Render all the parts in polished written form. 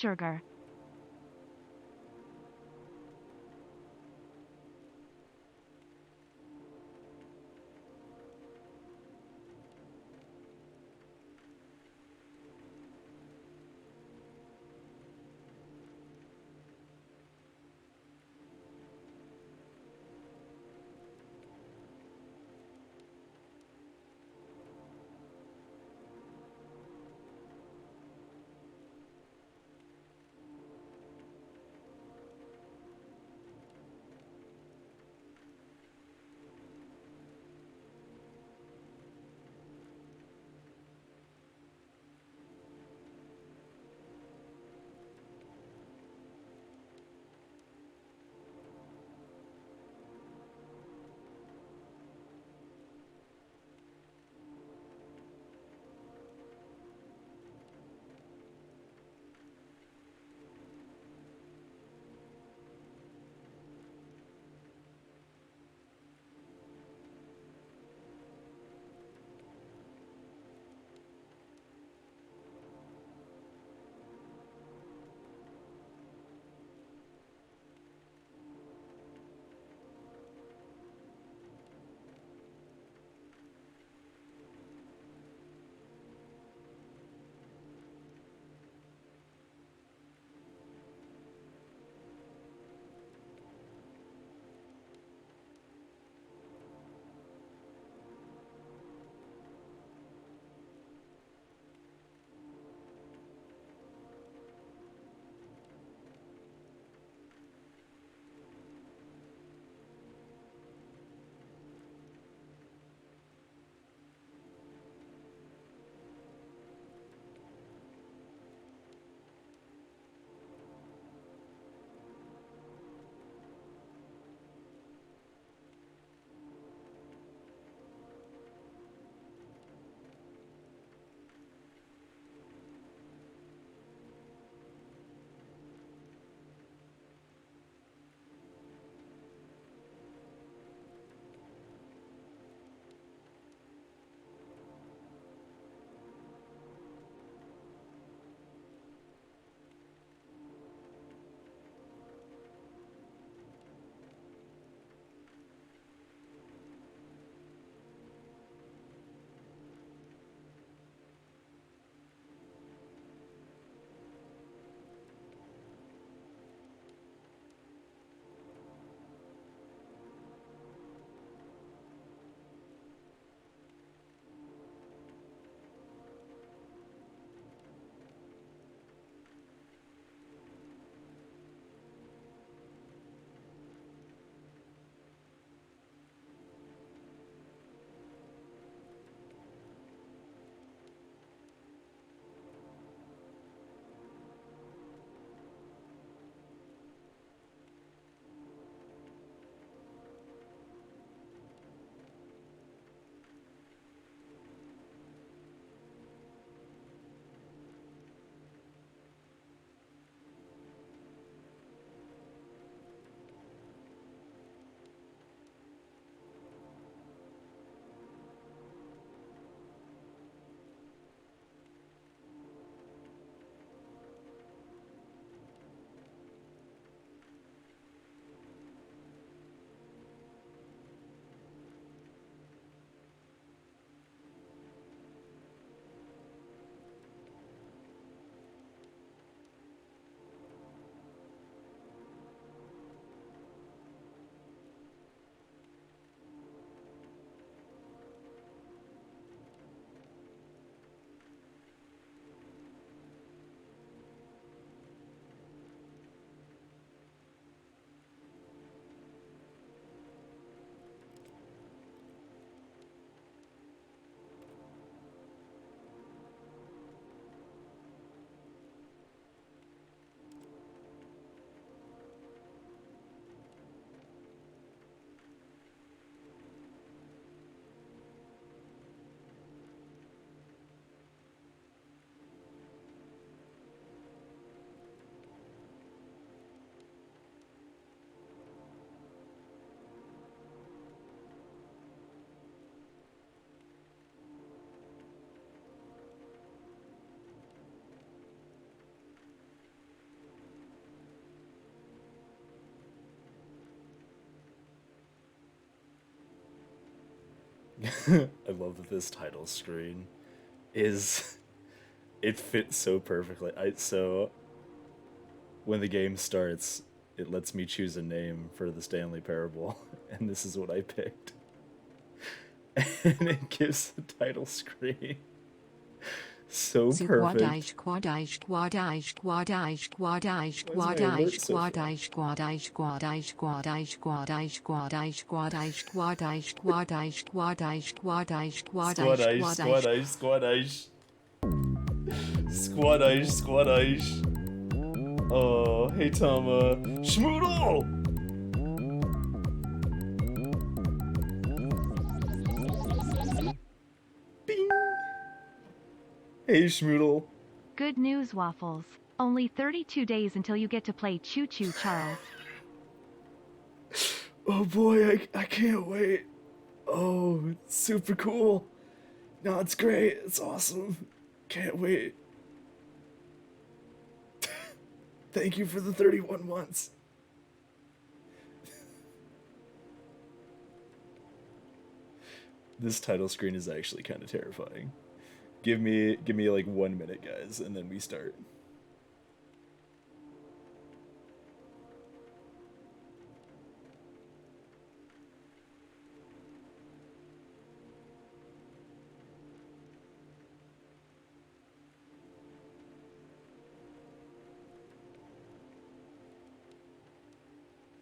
sugar. I love that this title screen is it fits so perfectly. So when the game starts, it lets me choose a name for the Stanley Parable, and this is what I picked. And it gives the title screen so perfect. Squadish. Oh, hey Tama. Schmoodle! Bing! Hey Schmoodle. Good news, Waffles. Only 32 days until you get to play Choo Choo, Charles. Oh boy, I can't wait. Oh, it's super cool. No, it's great. It's awesome. Can't wait. Thank you for the 31 months. This title screen is actually kind of terrifying. Give me like 1 minute, guys, and then we start.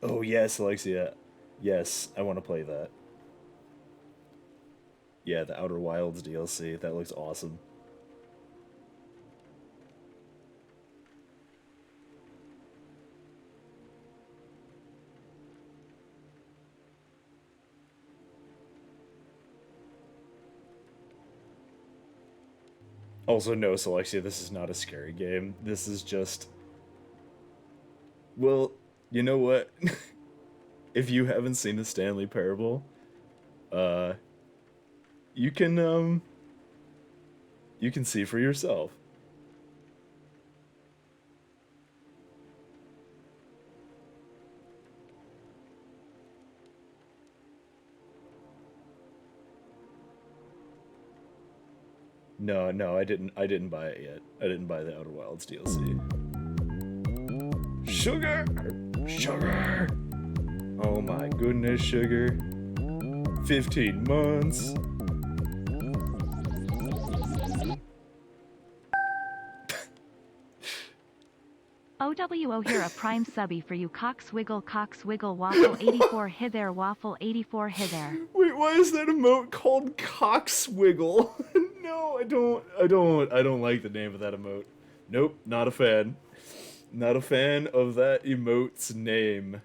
Oh yes, Alexia. Yes, I want to play that. Yeah, the Outer Wilds DLC. That looks awesome. Also, no, Alexia, this is not a scary game. This is just... Well, you know what? If you haven't seen the Stanley Parable, uh, you can, you can see for yourself. No, no, I didn't buy it yet. I didn't buy the Outer Wilds DLC. Sugar! Sugar! Oh my goodness, sugar. 15 months. OWO here a prime subby for you cockswiggle waffle 84 hi there waffle 84 hi there. Wait, why is that emote called Cockswiggle? No, I don't like the name of that emote. Nope, not a fan. Not a fan of that emote's name.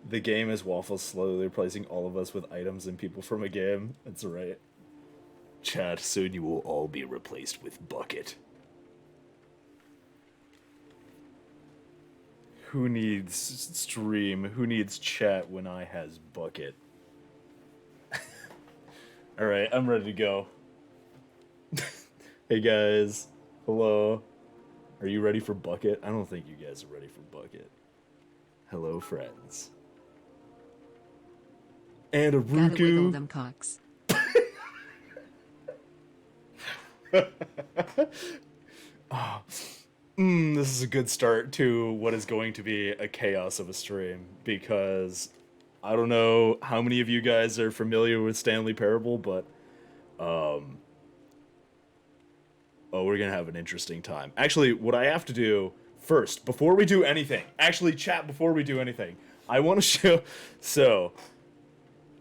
The game is Waffles slowly replacing all of us with items and people from a game. That's right. Chat, soon you will all be replaced with Bucket. Who needs stream? Who needs chat when I has Bucket? Alright, I'm ready to go. Hey guys. Hello. Are you ready for Bucket? I don't think you guys are ready for Bucket. Hello, friends. And a Ruku. Gotta wiggle them cocks. Oh, this is a good start to what is going to be a chaos of a stream, because I don't know how many of you guys are familiar with Stanley Parable, but oh, we're gonna have an interesting time. Actually, what I have to do first, before we do anything, actually chat before we do anything, I want to show, so,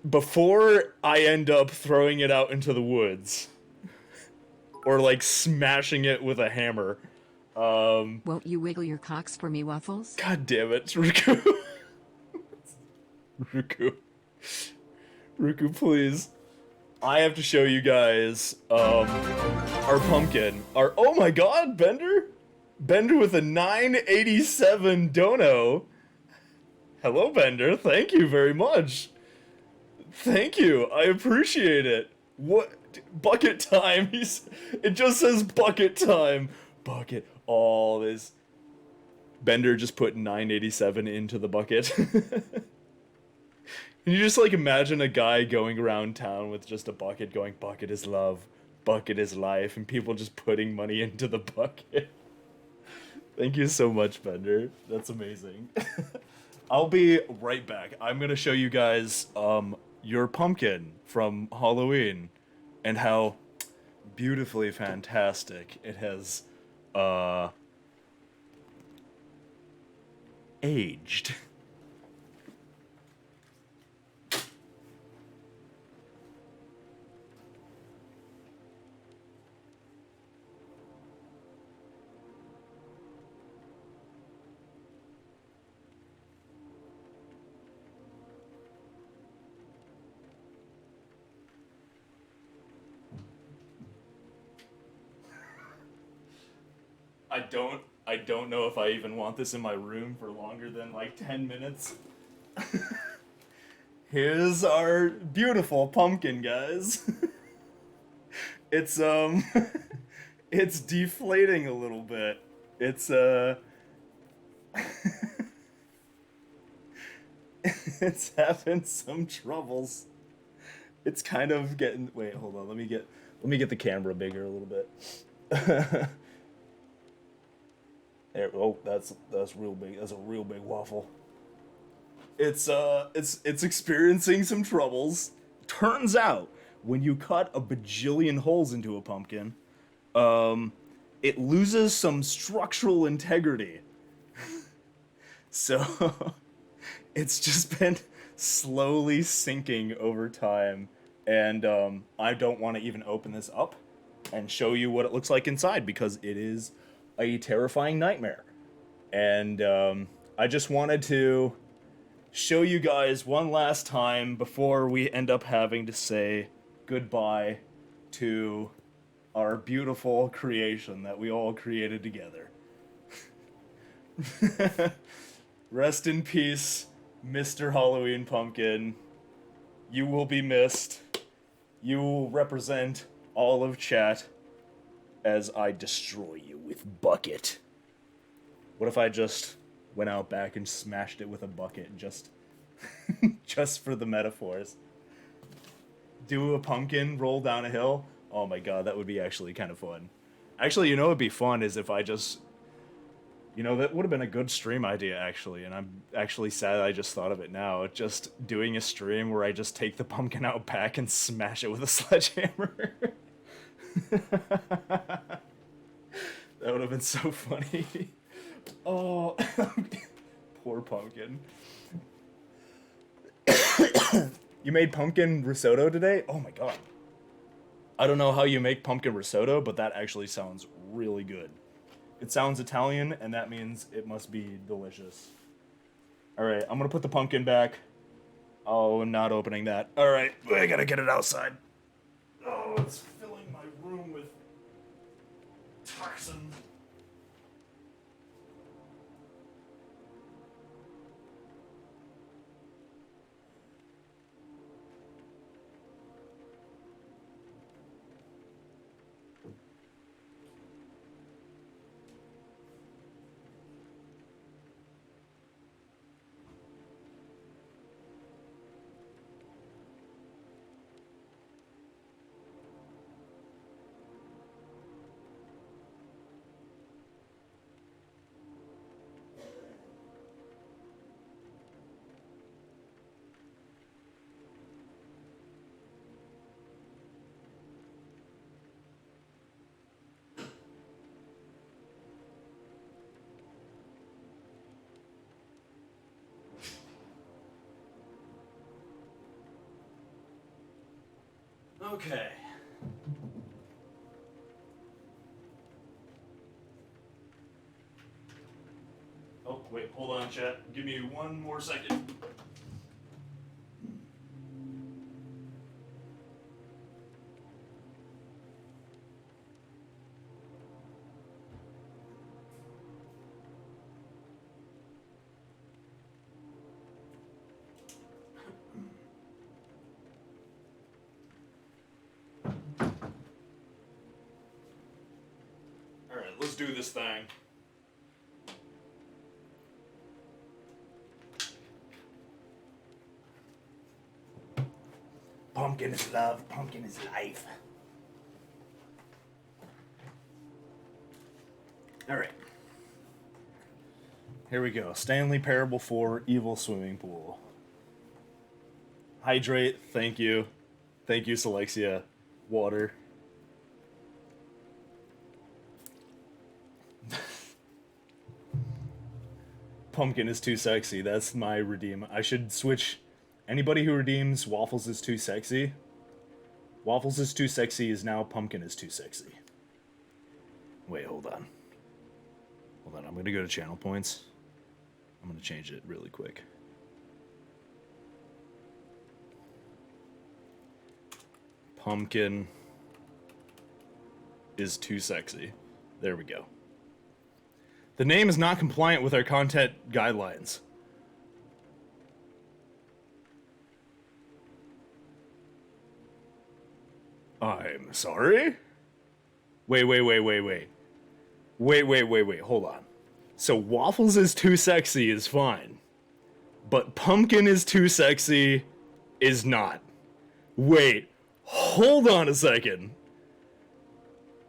before I end up throwing it out into the woods, or like smashing it with a hammer, Won't you wiggle your cocks for me, Waffles? God damn it, Ruku. Ruku, please. I have to show you guys, our pumpkin. Oh my god, Bender? Bender with a 987 dono. Hello, Bender. Thank you very much. Thank you. I appreciate it. What? Bucket time. It just says bucket time. Bucket. All this. Bender just put 987 into the bucket. Can you just like imagine a guy going around town with just a bucket going, bucket is love, bucket is life, and people just putting money into the bucket? Thank you so much, Bender. That's amazing. I'll be right back. I'm gonna show you guys your pumpkin from Halloween and how beautifully fantastic it has aged. I don't know if I even want this in my room for longer than like 10 minutes. Here's our beautiful pumpkin, guys. It's it's deflating a little bit. It's it's having some troubles. It's kind of getting, wait, hold on. Let me get the camera bigger a little bit. There, oh, that's real big. That's a real big waffle. It's experiencing some troubles. Turns out, when you cut a bajillion holes into a pumpkin, it loses some structural integrity. So it's just been slowly sinking over time, and I don't want to even open this up and show you what it looks like inside because it is a terrifying nightmare. And I just wanted to show you guys one last time before we end up having to say goodbye to our beautiful creation that we all created together. Rest in peace, Mr. Halloween Pumpkin. You will be missed. You will represent all of chat as I destroy you with bucket. What if I just went out back and smashed it with a bucket just just for the metaphors? Do a pumpkin roll down a hill? Oh my god, that would be actually kind of fun. Actually, you know what would be fun is if I just, that would have been a good stream idea actually, and I'm actually sad I just thought of it now. Just doing a stream where I just take the pumpkin out back and smash it with a sledgehammer. That would have been so funny. Oh, poor pumpkin. You made pumpkin risotto today? Oh my god. I don't know how you make pumpkin risotto, but that actually sounds really good. It sounds Italian, and that means it must be delicious. Alright, I'm gonna put the pumpkin back. Oh, I'm not opening that. Alright, I gotta get it outside. Oh, it's filling my room with toxin. Okay. Oh, wait, hold on, chat. Give me one more second. Alright, let's do this thing. Pumpkin is love, pumpkin is life. Alright. Here we go. Stanley Parable 4, Evil Swimming Pool. Hydrate, thank you. Thank you, Selexia. Water. Pumpkin is too sexy. That's my redeem. I should switch. Anybody who redeems Waffles is too sexy. Waffles is too sexy is now Pumpkin is too sexy. Wait, hold on. Hold on, I'm gonna go to channel points. I'm gonna change it really quick. Pumpkin is too sexy. There we go. The name is not compliant with our content guidelines. I'm sorry? Wait. Wait, hold on. So Waffles is too sexy is fine. But Pumpkin is too sexy is not. Wait, hold on a second.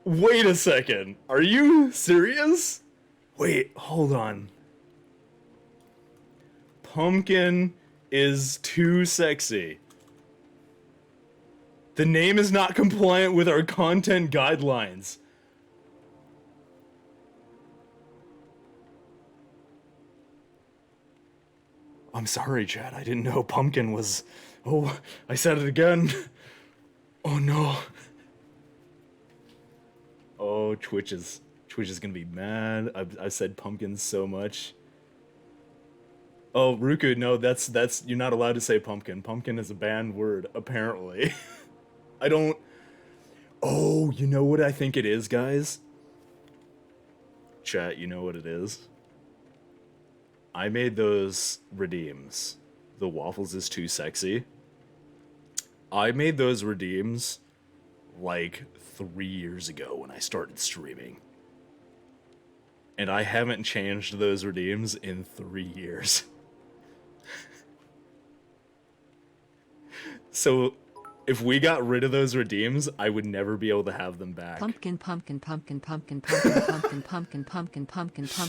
Wait a second. Are you serious? Wait, hold on. Pumpkin is too sexy. The name is not compliant with our content guidelines. I'm sorry, Chad. I didn't know Pumpkin was... Oh, I said it again. Oh, no. Oh, Twitch is gonna be mad. I've said Pumpkin so much. Oh, Ruku, no, that's... You're not allowed to say Pumpkin. Pumpkin is a banned word, apparently. I don't... Oh, you know what I think it is, guys? Chat, you know what it is? I made those redeems. The Waffles is too sexy. I made those redeems like 3 years ago when I started streaming. And I haven't changed those redeems in 3 years. So if we got rid of those redeems, I would never be able to have them back. Pumpkin.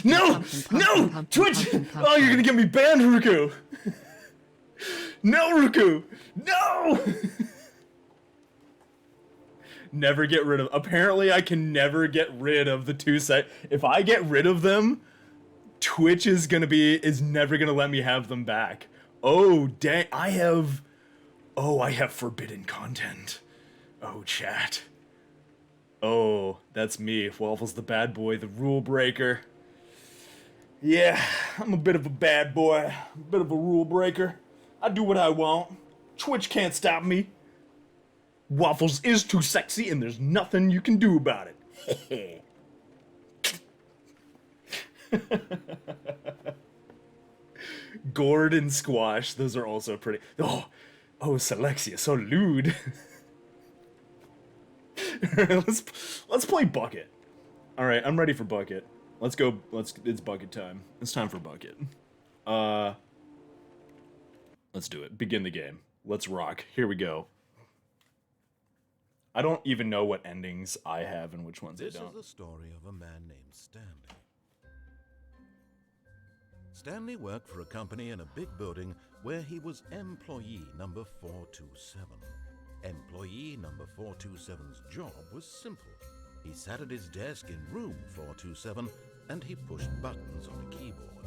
No! No! Twitch! Oh, you're gonna get me banned, Ruku! No, Ruku! No! Never get rid of... Apparently, I can never get rid of the two set... If I get rid of them, Twitch is never gonna let me have them back. Oh, dang. I have forbidden content. Oh, chat. Oh, that's me. Waffles the bad boy, the rule breaker. Yeah, I'm a bit of a bad boy. A bit of a rule breaker. I do what I want. Twitch can't stop me. Waffles is too sexy and there's nothing you can do about it. Gourd and squash, those are also pretty. Oh, Selexia, so lewd. let's play Bucket. Alright, I'm ready for Bucket. Let's go, it's Bucket time. It's time for Bucket. Let's do it. Begin the game. Let's rock. Here we go. I don't even know what endings I have and which ones I don't. This is the story of a man named Stanley. Stanley worked for a company in a big building where he was employee number 427. Employee number 427's job was simple. He sat at his desk in room 427 and he pushed buttons on a keyboard.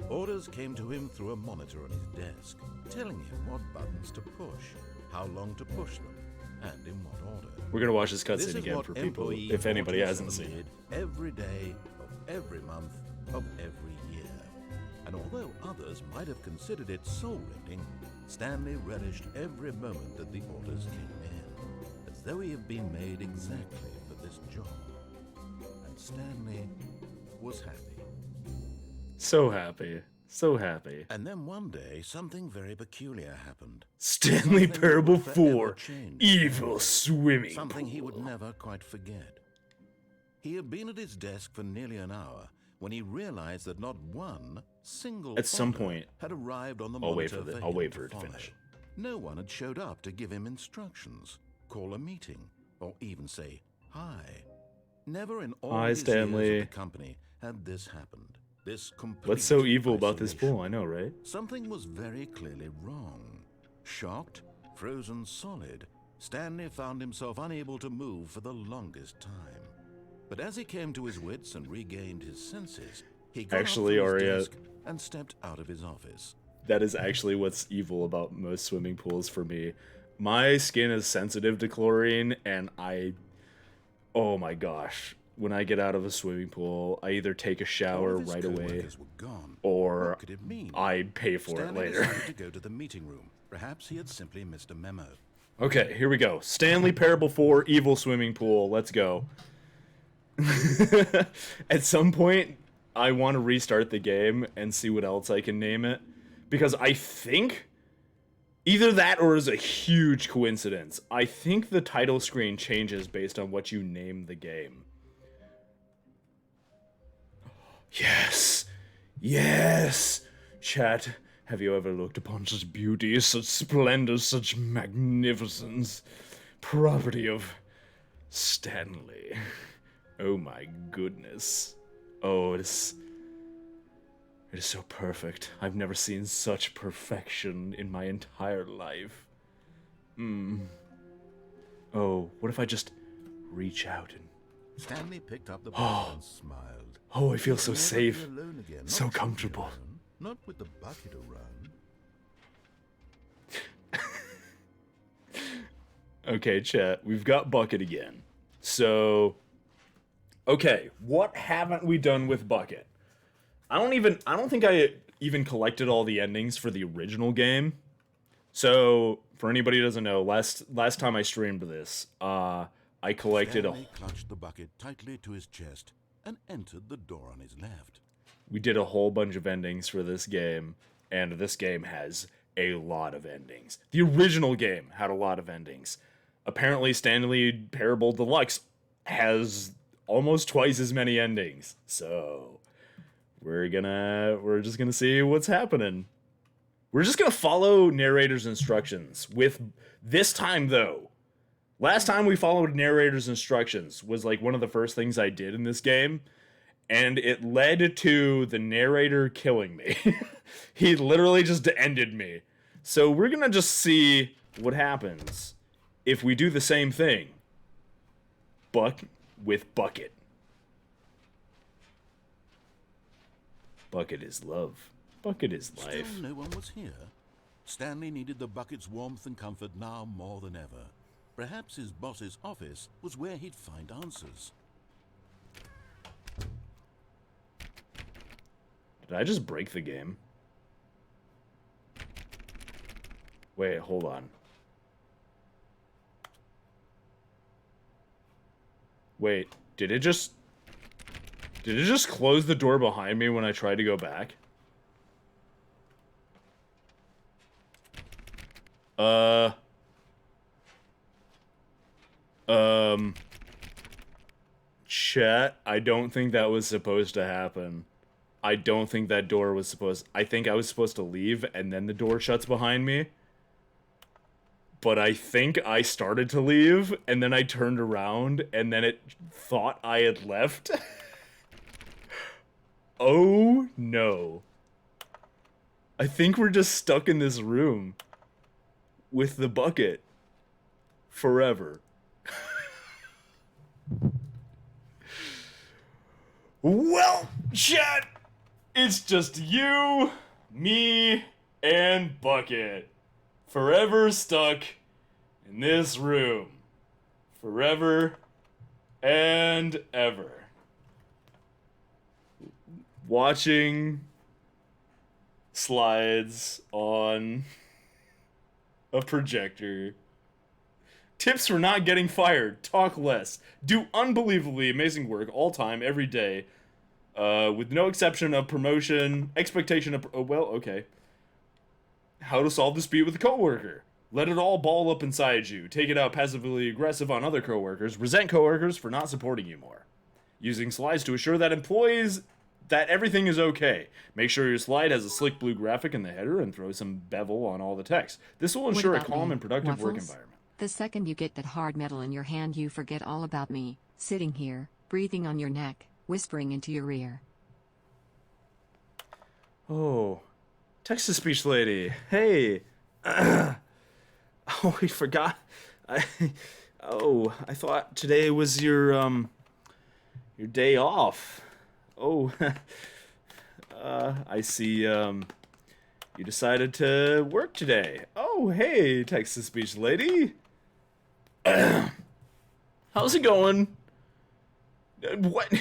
Orders came to him through a monitor on his desk, telling him what buttons to push, how long to push them, and in what order. We're gonna watch this This cutscene is again what for people, employee if anybody hasn't 427 seen it. did every day of every month of every year. And although others might have considered it soul-rending, Stanley relished every moment that the orders came in, as though he had been made exactly for this job. And Stanley was happy. So happy. So happy. And then one day, something very peculiar happened. Stanley Something Parable that would forever 4, change Evil Stanley. Swimming Something he would Pool. never quite forget. He had been at his desk for nearly an hour when he realized that not one single At some order point, had arrived on the I'll wait monitor for him I'll wait to for it to follow. finish. No one had showed up to give him instructions, call a meeting, or even say hi. Never in all Hi, his Stanley. years of the company had this happened. This complete What's so evil about this isolation. pool? I know, right? Something was very clearly wrong. Shocked, frozen solid, Stanley found himself unable to move for the longest time. But as he came to his wits and regained his senses, he got Actually, up from his Arya, desk and stepped out of his office. that is actually what's evil about most swimming pools for me. My skin is sensitive to chlorine, and oh my gosh, when I get out of a swimming pool, I either take a shower All of his right away, co-workers were gone. or What could it mean? I pay for Stanley it later. decided to go to the meeting room. Perhaps he had simply missed a memo. Okay, here we go. Stanley Parable 4 Evil Swimming Pool. Let's go. At some point, I want to restart the game and see what else I can name it. Because I think either that or is a huge coincidence. I think the title screen changes based on what you name the game. Yes! Yes! Chat, have you ever looked upon such beauty, such splendor, such magnificence? Property of Stanley. Oh my goodness. Oh, it is so perfect. I've never seen such perfection in my entire life. Oh, what if I just reach out and... Stanley picked up the bottle and smiled. Oh, I feel so He'd never safe. be alone again. So Not truly comfortable. alone. Not with the bucket around. Okay, chat, we've got Bucket again. So, okay, what haven't we done with Bucket? I don't think I even collected all the endings for the original game. So, for anybody who doesn't know, last time I streamed this, I collected Stanley clutched the bucket tightly to his chest and entered the door on his left. we did a whole bunch of endings for this game, and this game has a lot of endings. The original game had a lot of endings. Apparently, Stanley Parable Deluxe has almost twice as many endings. So, we're just gonna see what's happening. We're just gonna follow narrator's instructions. With this time, though, last time we followed narrator's instructions was like one of the first things I did in this game, and it led to the narrator killing me. He literally just ended me. So we're gonna just see what happens if we do the same thing, with Bucket. Bucket is love. Bucket is life. Still no one was here. Stanley needed the bucket's warmth and comfort now more than ever. Perhaps his boss's office was where he'd find answers. Did I just break the game? Wait, hold on. Wait, did it just close the door behind me when I tried to go back? Chat, I don't think that was supposed to happen. I don't think that door was supposed... I think I was supposed to leave, and then the door shuts behind me. But I think I started to leave, and then I turned around, and then it thought I had left. Oh, no. I think we're just stuck in this room with the bucket forever. Well, chat, it's just you, me, and Bucket. Forever stuck in this room. Forever and ever. Watching slides on a projector. Tips for not getting fired. Talk less. Do unbelievably amazing work all time, every day. With no exception of promotion, expectation of... Oh, well, okay. How to solve dispute with a coworker. Let it all ball up inside you. Take it out passively aggressive on other coworkers. Resent coworkers for not supporting you more. Using slides to assure that employees that everything is okay. Make sure your slide has a slick blue graphic in the header and throw some bevel on all the text. This will ensure a about calm me, and productive work Waffles? environment. The second you get that hard metal in your hand, you forget all about me, sitting here, breathing on your neck, whispering into your ear. Oh, text-to-speech lady. Hey. Oh, we forgot. I thought today was your day off. Oh, I see, you decided to work today. Oh, hey, text-to-speech lady. How's it going? What?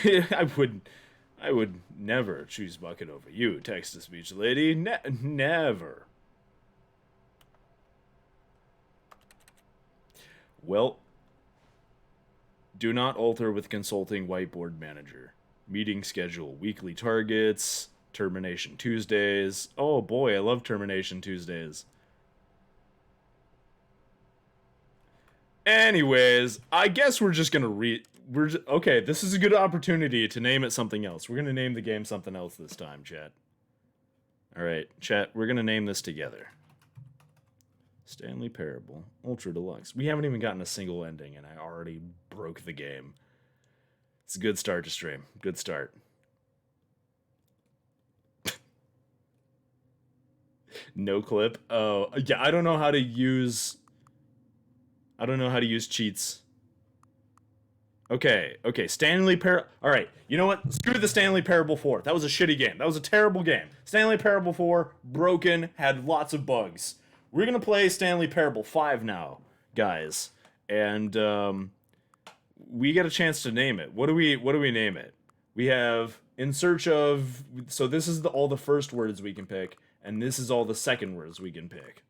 I would never choose Bucket over you, text-to-speech lady. Never. Well, do not alter with consulting whiteboard manager. Meeting schedule, weekly targets, termination Tuesdays. Oh boy, I love termination Tuesdays. Anyways, I guess we're just gonna okay, this is a good opportunity to name it something else. We're gonna name the game something else this time, chat. Alright, chat, we're gonna name this together. Stanley Parable, Ultra Deluxe. We haven't even gotten a single ending, and I already broke the game. It's a good start to stream. Good start. No clip. Oh, yeah, I don't know how to use cheats. Okay, Stanley Parable. Alright, you know what? Screw the Stanley Parable 4. That was a shitty game. That was a terrible game. Stanley Parable 4, broken, had lots of bugs. We're gonna play Stanley Parable 5 now, guys. And, we get a chance to name it. What do we name it? We have in search of, so this is all the first words we can pick, and this is all the second words we can pick.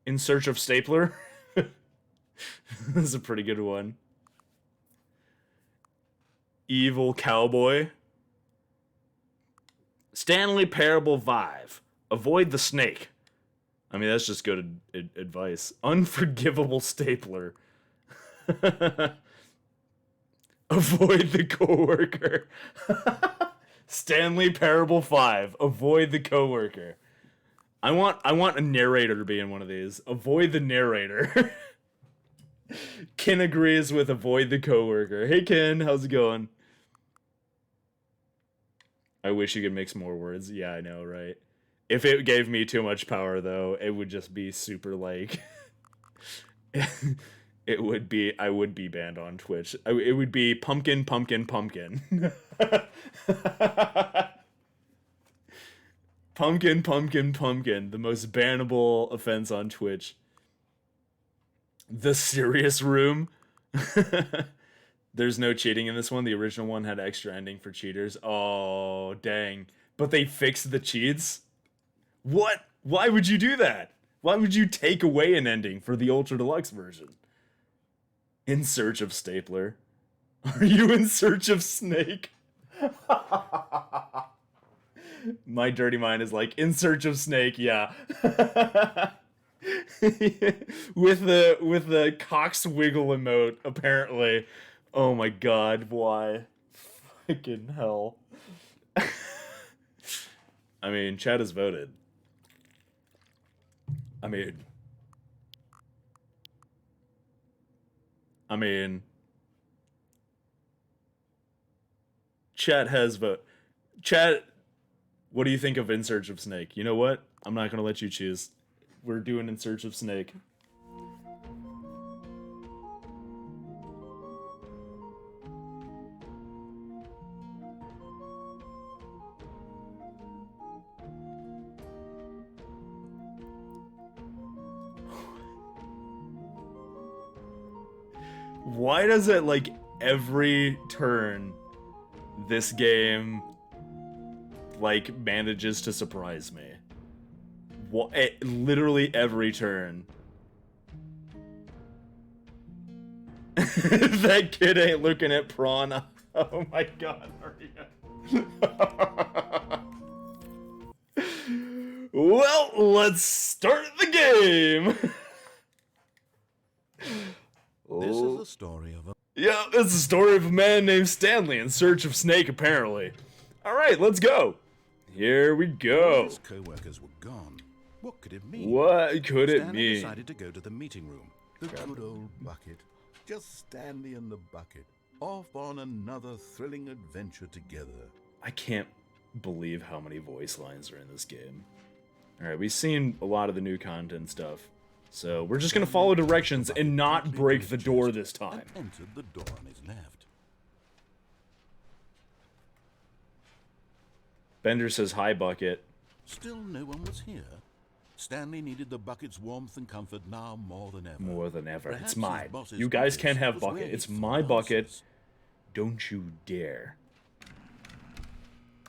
In search of stapler? This is a pretty good one. Evil cowboy. Stanley Parable 5. Avoid the snake. I mean, that's just good advice. Unforgivable stapler. Avoid the coworker. Stanley Parable 5. Avoid the coworker. I want a narrator to be in one of these. Avoid the narrator. Ken agrees with avoid the coworker. Hey Ken, how's it going? I wish you could mix more words. Yeah, I know, right? If it gave me too much power, though, it would just be super, like... I would be banned on Twitch. It would be pumpkin, pumpkin, pumpkin. Pumpkin, pumpkin, pumpkin. The most bannable offense on Twitch. The serious room. There's no cheating in this one. The original one had extra ending for cheaters. Oh, dang. But they fixed the cheats? What? Why would you do that? Why would you take away an ending for the Ultra Deluxe version? In search of stapler. Are you in search of snake? My dirty mind is like, in search of snake, yeah. with the cocks wiggle emote, apparently. Oh my god, why? Fucking hell. I mean, chat has voted. I mean, chat has vote. Chat, what do you think of In Search of Snake? You know what? I'm not gonna let you choose. We're doing In Search of Snake. Why does it, like, every turn this game, like, manages to surprise me? Literally every turn. That kid ain't looking at prawn. Oh my god, hurry up. Well, let's start the game! This is the story of a... Yeah, it's the story of a man named Stanley in search of Snake, apparently. Alright, let's go. Here we All go. his co-workers were gone. What could it mean? What could it Stanley mean? decided to go to the meeting room. The good old bucket. Just Stanley and the bucket. Off on another thrilling adventure together. I can't believe how many voice lines are in this game. Alright, we've seen a lot of the new content stuff. So we're just gonna follow directions and not break the door this time. And entered the door on his left. Bender says, hi, Bucket. Still no one was here. Stanley needed the bucket's warmth and comfort now more than ever. More than ever. Perhaps It's his mine. boss's You guys office can't have was where Bucket. he It's found my bucket. answers. Don't you dare.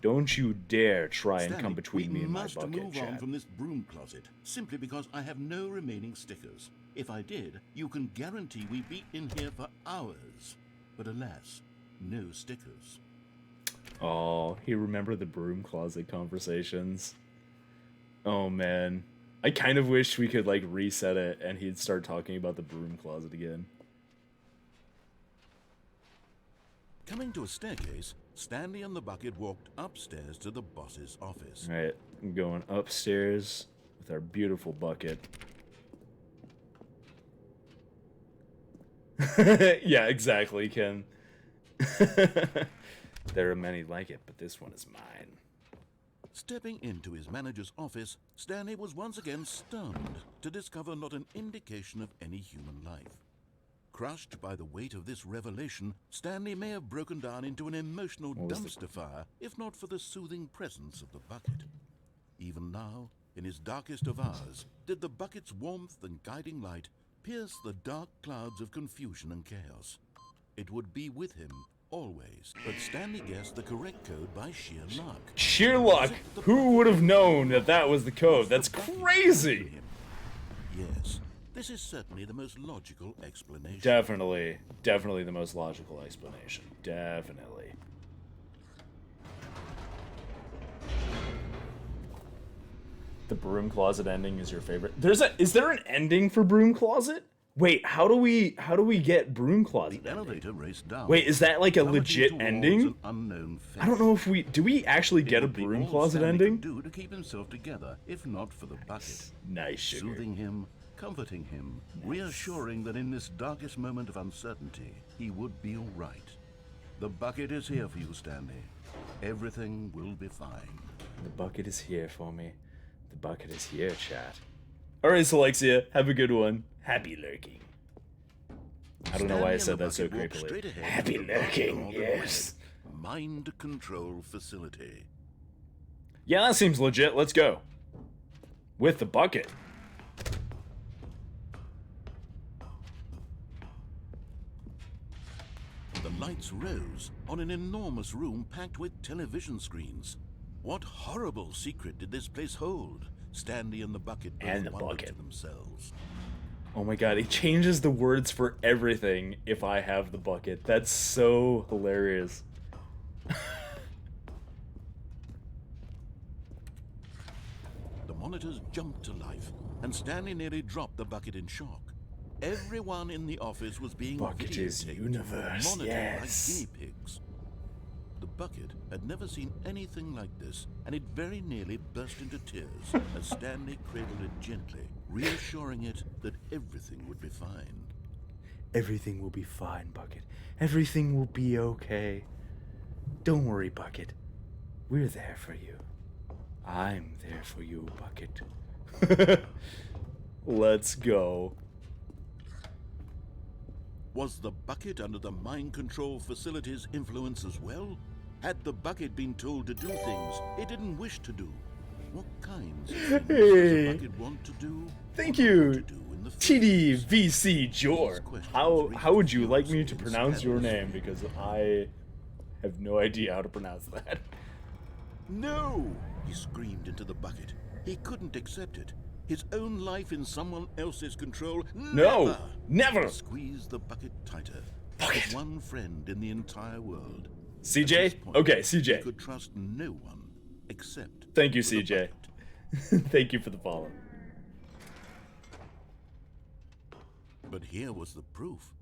Don't you dare try and Stanley, come between me and my we must bucket, move on Chad. from this broom closet, simply because I have no remaining stickers. If I did, you can guarantee we'd be in here for hours. But alas, no stickers. Oh, he remembered the broom closet conversations. Oh, man. I kind of wish we could, like, reset it and he'd start talking about the broom closet again. Coming to a staircase, Stanley and the bucket walked upstairs to the boss's office. Alright, I'm going upstairs with our beautiful bucket. Yeah, exactly, Ken. There are many like it, but this one is mine. Stepping into his manager's office, Stanley was once again stunned to discover not an indication of any human life. Crushed by the weight of this revelation, Stanley may have broken down into an emotional What was dumpster fire, if not for the soothing presence of the bucket. Even now, in his darkest of hours, did the bucket's warmth and guiding light pierce the dark clouds of confusion and chaos. It would be with him always, but Stanley guessed the correct code by sheer luck. Sheer luck! Who would have known that that was the code? That's crazy! Yes, this is certainly the most logical explanation. Definitely the most logical explanation. Definitely. The broom closet ending is your favorite. Is there an ending for broom closet? Wait, how do we get broom closet The ending? elevator raced down. Wait, is that like a plummeting legit towards ending? an unknown fate. I don't know if do we actually It get a would be broom all closet Stanley ending? could do to keep himself together, if not for the bucket. Nice sugar. Soothing him, comforting him, reassuring that in this darkest moment of uncertainty, he would be all right. The bucket is here for you, Stanley. Everything will be fine. The bucket is here for me. The bucket is here, chat. Alright, Selexia, have a good one. Happy lurking. I don't know why I said that so creepily. Happy lurking, yes. Mind control facility. Yeah, that seems legit. Let's go. With the bucket. The lights rose on an enormous room packed with television screens. What horrible secret did this place hold? Stanley and the bucket both And the wondered bucket. to themselves. Oh my god, it changes the words for everything if I have the bucket. That's so hilarious. The monitors jumped to life, and Stanley nearly dropped the bucket in shock. Everyone in the office was being Bucket is videotaped, universe, monitored yes. like guinea pigs. The bucket had never seen anything like this, and it very nearly burst into tears as Stanley cradled it gently, reassuring it that everything would be fine. Everything will be fine, Bucket. Everything will be okay. Don't worry, Bucket. We're there for you. I'm there for you, Bucket. Let's go. Was the bucket under the mind control facility's influence as well? Had the bucket been told to do things it didn't wish to do? What kinds of things does Hey. a bucket want to do? Thank or not you, to do in the first TDVC Jor. These questions How would you reached like me to Stanley's pronounce your heavens. name? Because I have no idea how to pronounce that. No! He screamed into the bucket. He couldn't accept it. His own life in someone else's control. No! Never! He squeezed the bucket tighter. Bucket. His one friend in the entire world. CJ? At this point, Okay, He CJ. could trust no one except. Thank you, for the CJ. bucket. Thank you for the follow. But here was the proof.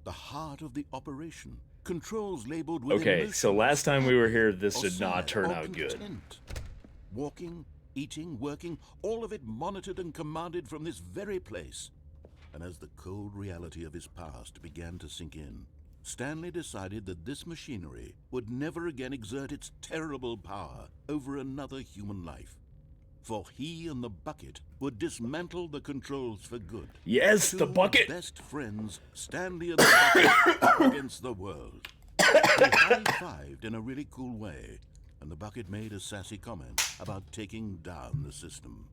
The heart of the operation. Controls labeled with Okay, so emotions, last time we were here, this or did not sad, turn or out good. content. Walking, eating, working, all of it monitored and commanded from this very place. And as the cold reality of his past began to sink in, Stanley decided that this machinery would never again exert its terrible power over another human life. For he and the bucket would dismantle the controls for good. Yes, the bucket! Best friends, Stanley and the bucket, against the world. They high-fived in a really cool way, and the bucket made a sassy comment about taking down the system.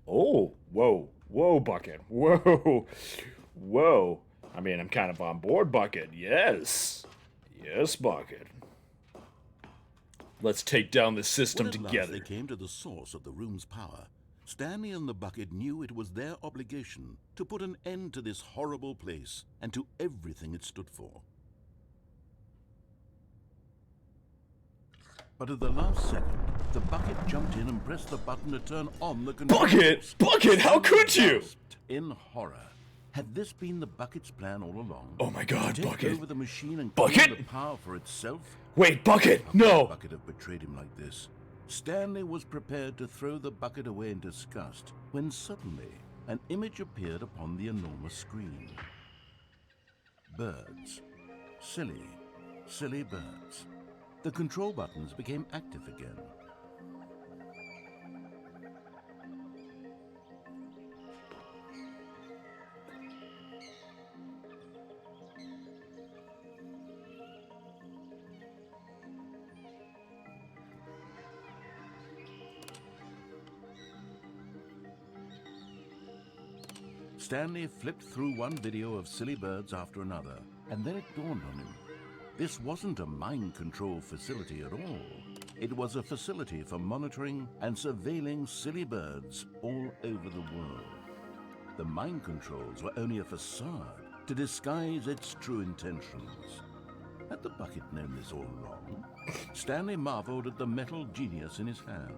Oh, whoa, whoa, Bucket, whoa, whoa. I mean, I'm kind of on board, Bucket. Yes, yes, Bucket. Let's take down the system When at last together. they came to the source of the room's power, Stanley and the bucket knew it was their obligation to put an end to this horrible place and to everything it stood for. But at the last second, the bucket jumped in and pressed the button to turn on the controls. Bucket! Bucket, how could you? Gasped in horror. Had this been the bucket's plan all along? Oh my God, To take Bucket. over the machine and Bucket? claim the power for itself? Wait, Bucket, How could no! the bucket have betrayed him like this? Stanley was prepared to throw the bucket away in disgust when suddenly an image appeared upon the enormous screen. Birds. Silly, silly birds. The control buttons became active again. Stanley flipped through one video of silly birds after another, and then it dawned on him. This wasn't a mind control facility at all. It was a facility for monitoring and surveilling silly birds all over the world. The mind controls were only a facade to disguise its true intentions. Had the bucket known this all along? Stanley marveled at the metal genius in his hand,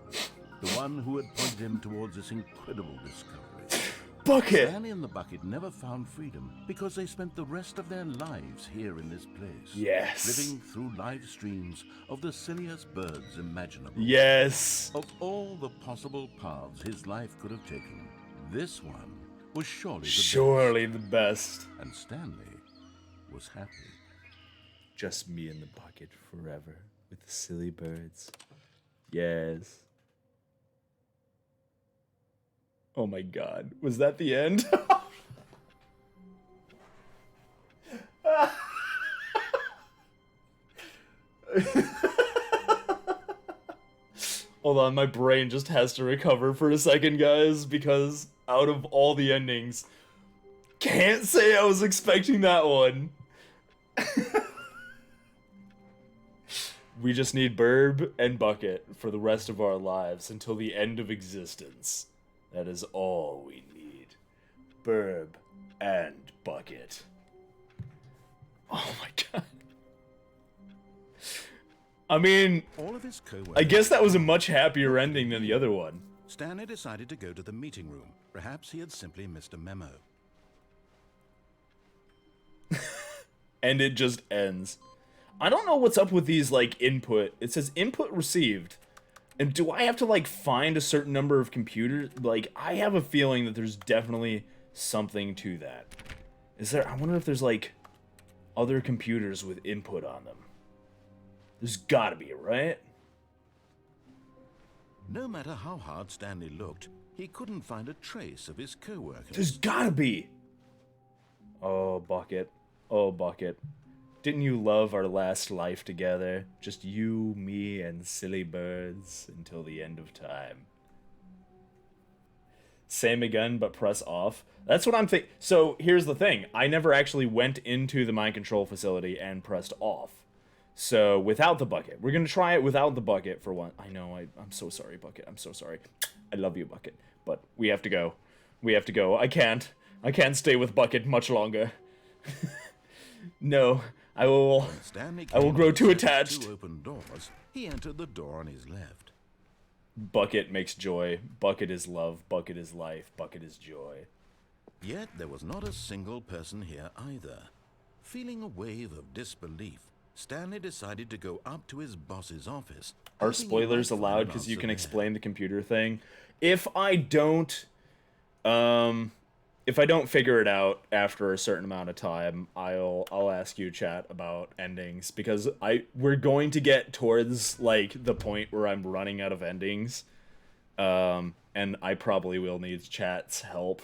the one who had pointed him towards this incredible discovery. Bucket! Stanley and the bucket never found freedom because they spent the rest of their lives here in this place. Yes. Living through live streams of the silliest birds imaginable. Yes. Of all the possible paths his life could have taken, this one was surely Surely the best. best. And Stanley was happy. Just me and the bucket forever with the silly birds. Yes. Oh my God. Was that the end? Hold on, my brain just has to recover for a second, guys, because out of all the endings, can't say I was expecting that one. We just need Burb and Bucket for the rest of our lives until the end of existence. That is all we need. Burb and Bucket. Oh my God. I mean, All of his co-workers. I guess that was a much happier ending than the other one. Stanley decided to go to the meeting room. Perhaps he had simply missed a memo. And it just ends. I don't know what's up with these, like, input. It says input received. And do I have to, like, find a certain number of computers? Like, I have a feeling that there's definitely something to that. Is there? I wonder if there's, like, other computers with input on them. There's gotta be, right? No matter how hard Stanley looked, he couldn't find a trace of his co-workers. There's gotta be. Oh, Bucket. Oh, Bucket. Didn't you love our last life together? Just you, me, and silly birds until the end of time. Same again, but press off. That's what I'm thinking. So here's the thing. I never actually went into the mind control facility and pressed off. So without the bucket. We're going to try it without the bucket for one. I know, I'm so sorry, Bucket. I'm so sorry. I love you, Bucket. But we have to go. We have to go. I can't stay with Bucket much longer. No. I will grow too attached. Two open doors. He entered the door on his left. Bucket makes joy. Bucket is love. Bucket is life. Bucket is joy. Yet there was not a single person here either. Feeling a wave of disbelief, Stanley decided to go up to his boss's office. Are hoping he spoilers might find allowed an because you answer can there. explain the computer thing? If I don't, if I don't figure it out after a certain amount of time, I'll ask you, chat, about endings, because we're going to get towards like the point where I'm running out of endings, and I probably will need chat's help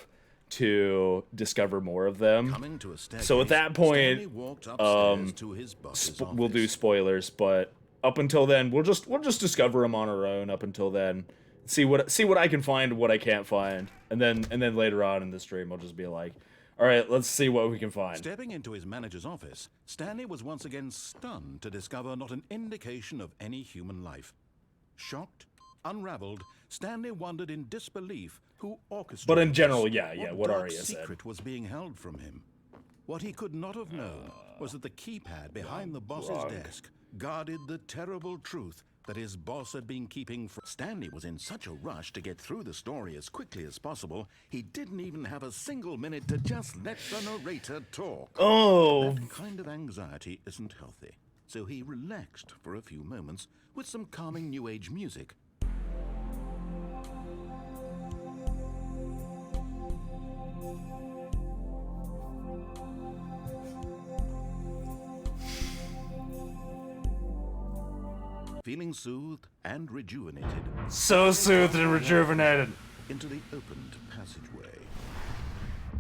to discover more of them. Coming to a staircase, So at that Stanley point, walked upstairs to his boss's office. we'll do spoilers, but up until then, we'll just discover them on our own. Up until then, see what I can find, what I can't find, and then later on in the stream, I'll just be like, all right, let's see what we can find. Stepping into his manager's office, Stanley was once again stunned to discover not an indication of any human life. Shocked, unraveled, Stanley wondered in disbelief who orchestrated But in general, this. yeah, what dark Arya said. secret was being held from him. What he could not have known was that the keypad behind the boss's desk guarded the terrible truth that his boss had been keeping from. Stanley was in such a rush to get through the story as quickly as possible, he didn't even have a single minute to just let the narrator talk. Oh, That kind of anxiety isn't healthy, so he relaxed for a few moments with some calming New Age music. Feeling soothed and rejuvenated, so soothed and rejuvenated. into the opened passageway.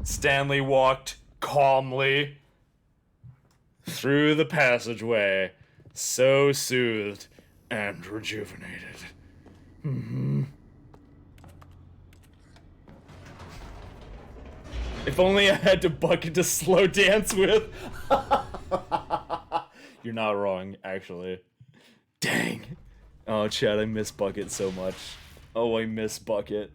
Stanley walked calmly through the passageway, so soothed and rejuvenated. If only I had to bucket to slow dance with. You're not wrong, actually. Dang. Oh, Chad, I miss Bucket so much. Oh, I miss Bucket.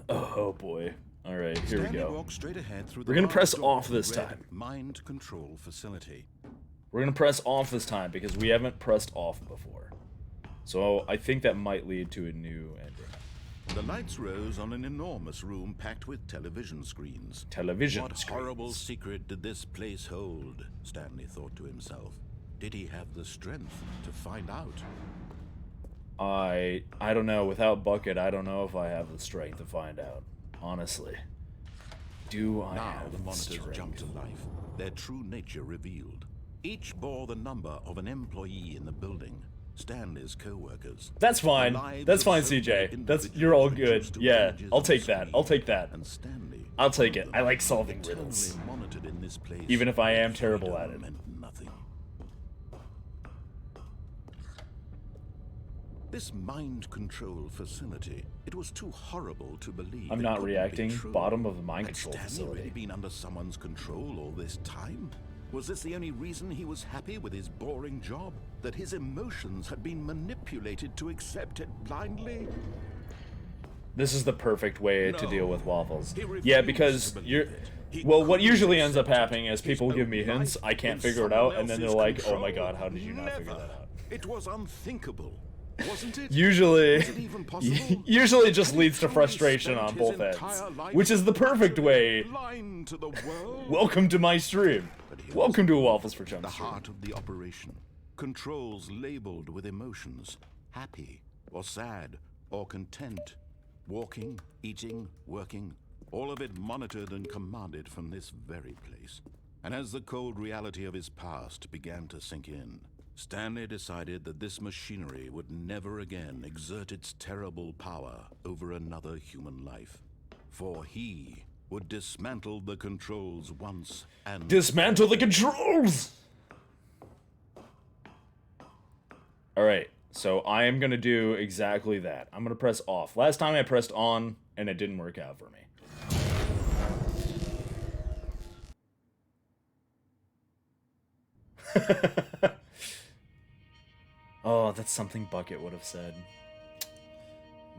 Oh boy. All right, here we Stanley go. walked straight ahead through the We're gonna large press door off to this the red time. Mind control facility. We're gonna press off this time because we haven't pressed off before. So I think that might lead to a new ending. The lights rose on an enormous room packed with television screens. Television What screens. horrible secret did this place hold? Stanley thought to himself. Did he have the strength to find out? I don't know. Without Bucket, I don't know if I have the strength to find out. Honestly. Do I Now have the the monitors jumped to strength? life, their true nature revealed. Each bore the number of an employee in the building. Stanley's co-workers. That's fine. Lives That's of fine, so many CJ. You're all good. reduced to Yeah, images I'll on take that. screen. I'll take that. And Stanley, I'll take it. told I them like solving eternally riddles. monitored in this place, Even if I am their terrible freedom at it. meant nothing. This mind control facility, it was too horrible to believe. I'm it not couldn't be reacting. true. Bottom of the mind Had control Stanley facility. really been under someone's control all this time? Was this the only reason he was happy with his boring job? That his emotions had been manipulated to accept it blindly? This is the perfect way to No. deal with waffles. He refused Yeah, to because believe you're. it. He Well, what couldn't usually ends up accept it. happening is His people give own me hints, life I can't in figure it someone out, and then they're else's like, oh my control? god, how did you not figure Never. that out? It was unthinkable, wasn't it? Usually, Was it even possible? usually it just Had he leads to truly frustration spent on his both ends, entire life which is the perfect way. blind to the world? Welcome to my stream. But here Welcome was to a Waffles for Chums the stream. heart of the operation. Controls labeled with emotions. Happy or sad or content. Walking, eating, working. All of it monitored and commanded from this very place. And as the cold reality of his past began to sink in, Stanley decided that this machinery would never again exert its terrible power over another human life. For he would dismantle the controls once and Dismantle the controls! Alright, so I am gonna do exactly that. I'm gonna press off. Last time I pressed on, and it didn't work out for me. Oh, that's something Bucket would have said.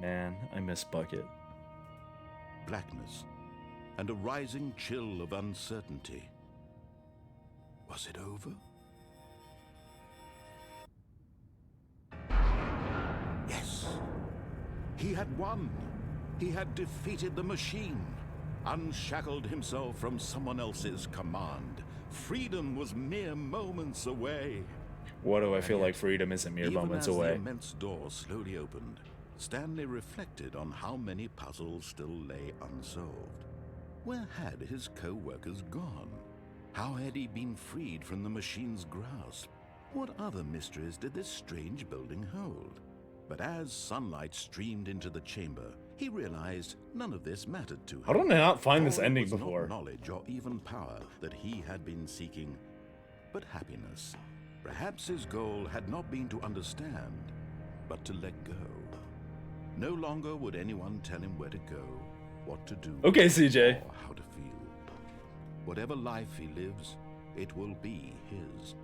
Man, I miss Bucket. blackness and a rising chill of uncertainty. Was it over? Yes. He had won. He had defeated the machine. unshackled himself from someone else's command. Freedom was mere moments away. What do I feel like freedom isn't mere moments Even as away? the immense door slowly opened, Stanley reflected on how many puzzles still lay unsolved. Where had his co-workers gone? How had he been freed from the machine's grasp? What other mysteries did this strange building hold? But as sunlight streamed into the chamber, he realized none of this mattered to him. How did I not find this For it ending was not before? knowledge or even power that he had been seeking, but happiness. Perhaps his goal had not been to understand, but to let go. No longer would anyone tell him where to go, what to do, Okay, CJ. or how to feel. Whatever life he lives, it will be his.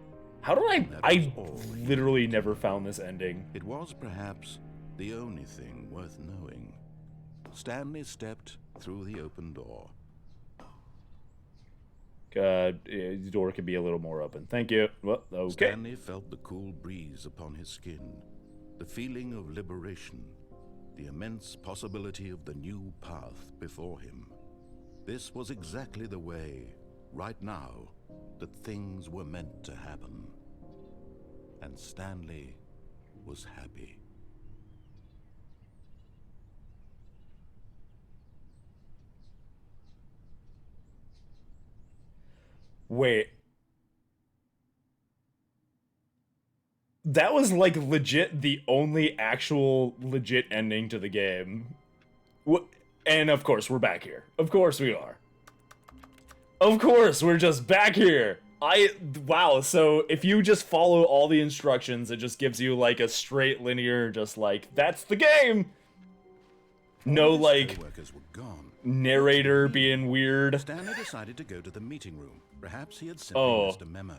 How did I? That I was all he literally needed. never found this ending. It was perhaps the only thing worth knowing. Stanley stepped through the open door. The door could be a little more open. Thank you. Well, okay. Stanley felt the cool breeze upon his skin, the feeling of liberation, the immense possibility of the new path before him. This was exactly the way, right now, that things were meant to happen. And Stanley was happy. Wait. That was like legit the only actual legit ending to the game. And of course, we're back here. Of course we are. Of course, we're just back here. Wow, so if you just follow all the instructions, it just gives you like a straight linear, just like, that's the game. No, All his like, co-workers were gone. narrator being weird. Stanley decided to go to the meeting room. Perhaps he had simply Oh. missed a memo.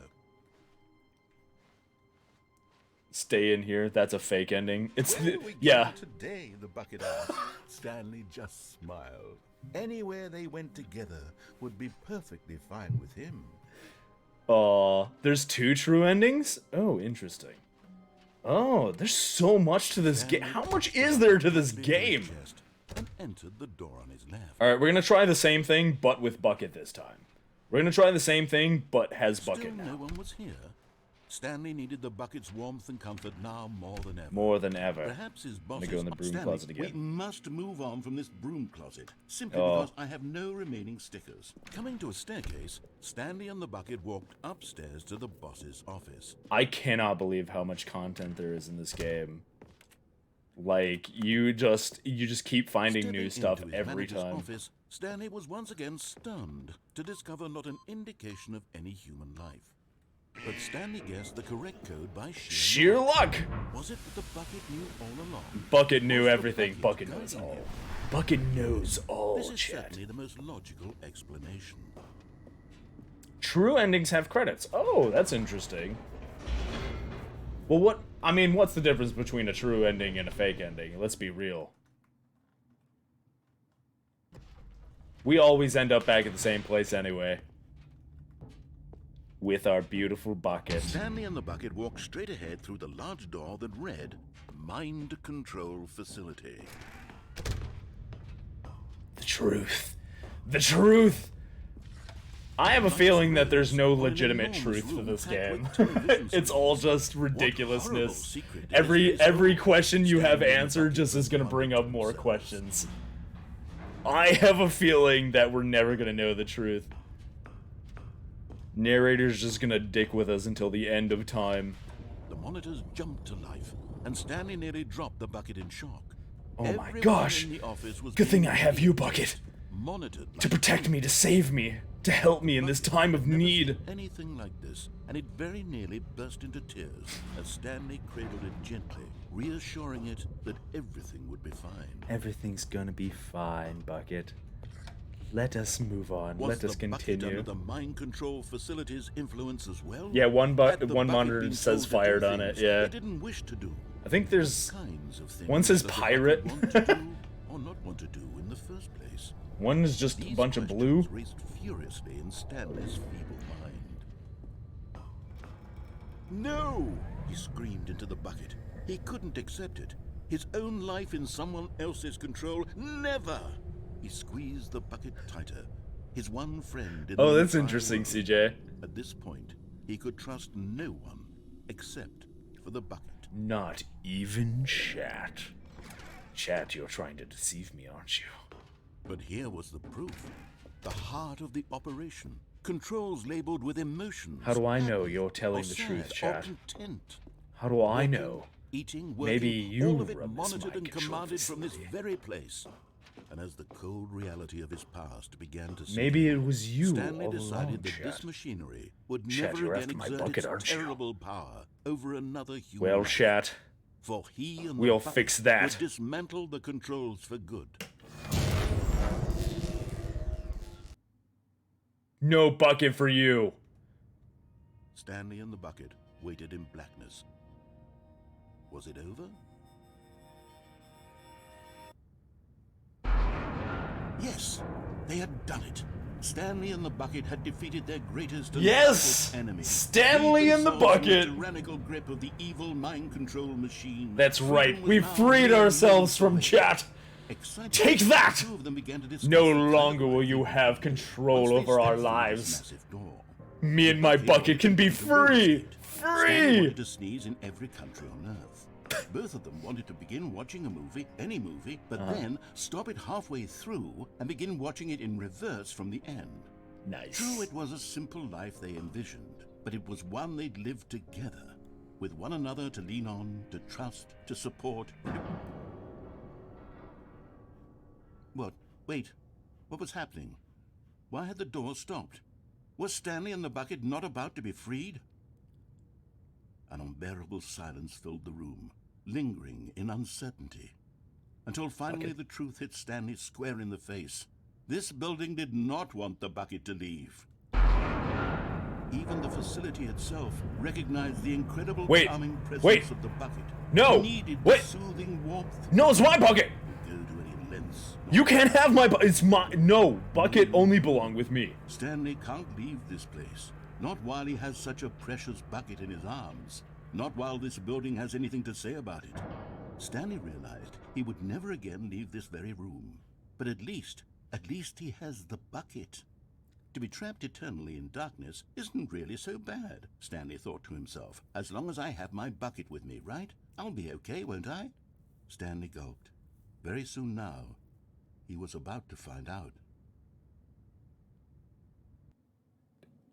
Stay in here. That's a fake ending. It's Where are we yeah. going today? The bucket asked. Stanley just smiled. Anywhere they went together would be perfectly fine with him. There's 2 true endings? Oh, interesting. Oh, there's so much to this game. How much is there to this game? And entered the door on his left. Alright, we're gonna try the same thing, but with Bucket this time. We're gonna try the same thing, but has Bucket Still, now. no one was here. Stanley needed the bucket's warmth and comfort now more than ever. More than ever. Perhaps his boss go in the broom closet again. We must move on from this broom closet, simply Oh. because I have no remaining stickers. Coming to a staircase, Stanley and the bucket walked upstairs to the boss's office. I cannot believe how much content there is in this game. Like, you just keep finding Stepping new stuff into his every manager's time. office, Stanley was once again stunned to discover not an indication of any human life. But Stanley guessed the correct code by Sheer luck! Was it that the bucket knew all along? Bucket knew Was the everything. Bucket guiding knows him? all. Bucket knows all, This is chat. certainly the most logical explanation. True endings have credits. Oh, that's interesting. Well, what's the difference between a true ending and a fake ending? Let's be real. We always end up back at the same place anyway. With our beautiful bucket. Stanley and the bucket walked straight ahead through the large door that read, Mind Control Facility. The truth. The truth! I have a feeling that there's no legitimate truth to this game. It's all just ridiculousness. Every question you have answered just is gonna bring up more questions. I have a feeling that we're never gonna know the truth. Narrator's just gonna dick with us until the end of time. The monitors jumped to life, and Stanley nearly dropped the bucket in shock. Oh my Everyone gosh! in the office was Good thing being I have you, Bucket! monitored To like protect me, to save me, to help me in this time of never need. seen anything like this, and it very nearly burst into tears as Stanley cradled it gently, reassuring it that everything would be fine. Everything's gonna be fine, Bucket. Let us move on. Was Let us the bucket continue. under the mind control facility's influence as well? Yeah, one Had the bucket monitor been says told to do fired on it. things Yeah, it didn't wish to do. I think there's Kinds of things one says that the pirate. bucket want to do or not want to do in the first place. one is just a These bunch of blue. questions raced furiously in Stanley's feeble mind. No! He screamed into the bucket. He couldn't accept it. His own life in someone else's control, never! He squeezed the bucket tighter. His one friend in Oh, the that's entire interesting, world. CJ. At this point, he could trust no one except for the bucket. Not even Chat. Chat, you're trying to deceive me, aren't you? But here was the proof. The heart of the operation. Controls labeled with emotions. How do I know happy you're telling or the sad truth, or Chat? content. How do I Working, know? Eating, working, Maybe you all of it run this monitored mind and control commanded from this facility. very place. And as the cold reality of his past began to sink Maybe in, it was you Stanley all decided along, that Chat. this machinery would Chat, never you're again after my exert bucket, its aren't you? terrible power over another human Well, life. Chat, For he and we'll the bucket fix that. would dismantle the controls for good. No bucket for you. Stanley and the bucket waited in blackness. Was it over? Yes, they had done it. Stanley and the bucket had defeated their greatest and Yes! toughest enemy. Stanley Freed and the themselves from bucket! The tyrannical grip of the evil mind control machine. That's Freedom right. was We now freed near ourselves from and Chat. Excited, Take that! the two of them began to discuss No the kind longer of will life you they have wanted. control Once they over our stepped through this lives. massive door, Me and my bucket can be free. Stanley Free. wanted to sneeze in every country on Earth. Both of them wanted to begin watching a movie, any movie, but then stop it halfway through and begin watching it in reverse from the end. Nice. True, it was a simple life they envisioned, but it was one they'd lived together, with one another to lean on, to trust, to support. What? Wait. What was happening? Why had the door stopped? Was Stanley and the bucket not about to be freed? An unbearable silence filled the room, lingering in uncertainty, until finally the truth hit Stanley square in the face. This building did not want the bucket to leave. Even the facility itself recognized the incredible calming presence of the bucket. No! It needed Wait! the soothing warmth. No, it's my bucket! Go to any lengths. You can't have my bucket. It's my... No, bucket only belong with me. Stanley can't leave this place. Not while he has such a precious bucket in his arms. Not while this building has anything to say about it. Stanley realized he would never again leave this very room. But at least he has the bucket. To be trapped eternally in darkness isn't really so bad, Stanley thought to himself. As long as I have my bucket with me, right? I'll be okay, won't I? Stanley gulped. Very soon now, he was about to find out.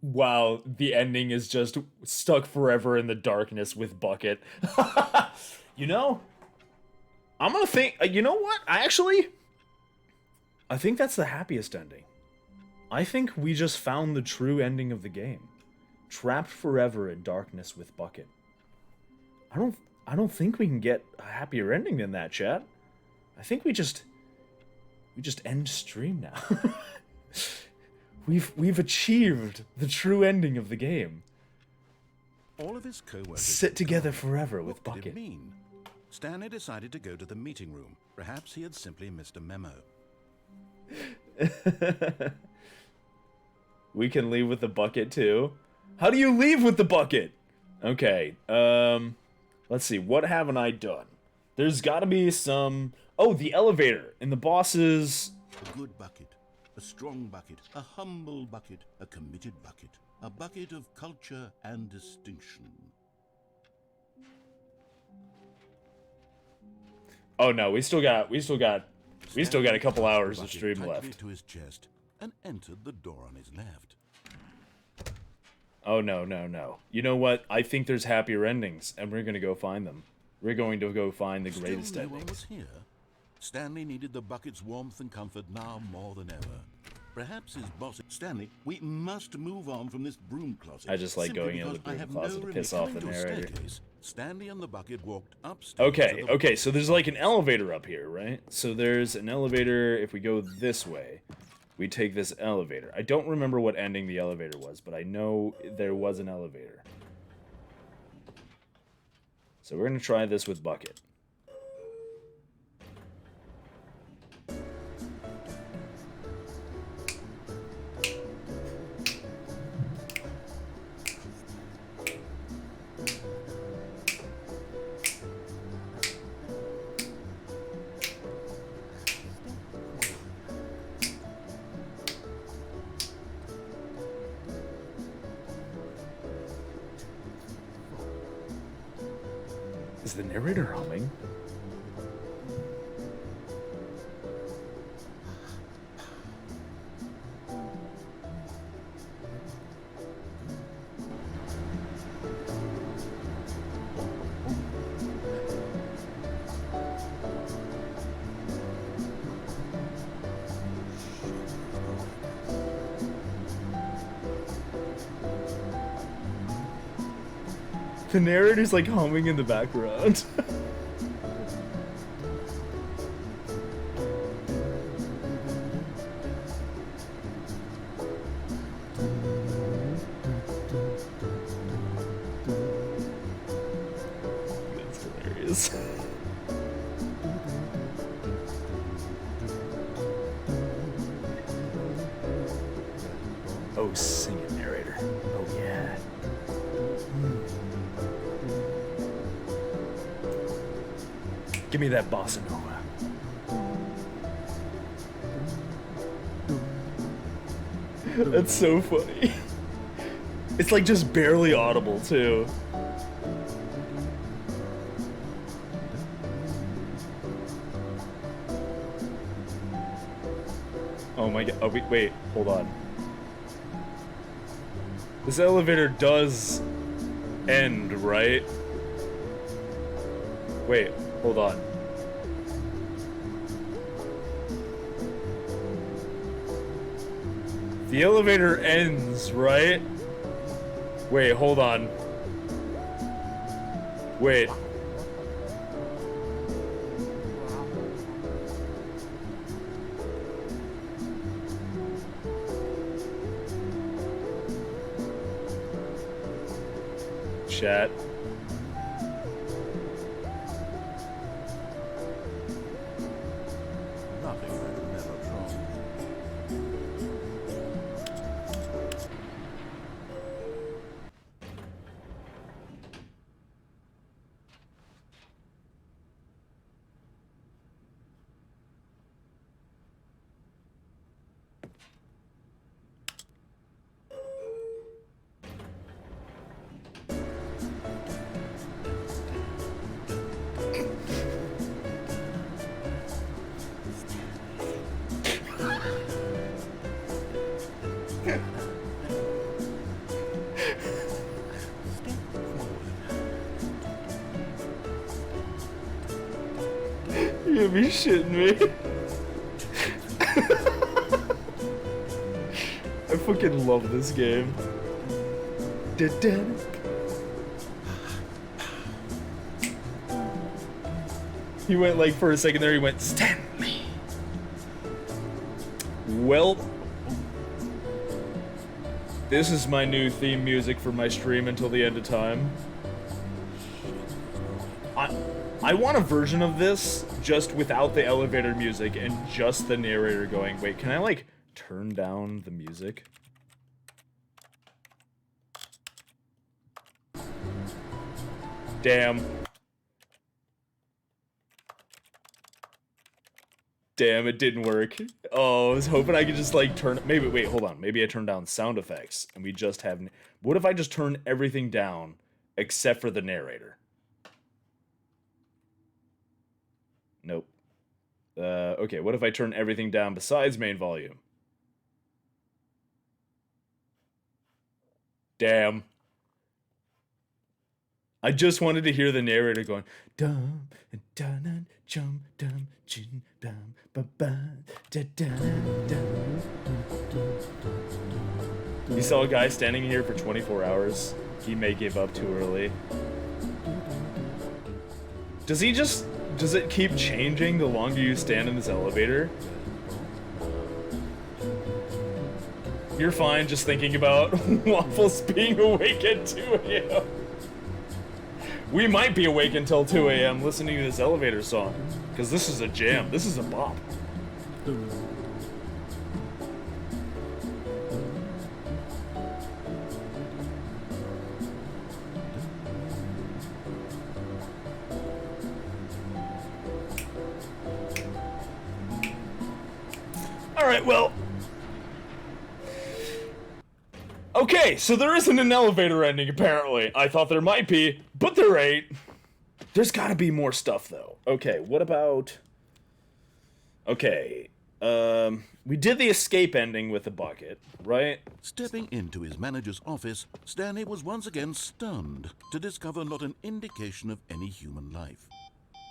Wow, the ending is just stuck forever in the darkness with Bucket. You know, I'm gonna think, you know what? I think that's the happiest ending. I think we just found the true ending of the game. Trapped forever in darkness with Bucket. I don't think we can get a happier ending than that, chat. I think we just end stream now. We've achieved the true ending of the game. All of his co-workers Sit together forever with What did it Bucket. mean? Stanley decided to go to the meeting room. Perhaps he had simply missed a memo. We can leave with the bucket too. How do you leave with the bucket? Okay, let's see. What haven't I done? There's gotta be some... Oh, the elevator in the boss's... A good bucket, a strong bucket, a humble bucket, a committed bucket, a bucket of culture and distinction. Oh no, we still got a couple hours of Bucket stream tightly left. to his chest and entered the door on his left. Oh no, no, no. You know what? I think there's happier endings, and we're gonna go find them. We're going to go find the greatest Still no one was endings. here. Stanley needed the bucket's warmth and comfort now more than ever. Perhaps his boss... Stanley, we must move on from this broom closet. I just like simply going into the because I broom have closet no to room piss to off come the into a narrator. staircase. Stanley and the bucket walked upstairs. to Okay, the- okay, so there's like an elevator up here, right? So there's an elevator. If we go this way, we take this elevator. I don't remember what ending the elevator was, but I know there was an elevator. So we're gonna try this with Bucket. Is the narrator humming? The narrator's like humming in the background. That's hilarious. Oh, sing it, narrator. Oh, yeah. Give me that bossa nova. That's so funny. It's like just barely audible too. Oh my god. Oh, wait, hold on. This elevator does end, right? Wait, hold on. The elevator ends, right? Wait, hold on. Wait. Chat. Nothing I've never tried. You gotta be shitting me. I fucking love this game. He went like for a second there, he went Stanley. Well, this is my new theme music for my stream until the end of time. I want a version of this just without the elevator music and just the narrator going. Wait, can I like turn down the music? Damn. Damn, it didn't work. Oh, I was hoping I could just like turn... Maybe, wait, hold on. Maybe I turn down sound effects and we just have... What if I just turn everything down except for the narrator? Nope. Okay, what if I turn everything down besides main volume? Damn. I just wanted to hear the narrator going dum dum chum dum chin dum ba ba da da dum. You saw a guy standing here for 24 hours. He may give up too early. Does it keep changing the longer you stand in this elevator? You're fine just thinking about Waffles being awake at 2 a.m. We might be awake until 2 a.m. listening to this elevator song. Because this is a jam. This is a bop. Alright, well... Okay, so there isn't an elevator ending, apparently. I thought there might be, but there ain't. There's gotta be more stuff, though. Okay, what about... Okay, we did the escape ending with the bucket, right? Stepping into his manager's office, Stanley was once again stunned to discover not an indication of any human life.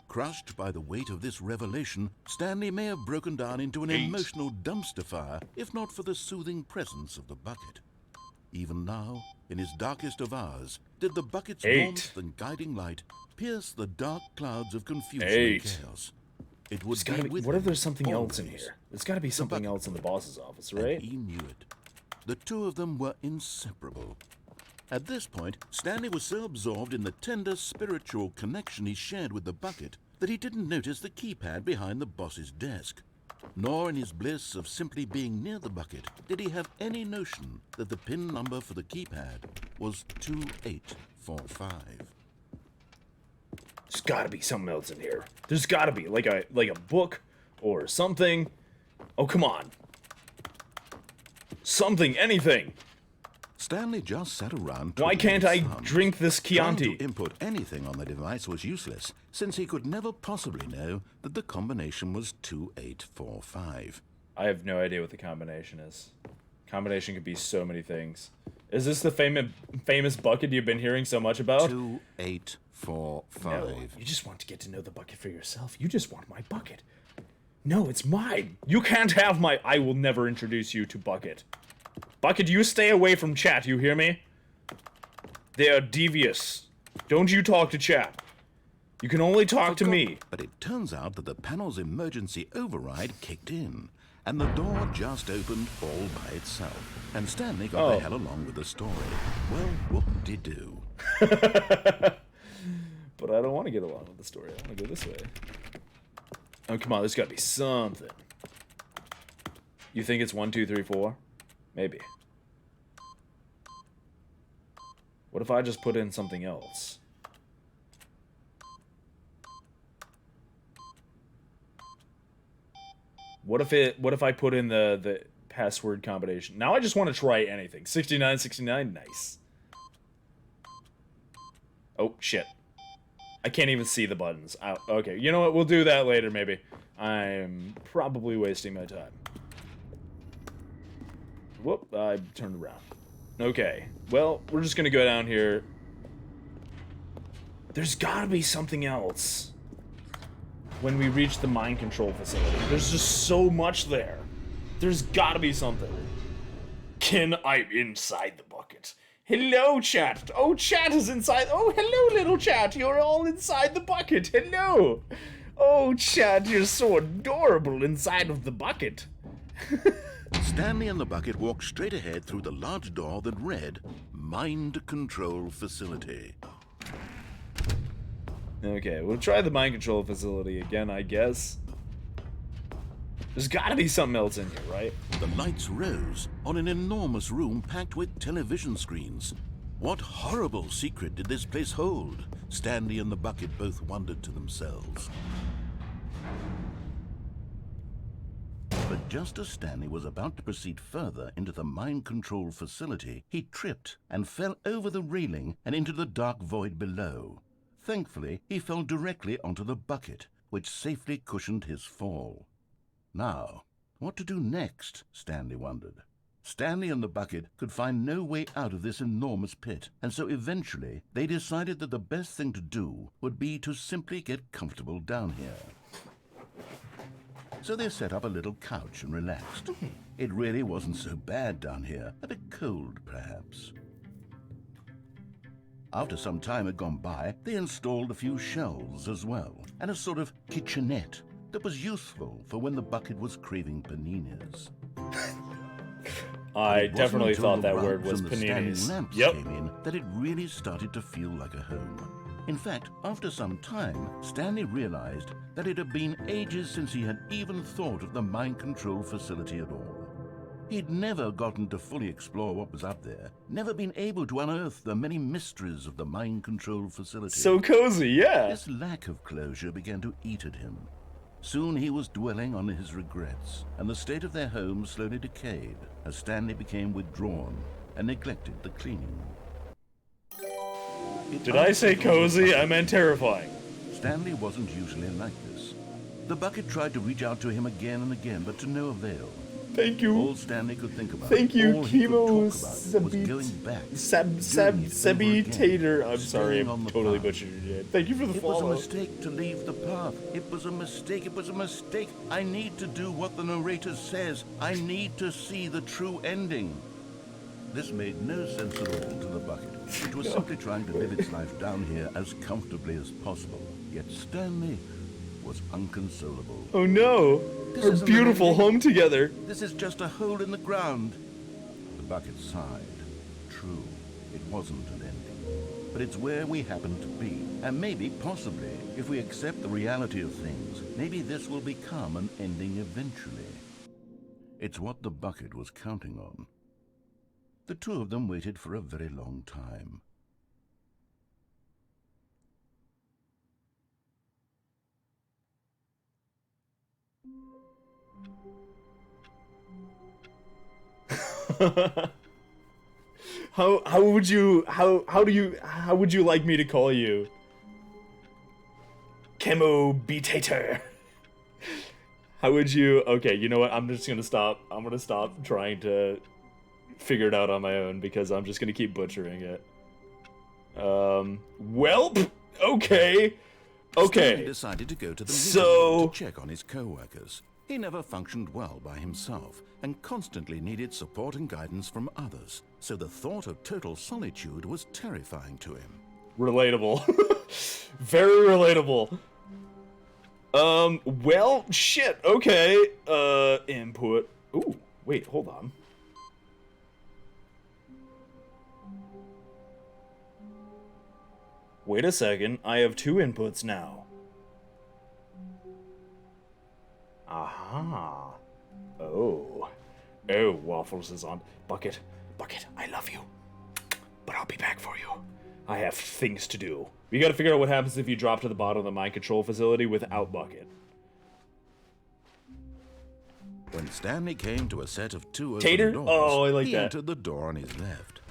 Crushed by the weight of this revelation, Stanley may have broken down into an emotional dumpster fire if not for the soothing presence of the bucket. Even now, in his darkest of hours, did the bucket's warmth and guiding light pierce the dark clouds of confusion and chaos. It would be with what if him there's something else in always. here? There's gotta be something else in the boss's office, right? And he knew it. The two of them were inseparable. At this point, Stanley was so absorbed in the tender spiritual connection he shared with the bucket that he didn't notice the keypad behind the boss's desk. Nor in his bliss of simply being near the bucket did he have any notion that the pin number for the keypad was 2845. There's gotta be something else in here. There's gotta be, like a book or something. Oh, come on. Something, anything. Stanley just sat around. Why can't I thumbs. drink this Trying Chianti? to input anything on the device was useless, since he could never possibly know that the combination was 2845. I have no idea what the combination is. Combination could be so many things. Is this the famous bucket you've been hearing so much about? 2845. No, you just want to get to know the bucket for yourself. You just want my bucket. No, it's mine. You can't have my... I will never introduce you to Bucket. Bucket, you stay away from chat, you hear me? They are devious. Don't you talk to chat. You can only talk to me. But it turns out that the panel's emergency override kicked in, and the door just opened all by itself. And Stanley got the hell along with the story. Well, whoop-de-doo. But I don't want to get along with the story. I want to go this way. Oh, come on. There's got to be something. You think it's 1, 2, 3, 4? Maybe. What if I just put in something else? What if I put in the password combination? Now I just want to try anything. 6969, nice. Oh, shit. I can't even see the buttons. Ow. Okay, you know what? We'll do that later, maybe. I'm probably wasting my time. Whoop, I turned around. Okay, well, we're just gonna go down here. There's gotta be something else when we reach the mind control facility. There's just so much there. There's gotta be something. I'm inside the bucket. Hello, chat. Oh, chat is inside. Oh, hello, little chat. You're all inside the bucket. Hello. Oh, chat, you're so adorable inside of the bucket. Stanley and the bucket walked straight ahead through the large door that read, Mind Control Facility. Okay, we'll try the mind control facility again, I guess. There's gotta be something else in here, right? The lights rose on an enormous room packed with television screens. What horrible secret did this place hold? Stanley and the bucket both wondered to themselves. But just as Stanley was about to proceed further into the mind control facility, he tripped and fell over the railing and into the dark void below. Thankfully, he fell directly onto the bucket, which safely cushioned his fall. Now, what to do next, Stanley wondered. Stanley and the bucket could find no way out of this enormous pit, and so eventually they decided that the best thing to do would be to simply get comfortable down here. So they set up a little couch and relaxed. It really wasn't so bad down here, a bit cold perhaps. After some time had gone by, they installed a few shelves as well, and a sort of kitchenette that was useful for when the bucket was craving paninis. I definitely thought that word was and the standing paninis. lamps Yep. came in that it really started to feel like a home. In fact, after some time, Stanley realized that it had been ages since he had even thought of the mind control facility at all. He'd never gotten to fully explore what was up there, never been able to unearth the many mysteries of the mind control facility. So cozy, yeah. This lack of closure began to eat at him. Soon he was dwelling on his regrets, and the state of their home slowly decayed as Stanley became withdrawn and neglected the cleaning. Did I say cozy? I meant terrifying. Stanley wasn't usually like this. The bucket tried to reach out to him again and again, but to no avail. Thank you. All Stanley could think about, Thank you, all he could Chemo talk about was going back, Sebi Tater. I'm sorry, staying on I the totally path. butchered your name. Thank you for the It was a follow. mistake to leave the path. It was a mistake. It was a mistake. I need to do what the narrator says. I need to see the true ending. This made no sense at all to the bucket. It was simply trying to live its life down here as comfortably as possible. Yet Stanley was unconsolable. Oh no! This Our isn't beautiful an ending. home together. This is just a hole in the ground. The bucket sighed. True, it wasn't an ending. But it's where we happen to be. And maybe, possibly, if we accept the reality of things, maybe this will become an ending eventually. It's what the bucket was counting on. The two of them waited for a very long time. How would you like me to call you? Chemo Beatator. How would you? Okay, you know what? I'm just gonna stop. I'm gonna stop trying to figure it out on my own because I'm just gonna keep butchering it. Welp. Okay. Stanley decided to go to the museum to check on his co-workers. He never functioned well by himself and constantly needed support and guidance from others, so the thought of total solitude was terrifying to him. Relatable. Very relatable. Well, shit, okay. Input. Ooh, wait, hold on. Wait a second, I have 2 inputs now. Aha. Oh. Oh, Waffles is on. Bucket, I love you. But I'll be back for you. I have things to do. We gotta figure out what happens if you drop to the bottom of the mind control facility without Bucket. When Stanley came to a set of 2 Tater? open doors, Oh, I like he that. entered the door on his left.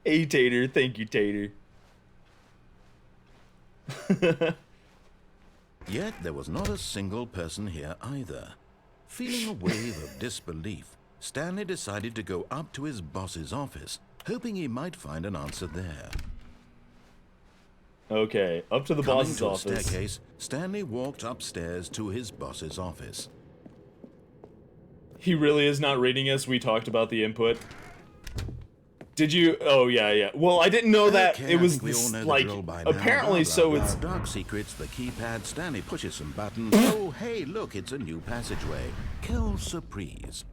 Hey, Tater. Thank you, Tater. Yet there was not a single person here either. Feeling a wave of disbelief, Stanley decided to go up to his boss's office, hoping he might find an answer there. Okay, up to the Coming boss's to a office. staircase, Stanley walked upstairs to his boss's office. He really is not reading us. We talked about the input. Did you? Oh, yeah. Well, I didn't know that Okay, it was I think we all this, know the like, drill by now. apparently, Blah, so blah, it's... blah. Dark secrets, the keypad. Stanley pushes some buttons. Oh, hey, look, it's a new passageway. Quelle surprise.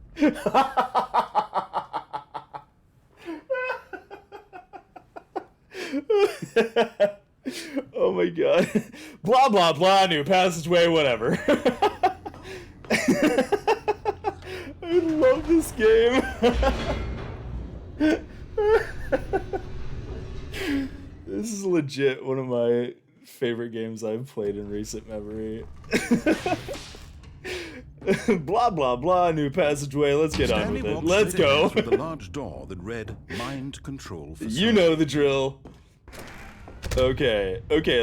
Oh my god. Blah, blah, blah, new passageway, whatever. I love this game. This is legit one of my favorite games I've played in recent memory. Blah, blah, blah, new passageway. Let's get on with it. walked Let's straight go. ahead through the large door that read Mind Control Facility. You know the drill. Okay,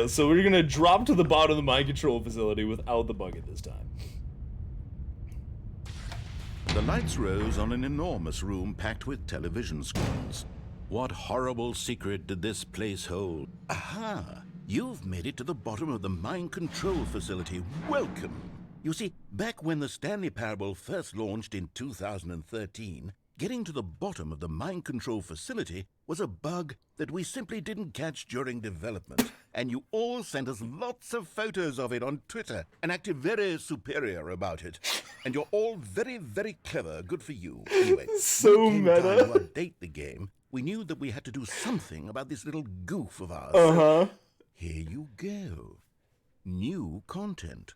so we're gonna drop to the bottom of the mind control facility without the bucket this time. The lights rose on an enormous room packed with television screens. What horrible secret did this place hold? Aha! You've made it to the bottom of the mind control facility. Welcome! You see, back when the Stanley Parable first launched in 2013, getting to the bottom of the mind control facility was a bug that we simply didn't catch during development. And you all sent us lots of photos of it on Twitter and acted very superior about it. And you're all very, very clever. Good for you. Anyway, So when it came meta. time to update the game, we knew that we had to do something about this little goof of ours. Uh-huh. Here you go. New content.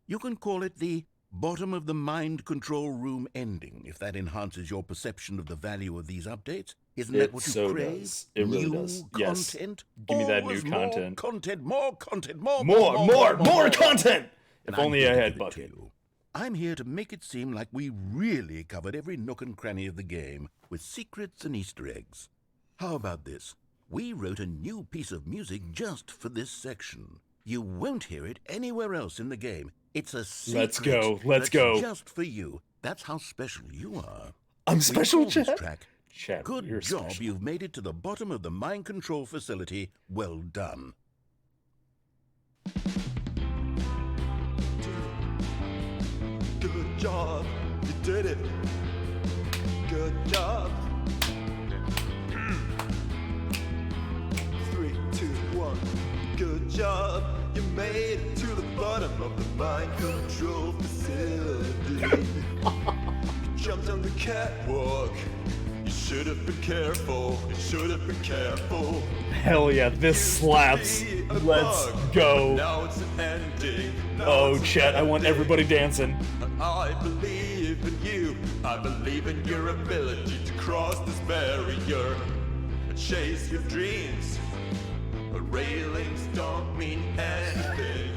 You can call it the bottom of the mind control room ending, if that enhances your perception of the value of these updates. Isn't that what you so crave? does. It really new does. Yes. Content? Give me that Always new more content. Content, more content, more Content! And If I'm only here I to had give it to bucket. you. I'm here to make it seem like we really covered every nook and cranny of the game with secrets and Easter eggs. How about this? We wrote a new piece of music just for this section. You won't hear it anywhere else in the game. It's a secret. Let's go. Let's that's go. Just for you. That's how special you are. I'm special, We call this Chad. track, Chad, Good you're job, special. you've made it to the bottom of the mind control facility. Well done. Good job, you did it. Good job. 3, 2, 1. Good job, you made it to the bottom of the mind control facility. You jumped on the catwalk. You should have been careful. You should have been careful. Hell yeah, this slaps. Used to be a Let's bug, go. but now it's an ending. Now Oh, it's an Chet, I want ending. everybody dancing. I believe in you. I believe in your ability to cross this barrier and chase your dreams. But railings don't mean anything.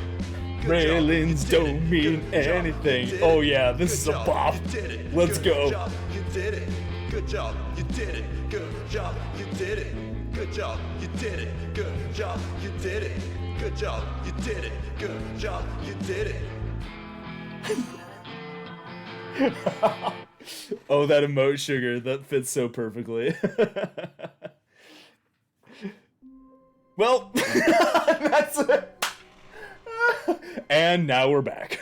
Good job, Railings you did don't it. mean Good job, anything. you did Oh it. yeah, this Good is a job, bop. you did it. Let's Good go. job, you did it. Good job, you did it. Good job, you did it. Good job, you did it. Good job, you did it. Good job, you did it. Good job, you did it. Oh, that emote sugar, that fits so perfectly. Well, that's it. And now we're back.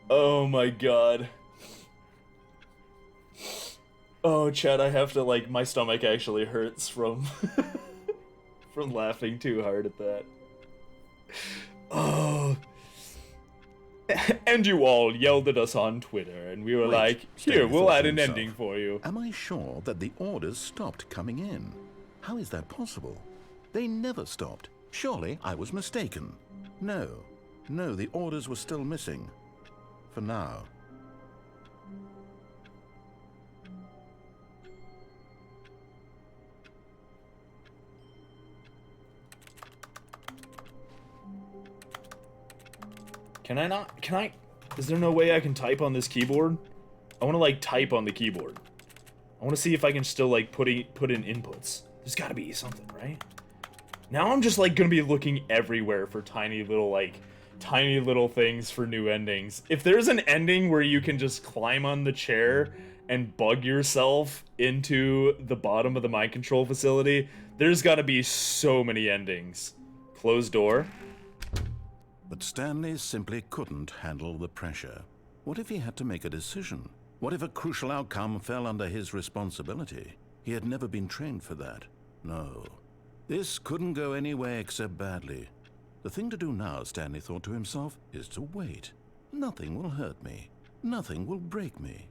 Oh my god. Oh, Chad, I have to, like, my stomach actually hurts from from laughing too hard at that. Oh. And you all yelled at us on Twitter, and we were Wait, like, here, Stanley we'll thought add to an himself, ending for you. Am I sure that the orders stopped coming in? How is that possible? They never stopped. Surely I was mistaken. No, the orders were still missing. For now. Can I, is there no way I can type on this keyboard? I want to, like, type on the keyboard. I want to see if I can still, like, put in inputs. There's gotta be something, right? Now I'm just, like, gonna be looking everywhere for tiny little things for new endings. If there's an ending where you can just climb on the chair and bug yourself into the bottom of the mind control facility, there's gotta be so many endings. Closed door. But Stanley simply couldn't handle the pressure. What if he had to make a decision? What if a crucial outcome fell under his responsibility? He had never been trained for that. No. This couldn't go any way except badly. The thing to do now, Stanley thought to himself, is to wait. Nothing will hurt me. Nothing will break me.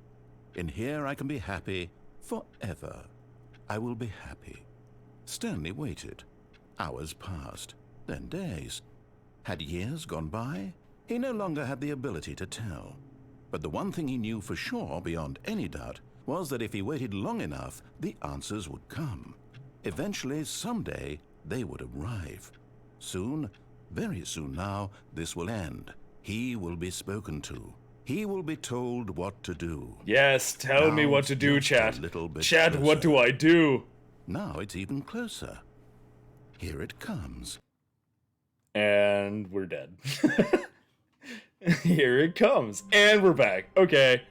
In here I can be happy forever. I will be happy. Stanley waited. Hours passed, then days. Had years gone by? He no longer had the ability to tell. But the one thing he knew for sure, beyond any doubt, was that if he waited long enough, the answers would come. Eventually, someday, they would arrive. Soon, very soon now, this will end. He will be spoken to. He will be told what to do. Yes, tell me Now what it's to do, just a chat. little bit Chat, what do closer. I do? Now it's even closer. Here it comes. And we're dead. Here it comes. And we're back. Okay.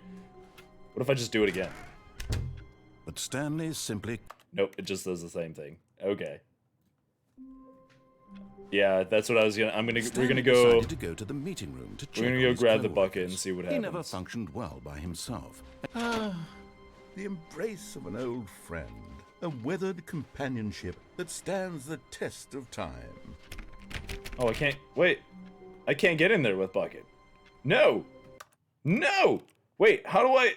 What if I just do it again? But Stanley simply Nope, it just does the same thing. Okay. Yeah, that's what I was gonna. We're Stanley gonna go. decided to go to the meeting room to check We're gonna on go his grab the coworkers. bucket and see what He never happens. functioned well by himself. The embrace of an old friend, a weathered companionship that stands the test of time. Oh, I can't. Wait. I can't get in there with bucket. No! No! Wait, how do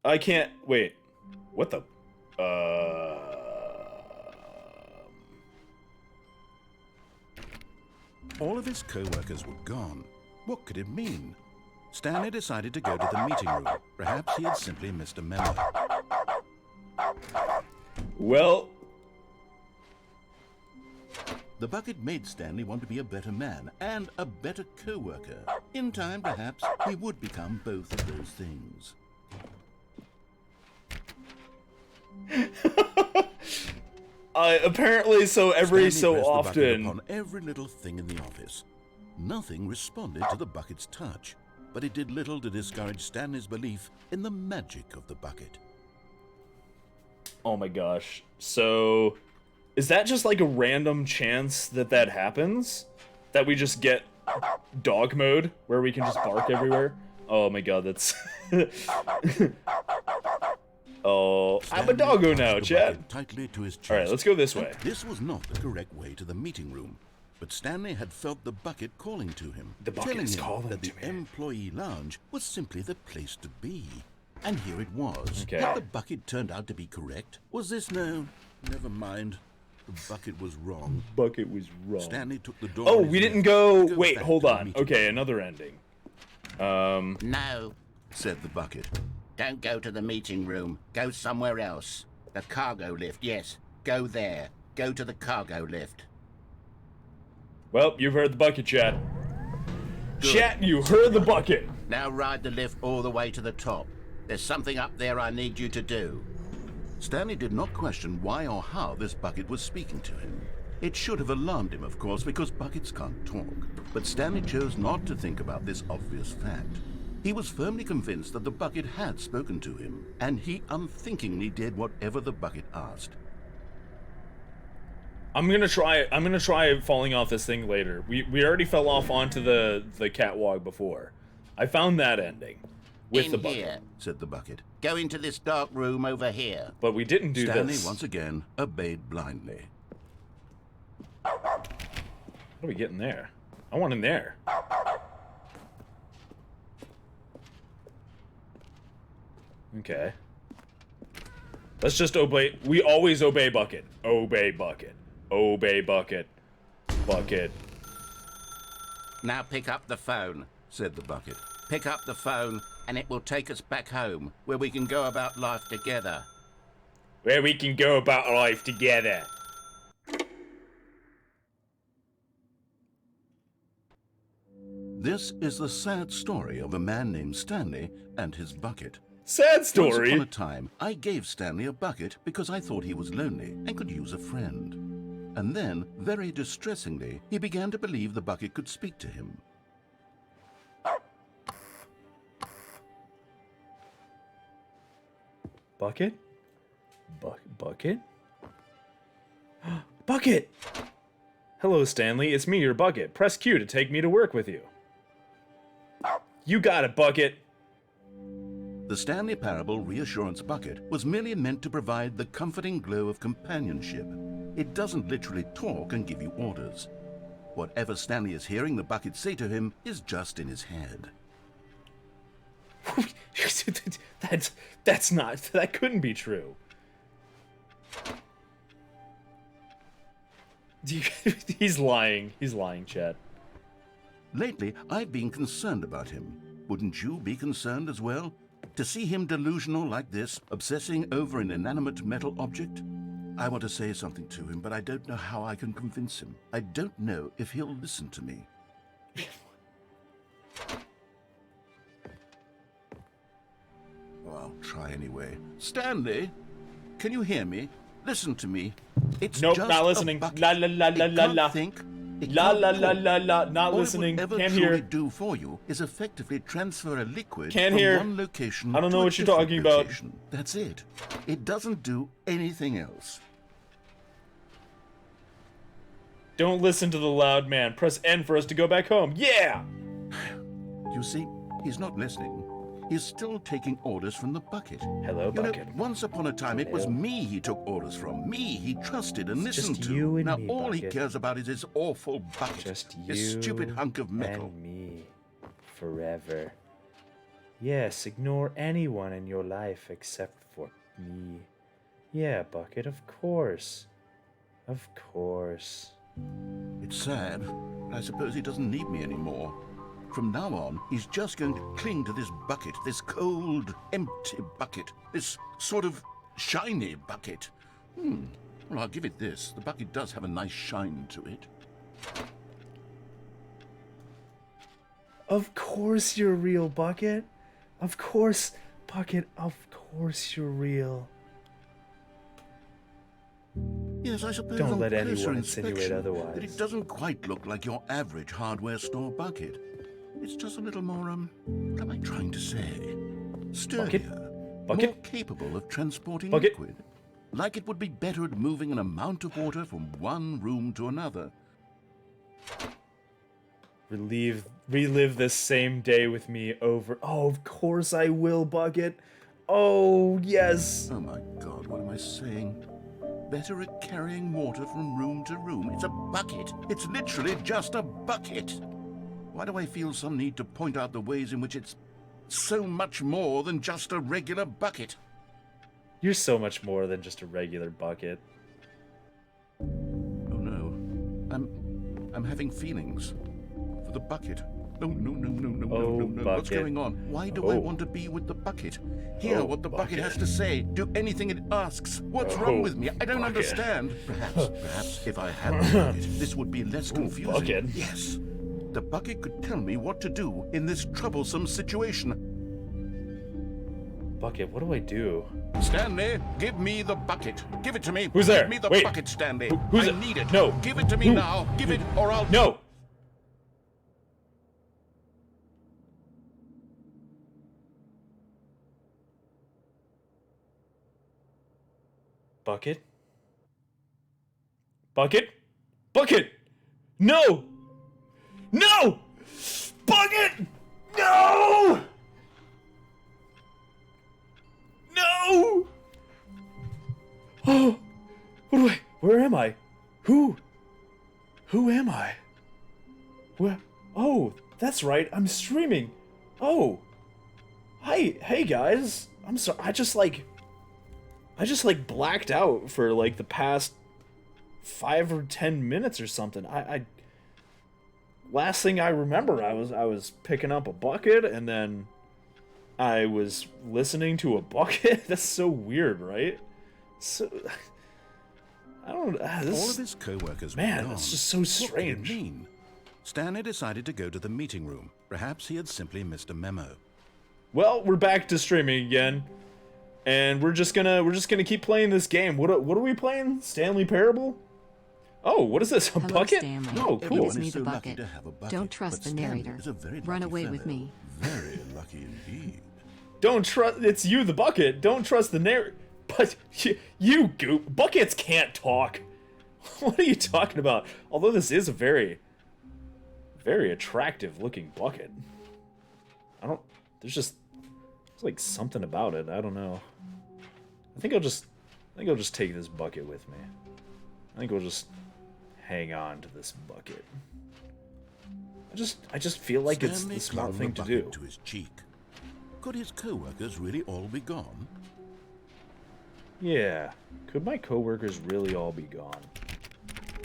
I can't. Wait. What the. All of his co-workers were gone. What could it mean? Stanley decided to go to the meeting room. Perhaps he had simply missed a memo. Well. The bucket made Stanley want to be a better man and a better co-worker. In time, perhaps, he would become both of those things. Apparently, so every Stanley so pressed the bucket often. upon every little thing in the office. Nothing responded to the bucket's touch, but it did little to discourage Stanley's belief in the magic of the bucket. Oh my gosh. So, is that just like a random chance that that happens? That we just get dog mode, where we can just bark everywhere? Oh my god, that's... Oh, I'm a doggo now, Chad. Tightly to his chest. Alright, let's go this way. This was not the correct way to the meeting room, but Stanley had felt the bucket calling to him, The bucket telling is him calling that the to me. employee lounge was simply the place to be. And here it was. Okay. Had the bucket turned out to be correct? Was this no? Never mind. The bucket was wrong. Bucket was wrong. Stanley took the door. Oh, on his we didn't left go... to Wait, back hold to the on. meeting Okay, another ending. No, said the bucket. don't go to the meeting room. Go somewhere else. The cargo lift, yes. Go there. Go to the cargo lift. Well, you've heard the bucket, Chad. Good. Chat, you heard the bucket. Now ride the lift all the way to the top. There's something up there I need you to do. Stanley did not question why or how this bucket was speaking to him. It should have alarmed him, of course, because buckets can't talk. But Stanley chose not to think about this obvious fact. He was firmly convinced that the bucket had spoken to him, and he unthinkingly did whatever the bucket asked. I'm gonna try falling off this thing later. We already fell off onto the catwalk before. I found that ending with In the bucket. here. Said the bucket. Go into this dark room over here. But we didn't do Stanley this. once again obeyed blindly. How do we get in there? I want in there. Okay. Let's just obey. We always obey bucket. Obey bucket. Obey bucket. Bucket. Now pick up the phone. Said the bucket. Pick up the phone, and it will take us back home, where we can go about life together. Where we can go about life together. This is the sad story of a man named Stanley and his bucket. Sad Once upon a story. time, I gave Stanley a bucket because I thought he was lonely and could use a friend. And then, very distressingly, he began to believe the bucket could speak to him. Bucket? Bucket? Bucket! Hello, Stanley. It's me, your Bucket. Press Q to take me to work with you. You got it, Bucket. The Stanley Parable Reassurance Bucket was merely meant to provide the comforting glow of companionship. It doesn't literally talk and give you orders. Whatever Stanley is hearing the bucket say to him is just in his head. That couldn't be true. He's lying. He's lying, Chad. Lately, I've been concerned about him. Wouldn't you be concerned as well? To see him delusional like this, obsessing over an inanimate metal object? I want to say something to him, but I don't know how I can convince him. I don't know if he'll listen to me. Well, I'll try anyway. Stanley, can you hear me? Listen to me. It's Nope, just not listening. A bucket. La la la la It la can't la. think. It La can't la la talk. la la. Not All listening. it would Can't ever truly hear. do for you is effectively transfer a liquid Can't from hear. one location I don't to know a what you're different talking about. location. That's it. It doesn't do anything else. Don't listen to the loud man. Press N for us to go back home. Yeah! You see, he's not listening. He's still taking orders from the bucket. Hello, You know, Bucket. once upon a time, it was Hello. me he took orders from. Me he trusted and It's listened just to. you and now me, all he Bucket. cares about is his awful bucket. Just you This stupid hunk of metal. and me. Forever. Yes, ignore anyone in your life except for me. Yeah, Bucket, of course. Of course. It's sad, but I suppose he doesn't need me anymore. From now on, he's just going to cling to this bucket, this cold, empty bucket, this sort of shiny bucket. Well, I'll give it this. The bucket does have a nice shine to it. Of course you're real, Bucket. Of course, Bucket, of course you're real. Yes, I suppose Don't on let closer anyone insinuate inspection otherwise. that it doesn't quite look like your average hardware store bucket. It's just a little more, what am I trying to say? Sturdier. Bucket? More capable of transporting Bucket? liquid. Like it would be better at moving an amount of water from one room to another. Relive this same day with me over. Oh, of course I will, Bucket. Oh, yes. Oh my God, what am I saying? Better at carrying water from room to room. It's a bucket. It's literally just a bucket. Why do I feel some need to point out the ways in which it's so much more than just a regular bucket? You're so much more than just a regular bucket. Oh no. I'm having feelings. For the bucket. No, no, no, no, no, Oh, no, no, no. What's bucket. going on? Why do I Oh. want to be with the bucket? Hear Oh, what the bucket bucket. has to say. Do anything it asks. What's Oh, wrong with me? I don't bucket. understand. Perhaps if I had the bucket, this would be less confusing. bucket. Yes. The bucket could tell me what to do in this troublesome situation. Bucket, what do I do? Stanley, give me the bucket. Give it to me. Who's there? Give me the Wait. bucket, Stanley. Who's I it? need it. No. Give it to me Who? now. Give it, or I'll... No! Bucket? Bucket? Bucket! No! No! Bucket! No! No! Oh! What do I... Where am I? Who am I? Where... Oh, that's right, I'm streaming. Oh. Hi, hey guys. I'm sorry, I just blacked out for like the past 5 or 10 minutes or something. I last thing I remember, I was picking up a bucket and then I was listening to a bucket. That's so weird, right? So I don't. All of his co-workers man, were gone. it's just so What could it strange. mean? Stanley decided to go to the meeting room. Perhaps he had simply missed a memo. Well, we're back to streaming again, and we're just gonna keep playing this game. What are we playing? Stanley Parable? Oh, what is this? A Hello, bucket? Stanley. Oh, It cool. is me, is the so lucky bucket. to have a bucket, Don't trust but the Stanley narrator. is a very Run lucky away with fellow. me. Very lucky indeed. Don't trust. It's you, the bucket. Don't trust the narrator. But you goop. Buckets can't talk. What are you talking about? Although this is a very, very attractive looking bucket. There's like something about it. I don't know. I think I'll just take this bucket with me. I think we'll just hang on to this bucket. I just feel like it's Stanley the smart clung thing the to do. bucket to his cheek. Could his co-workers really all be gone? Yeah. Could my coworkers really all be gone?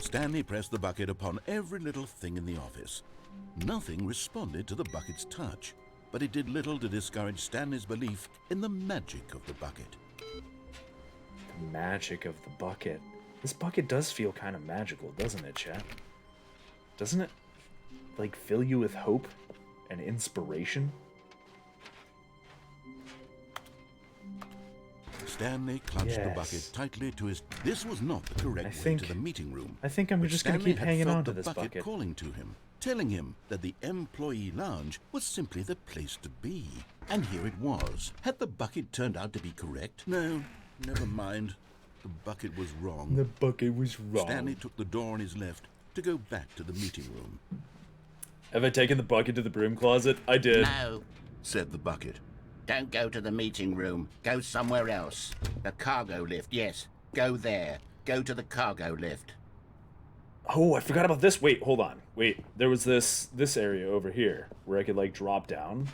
Stanley pressed the bucket upon every little thing in the office. Nothing responded to the bucket's touch, but it did little to discourage Stanley's belief in the magic of the bucket. The magic of the bucket. This bucket does feel kind of magical, doesn't it, chat? Doesn't it, like, fill you with hope and inspiration? Stanley clutched the Yes. bucket tightly to his... This was not the correct way think- to the meeting room. I think I'm But just gonna Stanley keep had hanging felt on to the this bucket. calling to him, telling him that the employee lounge was simply the place to be. And here it was. Had the bucket turned out to be correct? No, never mind. The bucket was wrong. The bucket was wrong. Stanley took the door on his left to go back to the meeting room. Have I taken the bucket to the broom closet? I did. No, Said the bucket. don't go to the meeting room. Go somewhere else. The cargo lift, yes. Go there. Go to the cargo lift. Oh, I forgot about this. Wait, hold on. Wait, there was this area over here where I could, like, drop down.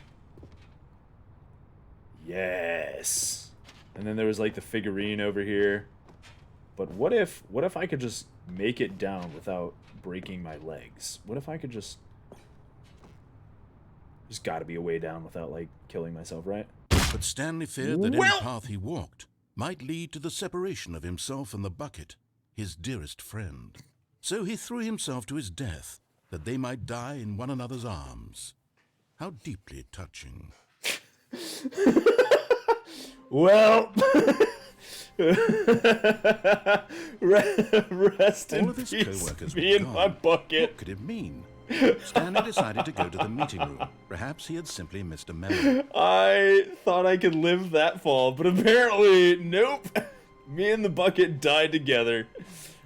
Yes. And then there was, like, the figurine over here. But what if I could just make it down without breaking my legs? What if I could just... There's got to be a way down without, like, killing myself, right? But Stanley feared that Well- any path he walked might lead to the separation of himself and the bucket, his dearest friend. So he threw himself to his death, that they might die in one another's arms. How deeply touching. Well, Rest All in of his peace, co-workers me were and my gone. bucket. What could it mean? Stanley decided to go to the meeting room. Perhaps he had simply missed a memo. I thought I could live that fall, but apparently, nope. Me and the bucket died together.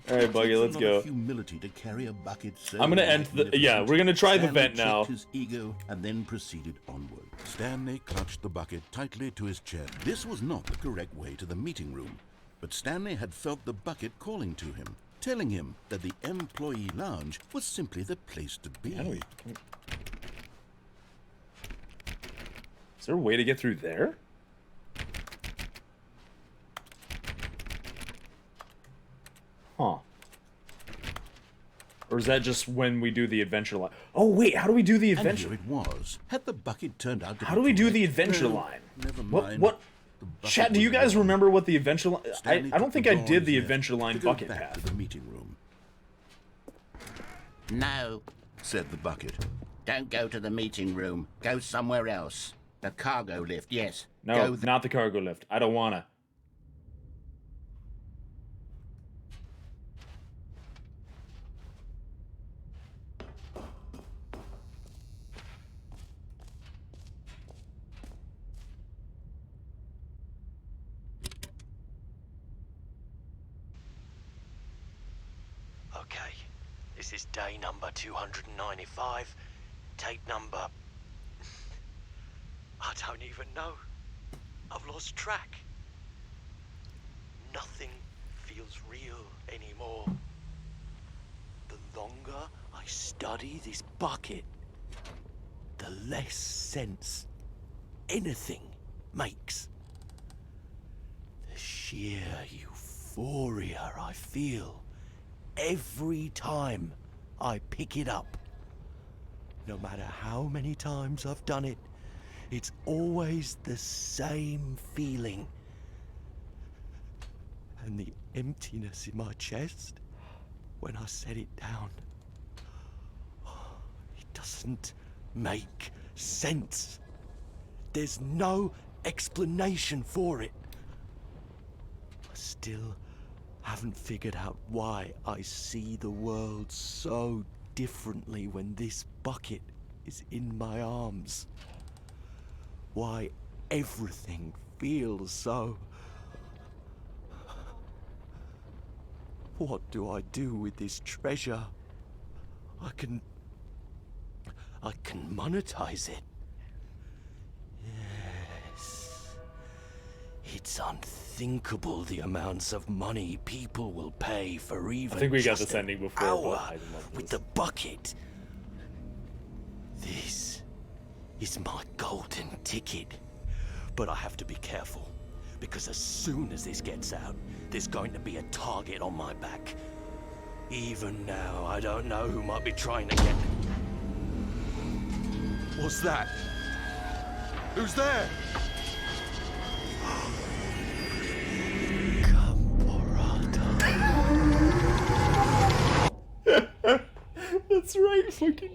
All right, Bucket, let's go. Humility to carry a bucket so I'm gonna end the. Yeah, we're gonna try the Stanley vent now. checked his ego and then proceeded onward. Stanley clutched the bucket tightly to his chest. This was not the correct way to the meeting room, but Stanley had felt the bucket calling to him, telling him that the employee lounge was simply the place to be. Is there a way to get through there? Huh. Or is that just when we do the adventure line? Oh wait, how do we do the And adventure? here it was. Had the bucket turned out to How be do we do correct? the adventure Well, line? Never What? mind. What? The bucket Chat, do you was guys gone. remember what the adventure line? I Stanley don't took think the I ball did in the his adventure hand line to go bucket back path. to the meeting room, No, said the bucket. don't go to the meeting room. Go somewhere else. The cargo lift, yes. No, Go not the cargo lift. I don't wanna. Okay, this is day number 295. Tape number... I don't even know. I've lost track. Nothing feels real anymore. The longer I study this bucket, the less sense anything makes. The sheer euphoria I feel every time I pick it up. No matter how many times I've done it, it's always the same feeling. And the emptiness in my chest when I set it down. It doesn't make sense. There's no explanation for it. I still haven't figured out why I see the world so differently when this bucket is in my arms. Why everything feels so... What do I do with this treasure? I can monetize it. Yes. It's unthinkable the amounts of money people will pay for even I think we got just this an ending before, hour but I love with this. the bucket. This is my golden ticket. But I have to be careful, because as soon as this gets out, there's going to be a target on my back. Even now, I don't know who might be trying to get... What's that? Who's there? That's right, fucking.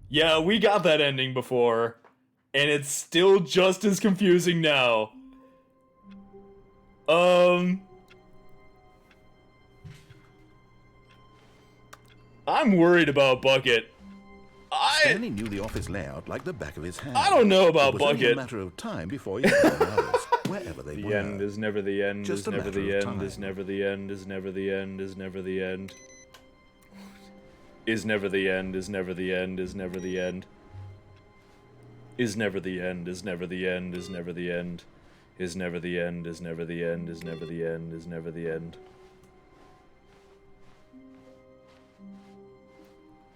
Yeah, we got that ending before, and it's still just as confusing now. I'm worried about Bucket. Stanley knew the office layout like the back of his hand. I don't know about It was only a Bucket. matter of time before he found the others, wherever they The were. end is never the end, Just is a never matter the of end, time. is never the end, is never the end, is never the end. Is never the end, is never the end, is never the end. Is never the end, is never the end, is never the end. Is never the end, is never the end, is never the end, is never the end.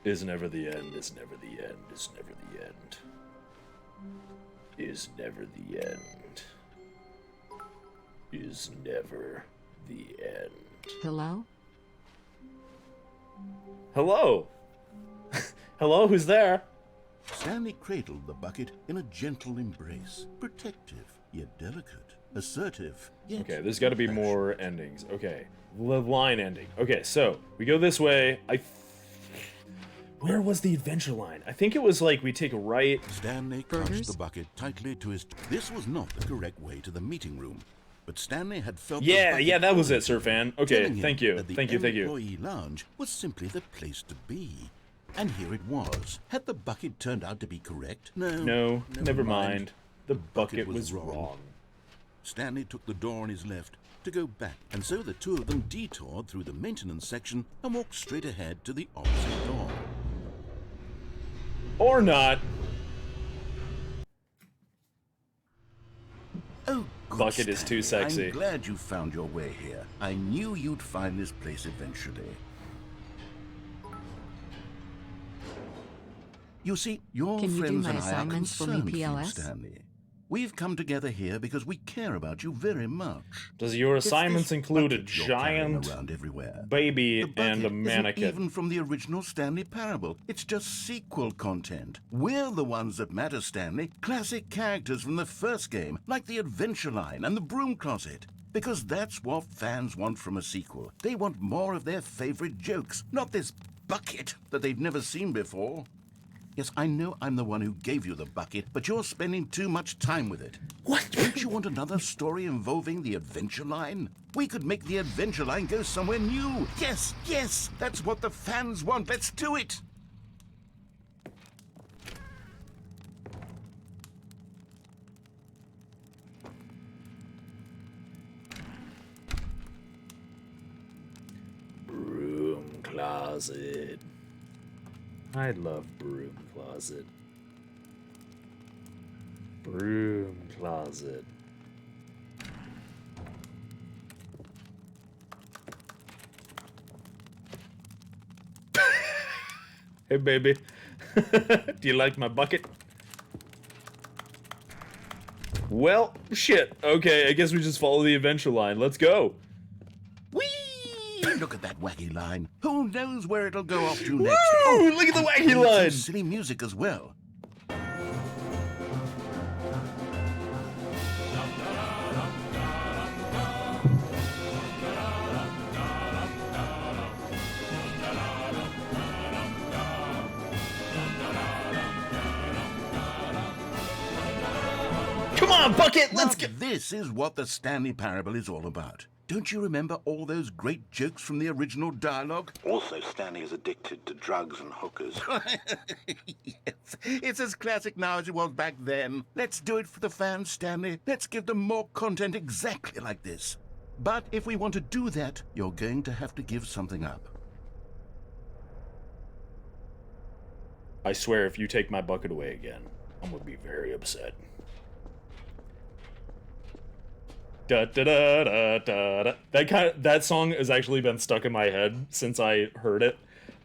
Is never the end, is never the end, is never the end. Is never the end. Is never the end. Hello? Hello? Hello, who's there? Stanley cradled the bucket in a gentle embrace, protective yet delicate. assertive, yet Okay, there's got to be compassionate. more endings. Okay, the line ending. Okay, so we go this way. Where was the adventure line? I think it was like we take a right. Stanley Burgers? clutched the bucket tightly to his... This was not the correct way to the meeting room, but Stanley had felt the Yeah, bucket yeah, that was it, calling to him, Surfan. Okay, telling him thank you, that the thank you. employee lounge was simply the place to be. And here it was. Had the bucket turned out to be correct? No, never mind. The bucket was wrong. Stanley took the door on his left to go back, and so the two of them detoured through the maintenance section and walked straight ahead to the opposite door. Or not. Oh, good Bucket is too Stanley. sexy. I'm glad you found your way here. I knew you'd find this place eventually. You see, your Can you do friends my and I are assignments for me, concerned for you, PLS? Stanley. We've come together here because we care about you very much. Does your It's assignments this include a bucket you're carrying giant around everywhere. baby The bucket and a isn't mannequin? even from the original Stanley Parable. It's just sequel content. We're the ones that matter, Stanley. Classic characters from the first game, like the Adventure Line and the Broom Closet. Because that's what fans want from a sequel. They want more of their favorite jokes, not this bucket that they've never seen before. Yes, I know I'm the one who gave you the bucket, but you're spending too much time with it. What? Don't you want another story involving the Adventure Line? We could make the Adventure Line go somewhere new. Yes, yes, that's what the fans want. Let's do it. Broom closet. I love broom closet. Broom closet. Hey, baby. Do you like my bucket? Well, shit. Okay, I guess we just follow the adventure line. Let's go. Whee! Look at that wacky line. Who knows where it'll go off to next? Woo! Look at the wacky and some line. silly music as well. Come on, bucket. Let's Now, get. this is what the Stanley Parable is all about. Don't you remember all those great jokes from the original dialogue? Also, Stanley is addicted to drugs and hookers. Yes, it's as classic now as it was back then. Let's do it for the fans, Stanley. Let's give them more content exactly like this. But if we want to do that, you're going to have to give something up. I swear, if you take my bucket away again, I'm gonna be very upset. Da da da da da da. That song has actually been stuck in my head since I heard it.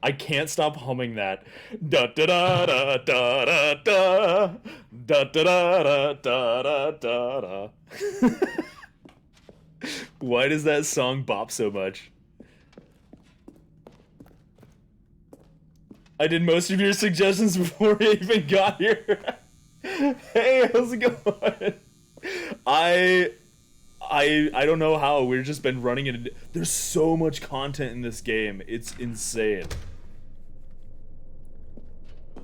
I can't stop humming that. Da da da da da da da da da da da da da. Why does that song bop so much? I did most of your suggestions before we even got here. Hey, how's it going? I don't know how. We've just been running it. There's so much content in this game. It's insane.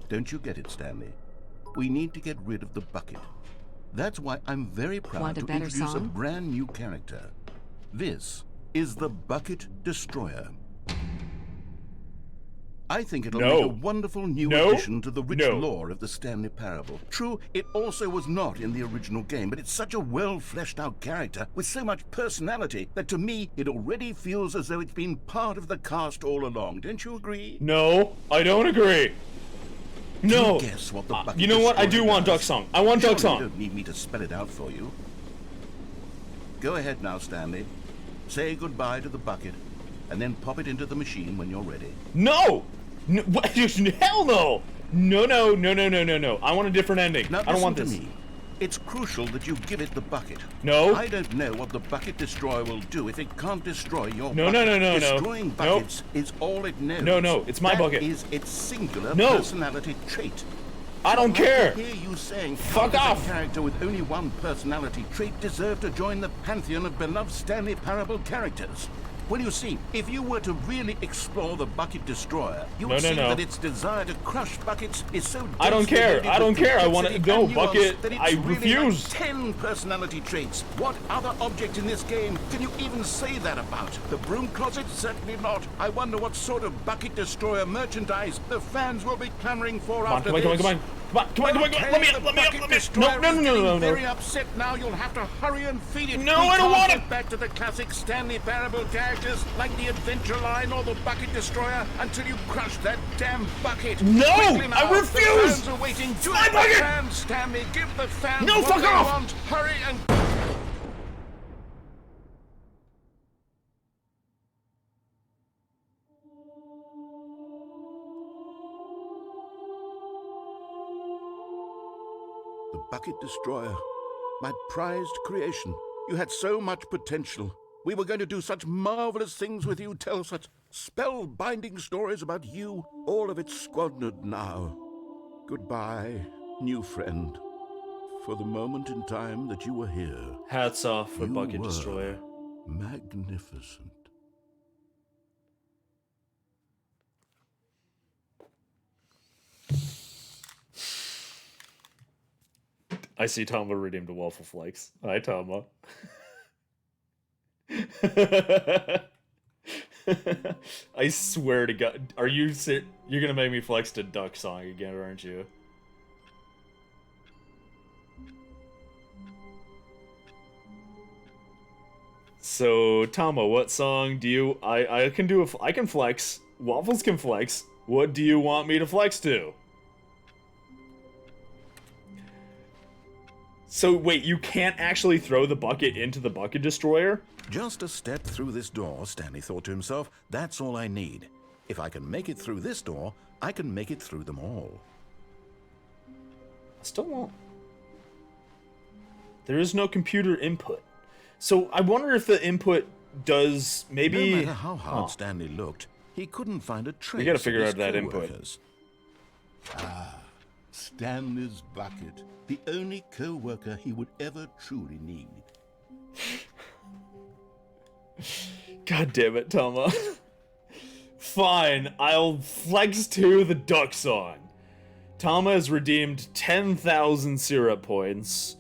Don't you get it, Stanley? We need to get rid of the bucket. That's why I'm very proud Want a to better introduce a song? brand new character. This is the Bucket Destroyer. I think it'll No. make a wonderful new No. addition to the rich No. lore of the Stanley Parable. True, it also was not in the original game, but it's such a well-fleshed-out character with so much personality that to me it already feels as though it's been part of the cast all along. Don't you agree? No, I don't agree. No. Guess what the Bucket You know what? I do Destroyer want does. Duck Song. I want Duck Surely you Song. don't need me to spell it out for you. Go ahead now, Stanley. Say goodbye to the bucket, and then pop it into the machine when you're ready. No! No, what? Hell no! No, no, no, no, no, no, no. I want a different ending. Now I don't want listen this. to me. It's crucial that you give it the bucket. No. I don't know what the Bucket Destroyer will do if it can't destroy your No, bucket. no, no, no, no. Destroying Nope. buckets is all it knows. No, no, it's my That bucket. is its singular No. personality trait. I don't I'd like to care. hear you saying, Fuck "How does off." a character with only one personality trait deserve to join the pantheon of beloved Stanley Parable characters? Well, you see, if you were to really explore the Bucket Destroyer, you would see that its desire to crush buckets is so I don't care. densely I don't care. I want to. complexity No, and nuance Bucket. that it's I really refuse. Like 10 personality traits. What other object in this game can you even say that about? The broom closet? Certainly not. I wonder what sort of Bucket Destroyer merchandise the fans will be clamoring for after this. Come on. Let me up. No. Very upset now. You'll have to hurry and feed it. No, I don't want to. it. Back to the classic Stanley Parable characters like the Adventure Line or the Bucket Destroyer until you crush that damn bucket. No, Quickly now. I refuse. The fans are waiting. Do My it, bucket. fans, Stanley. Give the fans No, what fuck they off. want. Hurry and. The Bucket Destroyer, my prized creation. You had so much potential. We were going to do such marvelous things with you, tell such spellbinding stories about you. All of it squandered now. Goodbye, new friend. For the moment in time that you were here, Hats off for you Bucket were Destroyer. magnificent. I see Tama redeemed a Waffle Flakes. Hi, Tama. I swear to God, are you you're gonna make me flex to Duck Song again, aren't you? So, Tama, what song do you... I can flex. Waffles can flex. What do you want me to flex to? So, wait, you can't actually throw the bucket into the Bucket Destroyer? Just a step through this door, Stanley thought to himself. That's all I need. If I can make it through this door, I can make it through them all. I still won't. There is no computer input. So I wonder if the input does maybe... No matter how hard Stanley looked, he couldn't find a trace. We gotta figure of out his that input. co-workers. Stanley's bucket. The only co-worker he would ever truly need. God damn it, Tama. Fine, I'll flex to the Duck Song. Tama has redeemed 10,000 syrup points.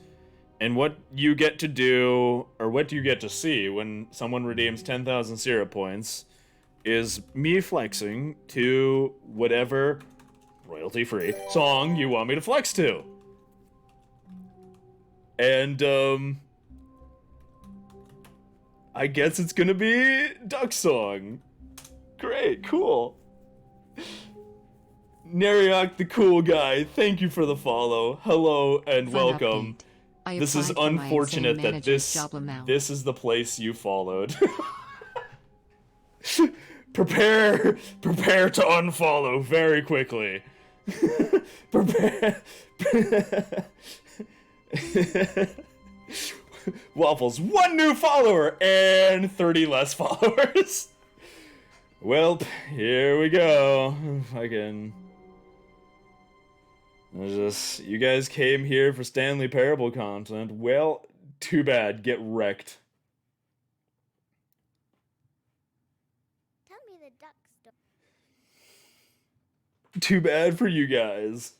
And what you get to do, or what you get to see when someone redeems 10,000 syrup points, is me flexing to whatever royalty-free song you want me to flex to. And, I guess it's gonna be Duck Song. Great, cool. Neriak the cool guy, thank you for the follow. Hello and Fun welcome. update. I This is applied for my unfortunate insane that manager's job now. this is the place you followed. prepare to unfollow very quickly. prepare. Waffles, 1 new follower and 30 less followers. Well, here we go. You guys came here for Stanley Parable content. Well, too bad. Get wrecked. Tell me the duck story. Too bad for you guys.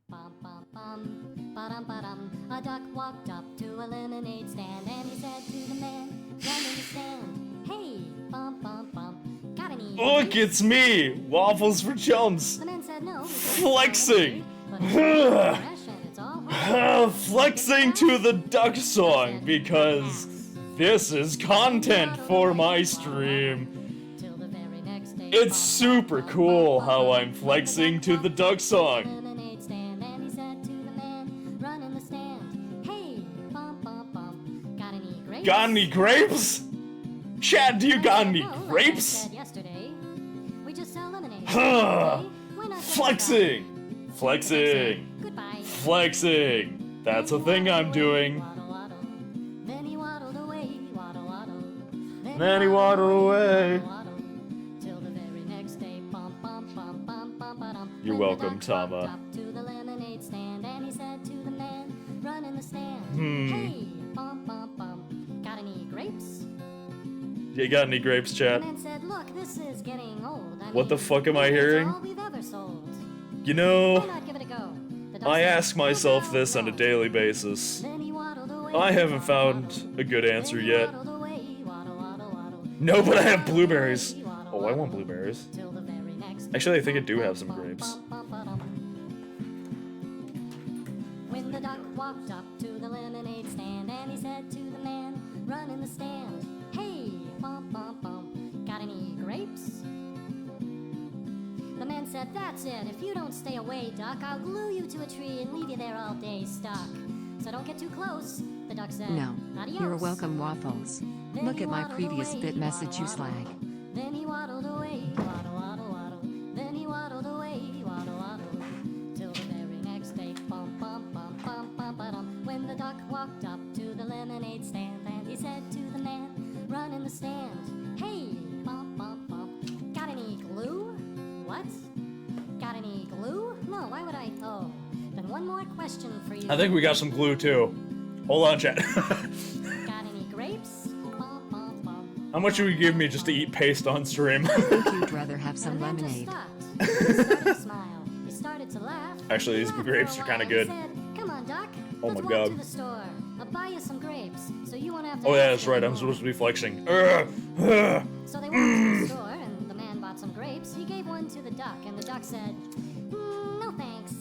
Bum, bum, bum, ba-dum, ba-dum. A duck walked up to a lemonade stand and he said to the man running the stand, "Hey, bum, bum, bum, got any?" Look, it's me, Waffles for Chumps. The man said no. Flexing. But it's fresh and it's all Flexing to the Duck Song because this is content for my stream. till the very next day. It's super cool how I'm flexing to the Duck Song. Lemonade stand and he said to the man running the stand, "Hey, bum, bum, bum, got any grapes?" Got any grapes? Chad, do you got any "No, like I grapes? said yesterday, we just sell lemonade. Huh. Okay? Why not try Flexing. Flexing. Goodbye." Flexing. That's a thing I'm doing. Waddle, waddle. Then he waddled away. Waddle, waddle. then he waddled away. Till the very next day, bum, bum, bum, bum, bum, ba-dum. You're When the welcome, duck walked Tama. up to the lemonade stand, and he said to the man running the stand, Hey, bum, bum, bum, got any grapes? You got any grapes, The chat? man said, Look, this is getting old. What the fuck am I these are hearing? all we've ever sold. You Why know, not give it a go? The duck I said, ask myself "Well, this on a no." daily basis. Then he waddled away, I haven't waddle, found a good waddle. answer Then he yet. waddled away, waddle, waddle, waddle. No, but I have Waddle blueberries. away, waddle, Oh, I want waddle. blueberries. Till the very next Actually, I day, think I do bum, have some bum, grapes. bum, bum, ba-dum. When the duck walked up to the lemonade stand, and he said to the man running the stand, Hey, bum, bum, bum, got any grapes? The man said, That's it. If you don't stay away, duck, I'll glue you to a tree and leave you there all day stuck. So don't get too close. The duck said, No. Adios. You're welcome, Waffles. Then Look he at my waddled previous away, bit message, waddle, you slag. waddle. Then he waddled away, waddle, waddle, waddle. Then he waddled away, waddle, waddle. Till the very next day, bum, bum, bum, bum, bum, ba-dum. When the duck walked up to the lemonade stand, and he said to the man running the stand, Hey, bum, bum, bum, got any glue? What? Got any glue? No, why would I? Oh, then one more question for you. I think we got some glue too. Hold on, chat. Got any grapes? Bum, bum, bum. How much would you give me just to eat paste on stream? I think you'd rather have The some man just lemonade. stopped. He started to smile. He started to laugh. Actually, He these laughed grapes for a are kinda while. good. He said, Come on, Doc. Oh Let's my walk God. to the store. I'll buy you some grapes, so you won't have to Oh yeah, ask that's right. I'm anymore." supposed to be flexing. So they walked to the store, and the man bought some grapes. He gave one to the duck, and the duck said, No thanks.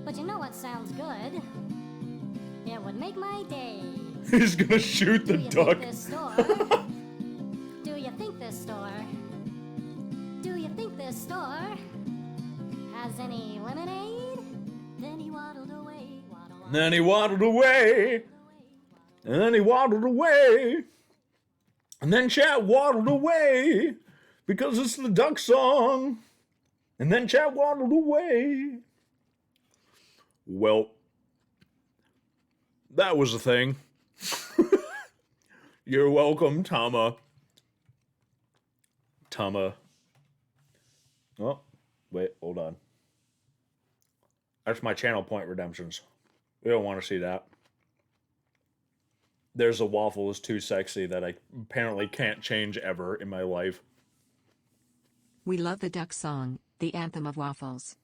But you know what sounds good? It would make my day. He's gonna shoot the Do you duck. think this store? Do you think this store? Do you think this store has any lemonade? Then he waddled away, waddle, And then he waddled away. And then he waddled away. And then chat waddled away. Because it's the duck song. And then chat waddled away. Well, that was a thing. You're welcome, Tama. Tama. Oh, wait, hold on. That's my channel point redemptions. We don't want to see that. There's a waffle is too sexy that I apparently can't change ever in my life. We love the duck song, the anthem of waffles.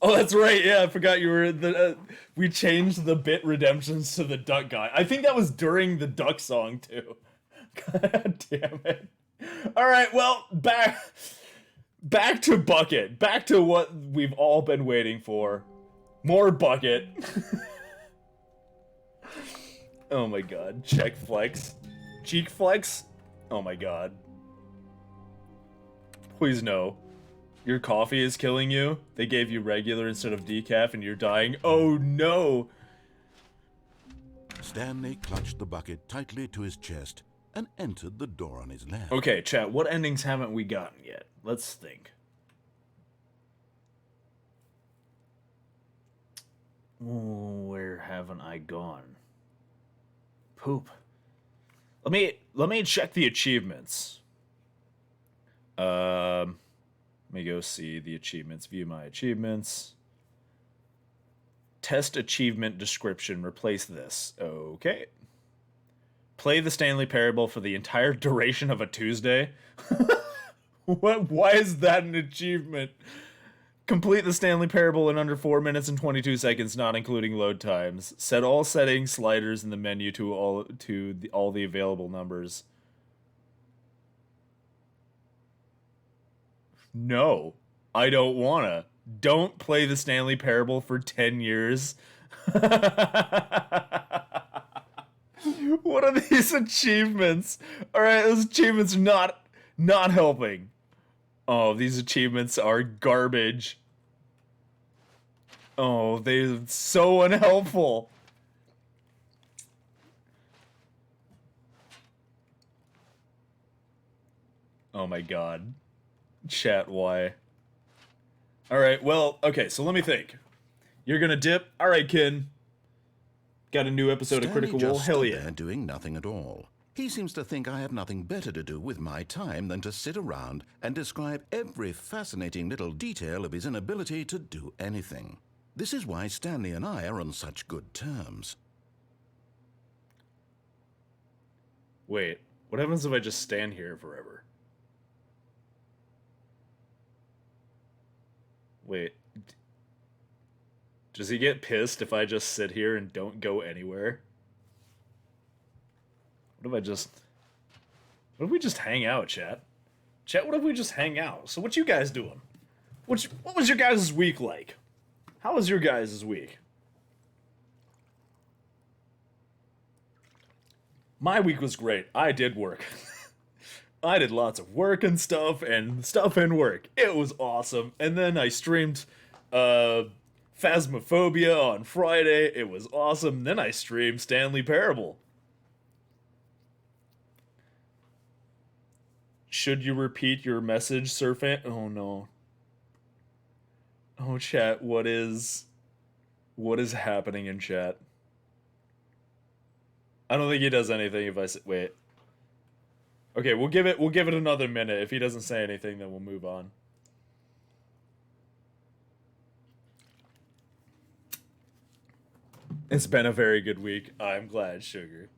Oh, that's right. Yeah, I forgot you were the. We changed the bit redemptions to the duck guy. I think that was during the duck song too. God damn it! All right, well, back to Bucket. Back to what we've all been waiting for. More Bucket. Oh my god. Check flex. Cheek flex. Oh my god. Please no. Your coffee is killing you? They gave you regular instead of decaf and you're dying? Oh no! Stanley clutched the bucket tightly to his chest and entered the door on his left. Okay, chat, what endings haven't we gotten yet? Let's think. Oh, where haven't I gone? Poop. Let me check the achievements. Let me go see the achievements. View my achievements. Test achievement description. Replace this. Okay. Play the Stanley Parable for the entire duration of a Tuesday. What? Why is that an achievement? Complete the Stanley Parable in under 4 minutes and 22 seconds, not including load times. Set all settings sliders in the menu to all the available numbers. No, I don't wanna. Don't play the Stanley Parable for 10 years. What are these achievements? Alright, those achievements are not helping. Oh, these achievements are garbage. Oh, they're so unhelpful. Oh my god. Chat, why? Alright, well, okay, so let me think. You're gonna dip? Alright, Kin. Got a new episode of Stanley Critical Role? just Hell stood yeah. there doing nothing at all. He seems to think I have nothing better to do with my time than to sit around and describe every fascinating little detail of his inability to do anything. This is why Stanley and I are on such good terms. Wait, what happens if I just stand here forever? Wait. Does he get pissed if I just sit here and don't go anywhere? What if we just hang out, chat? Chat, what if we just hang out? So what you guys doing? What was your guys' week like? How was your guys' week? My week was great. I did work. I did lots of work and stuff and work. It was awesome. And then I streamed Phasmophobia on Friday. It was awesome. Then I streamed Stanley Parable. Should you repeat your message, Surfant? Oh no. Oh chat, what is happening in chat? I don't think he does anything if I say, wait. Okay, we'll give it another minute. If he doesn't say anything, then we'll move on. It's been a very good week. I'm glad, Sugar.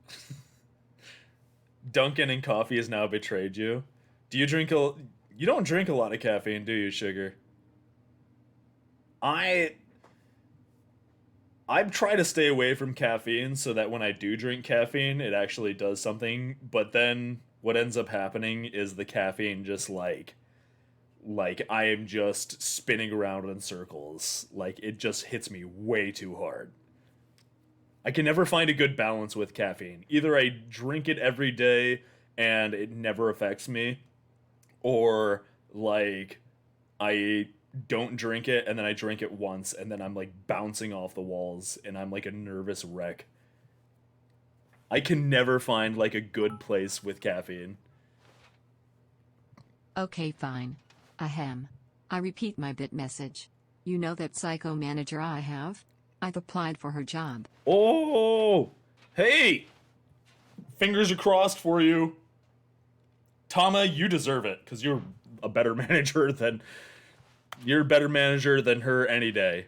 Dunkin' and coffee has now betrayed you. Do you drink you don't drink a lot of caffeine, do you, Sugar? I try to stay away from caffeine so that when I do drink caffeine, it actually does something. But then what ends up happening is the caffeine just like I am just spinning around in circles. Like it just hits me way too hard. I can never find a good balance with caffeine. Either I drink it every day and it never affects me, or like I don't drink it and then I drink it once and then I'm like bouncing off the walls and I'm like a nervous wreck. I can never find like a good place with caffeine. Okay, fine. Ahem. I repeat my bit message. You know that psycho manager I have? I've applied for her job. Oh! Hey! Fingers are crossed for you. Tama, you deserve it, because you're a better manager than... You're a better manager than her any day.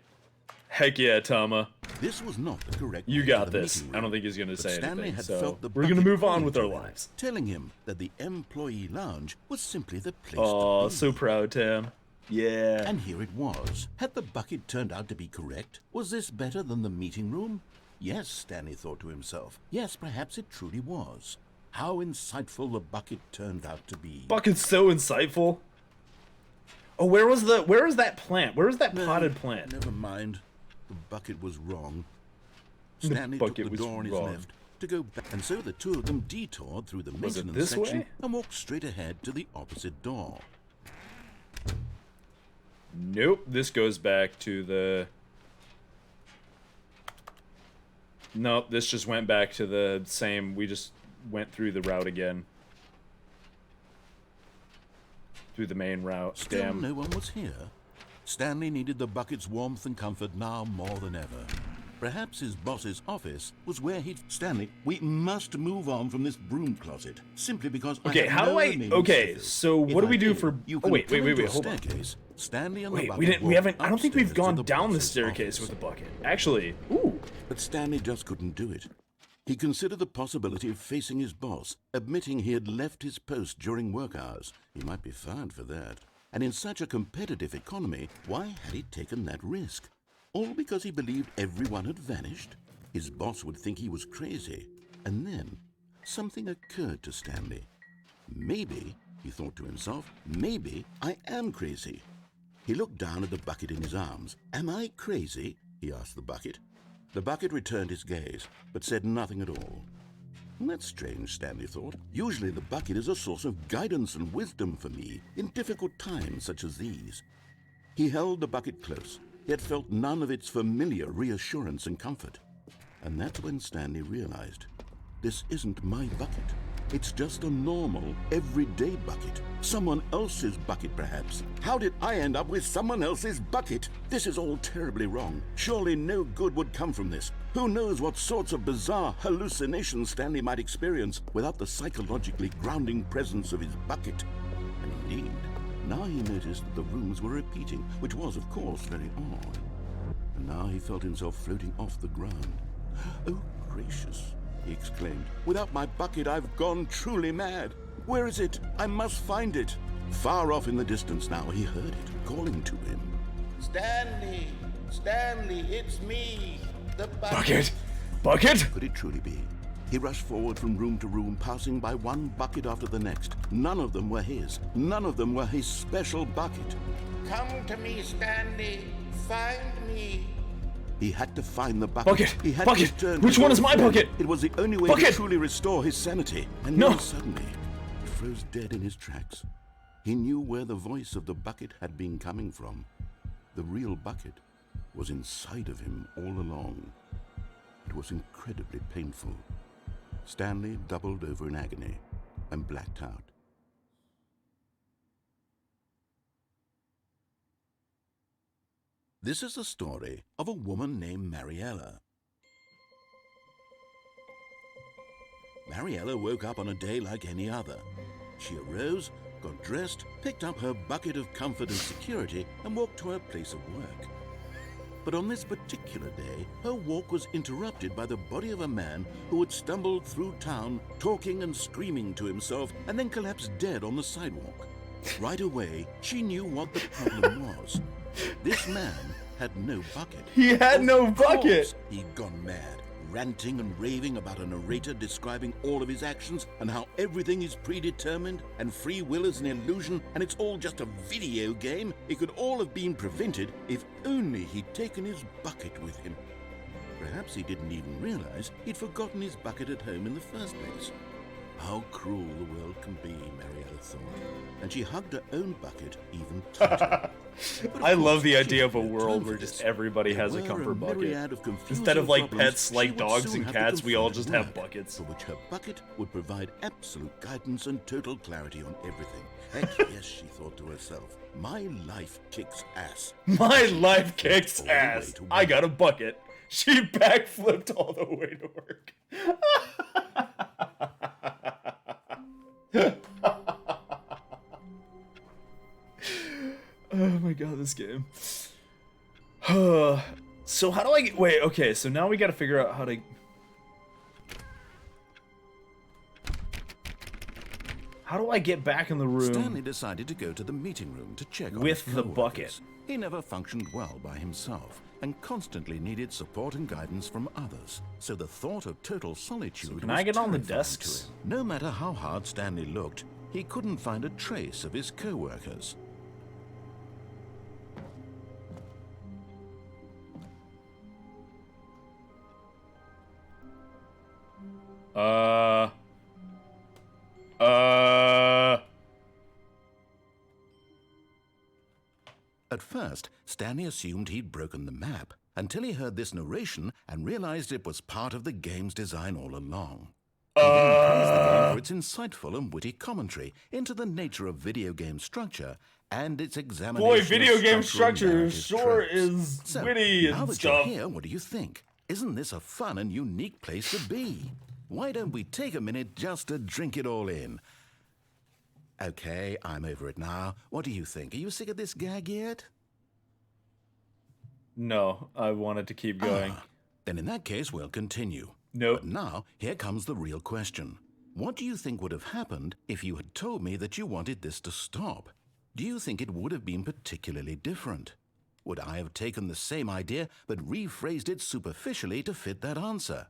Heck yeah, Tama. This was not the correct. You way got to the this. meeting room. I don't think he's going to But say Stanley anything, had so felt the we're going to bucket move on calling with to our him, lives. telling him that the employee lounge was simply the place Oh, to be. so proud, Tam. Yeah. And here it was. Had the bucket turned out to be correct? Was this better than the meeting room? Yes, Stanley thought to himself. Yes, perhaps it truly was. How insightful the bucket turned out to be. Bucket's so insightful. Oh, where was that plant? Where was that potted plant? Never mind. The bucket was wrong. Stanley The took bucket the door on his was wrong. left to go back, and so the two of them detoured through the Was it maintenance this section way? and walked straight ahead to the opposite door. Nope, this goes back to the... Nope, this just went back to the same... We just went through the route again. Through the main route. Still Damn. no one was here. Stanley needed the bucket's warmth and comfort now more than ever. Perhaps his boss's office was where he'd... Stanley, we must move on from this broom closet, simply because Okay, I have how no do I... remaining Okay, scissors. so If what do I we do did, for... you Oh, can wait, climb a hold on. staircase. Stanley and the Wait, bucket we haven't... walked I don't think we've upstairs to gone the down the boss's staircase office. with the bucket. Actually, ooh. But Stanley just couldn't do it. He considered the possibility of facing his boss, admitting he had left his post during work hours. He might be fired for that. And in such a competitive economy, why had he taken that risk? All because he believed everyone had vanished? His boss would think he was crazy. And then, something occurred to Stanley. Maybe, he thought to himself, maybe I am crazy. He looked down at the bucket in his arms. Am I crazy? He asked the bucket. The bucket returned his gaze, but said nothing at all. That's strange, Stanley thought. Usually the bucket is a source of guidance and wisdom for me in difficult times such as these. He held the bucket close, yet felt none of its familiar reassurance and comfort. And that's when Stanley realized, this isn't my bucket. It's just a normal, everyday bucket. Someone else's bucket, perhaps. How did I end up with someone else's bucket? This is all terribly wrong. Surely no good would come from this. Who knows what sorts of bizarre hallucinations Stanley might experience without the psychologically grounding presence of his bucket. And indeed, now he noticed that the rooms were repeating, which was, of course, very odd. And now he felt himself floating off the ground. Oh, gracious, he exclaimed. Without my bucket, I've gone truly mad. Where is it? I must find it. Far off in the distance now, he heard it, calling to him. Stanley! Stanley, it's me! The bucket! Bucket? Could it truly be? He rushed forward from room to room, passing by one bucket after the next. None of them were his. None of them were his special bucket. Come to me, Stanley. Find me. He had to find the bucket. Bucket! He had Bucket! to return Which his one old is my friend. bucket? It was the only way Bucket! to truly restore his sanity. And No! then suddenly, he froze dead in his tracks. He knew where the voice of the bucket had been coming from. The real bucket was inside of him all along. It was incredibly painful. Stanley doubled over in agony and blacked out. This is the story of a woman named Mariella. Mariella woke up on a day like any other. She arose, got dressed, picked up her bucket of comfort and security, and walked to her place of work. But on this particular day, her walk was interrupted by the body of a man who had stumbled through town, talking and screaming to himself, and then collapsed dead on the sidewalk. Right away, she knew what the problem was. This man had no bucket. He had no Of bucket! course, he'd gone mad, ranting and raving about a narrator describing all of his actions and how everything is predetermined and free will is an illusion and it's all just a video game. It could all have been prevented if only he'd taken his bucket with him. Perhaps he didn't even realize he'd forgotten his bucket at home in the first place. How cruel the world can be, Mariella thought, and she hugged her own bucket even tighter. I love the idea of a world where just everybody has a There were comfort bucket. myriad of confusing Instead of like problems pets she like would dogs soon and have to cats, we all confront just at have work, buckets. for which her bucket would provide absolute guidance and total clarity on everything. Heck yes, she thought to herself, my life kicks ass. My life kicks All the way ass. to I work. got a bucket. She backflipped all the way to work. Oh my god, this game. So how do I get... Wait, okay, so now we gotta figure out how to... How do I get back in the room? Stanley decided to go to the meeting room to check on With his the coworkers. bucket. He never functioned well by himself and constantly needed support and guidance from others. So the thought of total solitude can was I get on the terrifying desks? to him. No matter how hard Stanley looked, he couldn't find a trace of his coworkers. At first, Stanley assumed he'd broken the map, until he heard this narration and realized it was part of the game's design all along. He then praised the game for its insightful and witty commentary into the nature of video game structure and its examination Boy, of video game structural structure narrative sure tropes. is So, witty now and that stuff. you're here, what do you think? Isn't this a fun and unique place to be? Why don't we take a minute just to drink it all in? Okay, I'm over it now. What do you think? Are you sick of this gag yet? No, I wanted to keep going. Then in that case, we'll continue. Nope. But now, here comes the real question. What do you think would have happened if you had told me that you wanted this to stop? Do you think it would have been particularly different? Would I have taken the same idea but rephrased it superficially to fit that answer?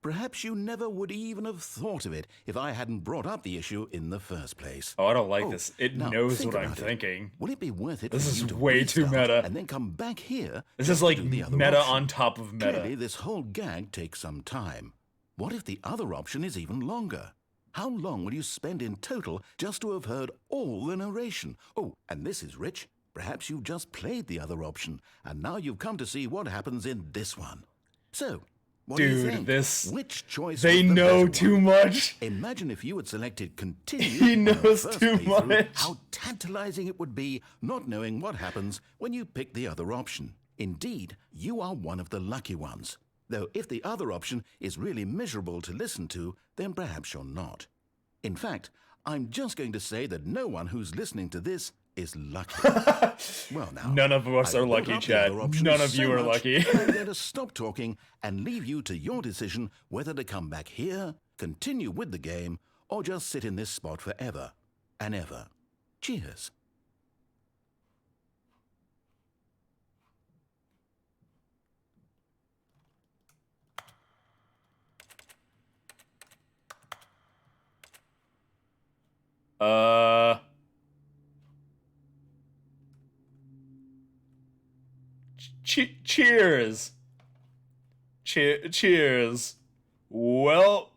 Perhaps you never would even have thought of it if I hadn't brought up the issue in the first place. Oh, I don't like this. It now knows think what I'm about it. thinking. Will it be worth it This for is you to way too restart meta. and then come back here? This just is to like do the other meta option? on top of meta. Clearly, this whole gag takes some time. What if the other option is even longer? How long will you spend in total just to have heard all the narration? Oh, and this is rich. Perhaps you've just played the other option, and now you've come to see what happens in this one. So, What do you Dude, think? this... Which choice They was the know better too one? much. Imagine if you had selected continue. He on the knows first too playthrough, much. How tantalizing it would be not knowing what happens when you pick the other option. Indeed, you are one of the lucky ones. Though if the other option is really miserable to listen to, then perhaps you're not. In fact, I'm just going to say that no one who's listening to this is lucky. Well, now, None of us I've are brought lucky, up the Chad. other options None of so you are much lucky. that I'm going to stop talking and leave you to your decision whether to come back here, continue with the game, or just sit in this spot forever and ever. Cheers. Cheers. Cheers. Well,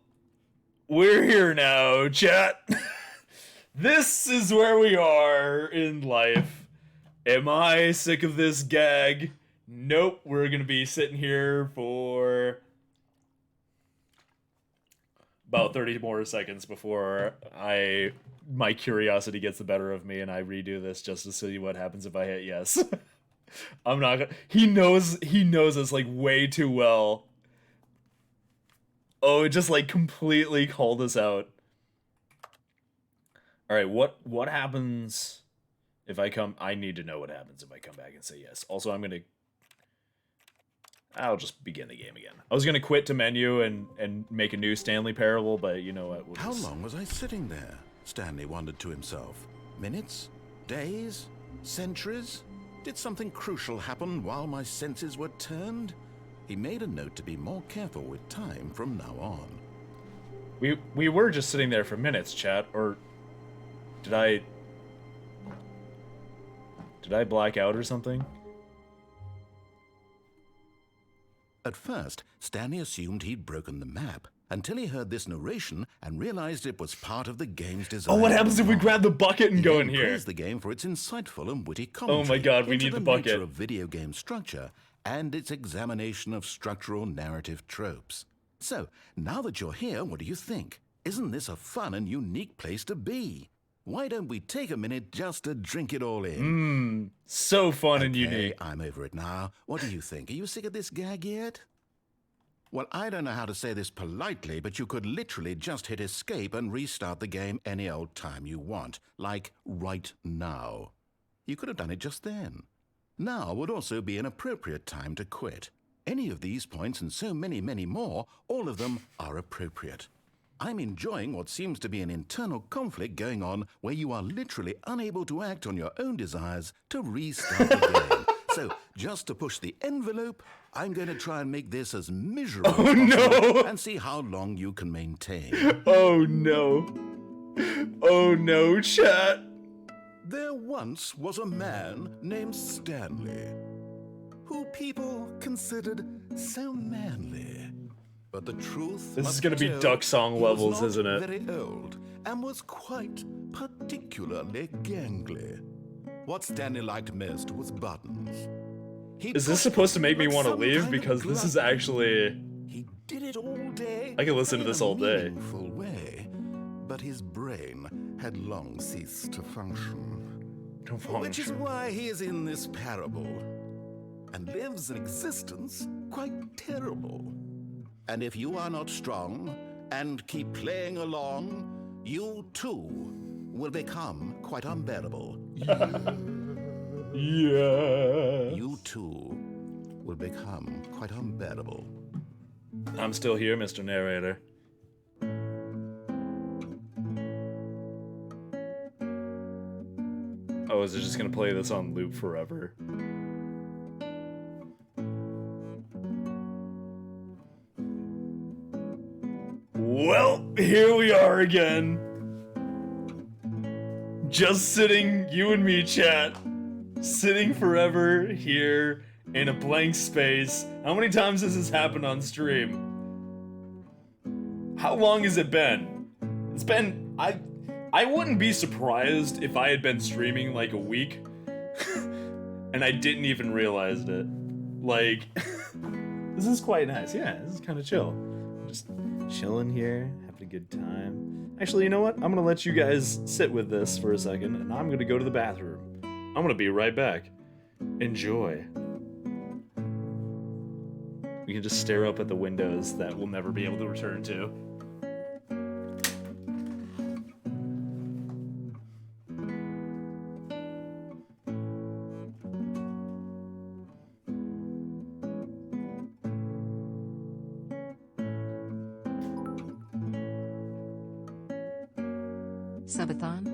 we're here now, chat. This is where we are in life. Am I sick of this gag? Nope, we're gonna be sitting here for about 30 more seconds before my curiosity gets the better of me and I redo this just to see what happens if I hit yes. I'm not gonna... He knows us, like, way too well. Oh, it just, like, completely called us out. Alright, what happens if I come... I need to know what happens if I come back and say yes. Also, I'll just begin the game again. I was gonna quit to menu and make a new Stanley Parable, but you know what? How long was I sitting there? Stanley wondered to himself. Minutes? Days? Centuries? Did something crucial happen while my senses were turned? He made a note to be more careful with time from now on. We were just sitting there for minutes, chat, or did I black out or something? At first, Stanley assumed he'd broken the map, until he heard this narration and realized it was part of the game's design. Oh, what happens if we grab the bucket and go in here? Praised the game for its insightful and witty commentary. Oh my god, we into need the bucket. nature of video game structure and its examination of structural narrative tropes. So, now that you're here, what do you think? Isn't this a fun and unique place to be? Why don't we take a minute just to drink it all in? So fun and unique. I'm over it now. What do you think? Are you sick of this gag yet? Well, I don't know how to say this politely, but you could literally just hit escape and restart the game any old time you want, like right now. You could have done it just then. Now would also be an appropriate time to quit. Any of these points and so many, many more, all of them are appropriate. I'm enjoying what seems to be an internal conflict going on where you are literally unable to act on your own desires to restart the game. So, just to push the envelope, I'm going to try and make this as miserable as possible and see how long you can maintain. Oh no. Oh no, chat. There once was a man named Stanley, who people considered so manly. But the truth This is gonna be Duck Song levels, isn't it? Very old and was quite particularly gangly. What Stanley liked most was buttons. Is this supposed to make me want to leave? Because this is actually... He did it all day. I can listen to this all day. In a meaningful way, but his brain had long ceased to function. Which is why he is in this parable and lives an existence quite terrible. And if you are not strong and keep playing along, you too will become quite unbearable. Yeah. You too will become quite unbearable. I'm still here, Mr. Narrator. Oh, is it just gonna play this on loop forever? Well, here we are again. Just sitting, you and me, chat. Sitting forever here in a blank space. How many times has this happened on stream? How long has it been? It's been... I wouldn't be surprised if I had been streaming like a week and I didn't even realize it. Like, this This is quite nice. Yeah, this is kind of chill. Just chilling here, having a good time. Actually, you know what? I'm gonna let you guys sit with this for a second, and I'm gonna go to the bathroom. I'm gonna be right back. Enjoy. We can just stare up at the windows that we'll never be able to return to. Subathon?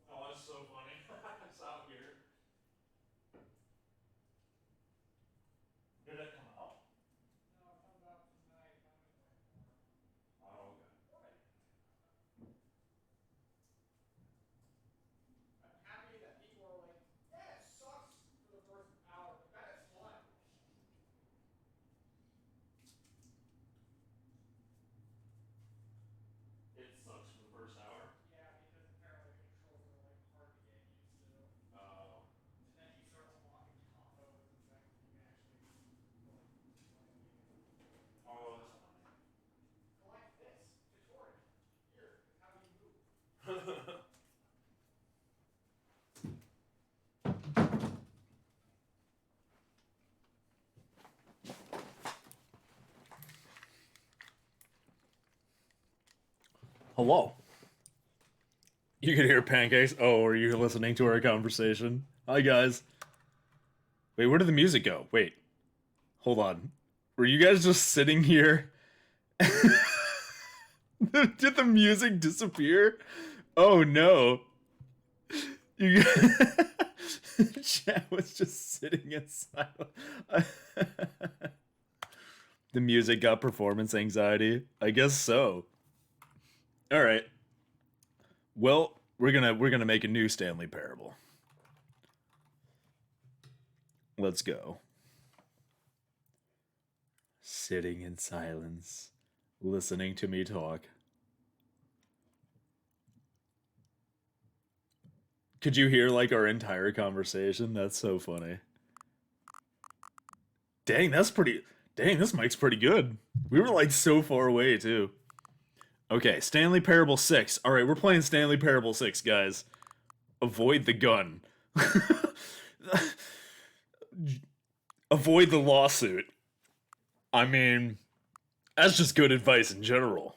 Oh, that's so funny. So weird. Did it come out? Oh, okay. It sucks for the first hour. Oh. Oh, that's funny. Hello. You can hear pancakes. Oh, are you listening to our conversation? Hi, guys. Wait, where did the music go? Wait. Hold on. Were you guys just sitting here? Did the music disappear? Oh, no. You Chat was just sitting in silence. The music got performance anxiety. I guess so. All right. Well, we're gonna make a new Stanley Parable. Let's go. Sitting in silence, listening to me talk. Could you hear like our entire conversation? That's so funny. Dang, Dang, this mic's pretty good. We were like so far away too. Okay, Stanley Parable 6. All right, we're playing Stanley Parable 6, guys. Avoid the gun. Avoid the lawsuit. I mean, that's just good advice in general.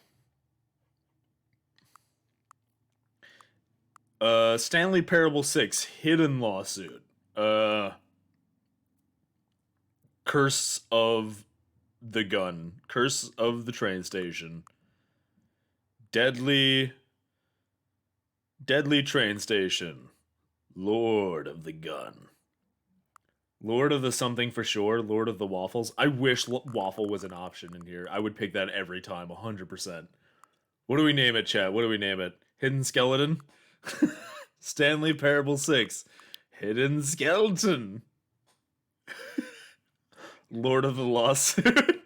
Stanley Parable 6, hidden lawsuit. Curse of the gun. Curse of the train station. Deadly train station. Lord of the gun. Lord of the something for sure. Lord of the waffles. I wish waffle was an option in here. I would pick that every time, 100%. What do we name it, chat? What do we name it? Hidden Skeleton? Stanley Parable 6. Hidden Skeleton. Lord of the Lawsuit.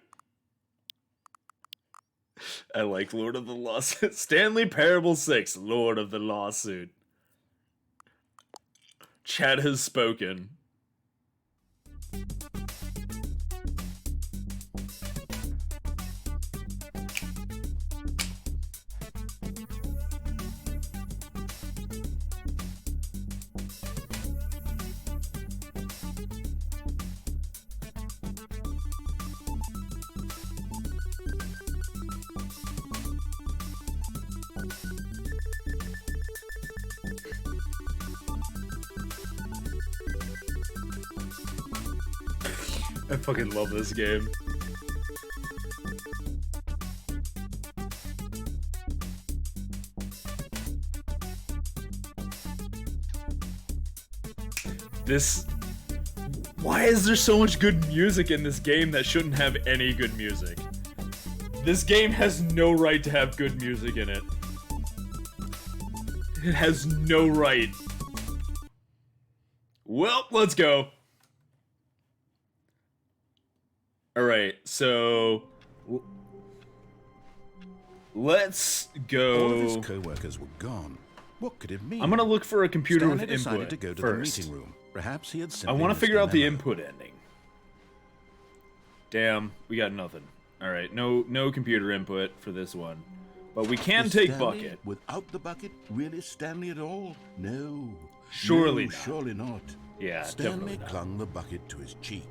I like Lord of the Lawsuit. Stanley Parable 6. Lord of the Lawsuit. Chat has spoken. I fucking love this game. Why is there so much good music in this game that shouldn't have any good music? This game has no right to have good music in it. It has no right. Well, let's go. Alright, so let's go. All of his co-workers were gone. What could it mean? I'm gonna look for a computer Stanley with decided input to go to first. the meeting room. Perhaps he had I simply want to missed figure a out the memo. input ending. Damn, we got nothing. Alright, no computer input for this one. But we can Is take Stanley, bucket. without the bucket, really Stanley at all? No. Surely no, not. surely not. Yeah, Stanley definitely not. clung the bucket to his cheek.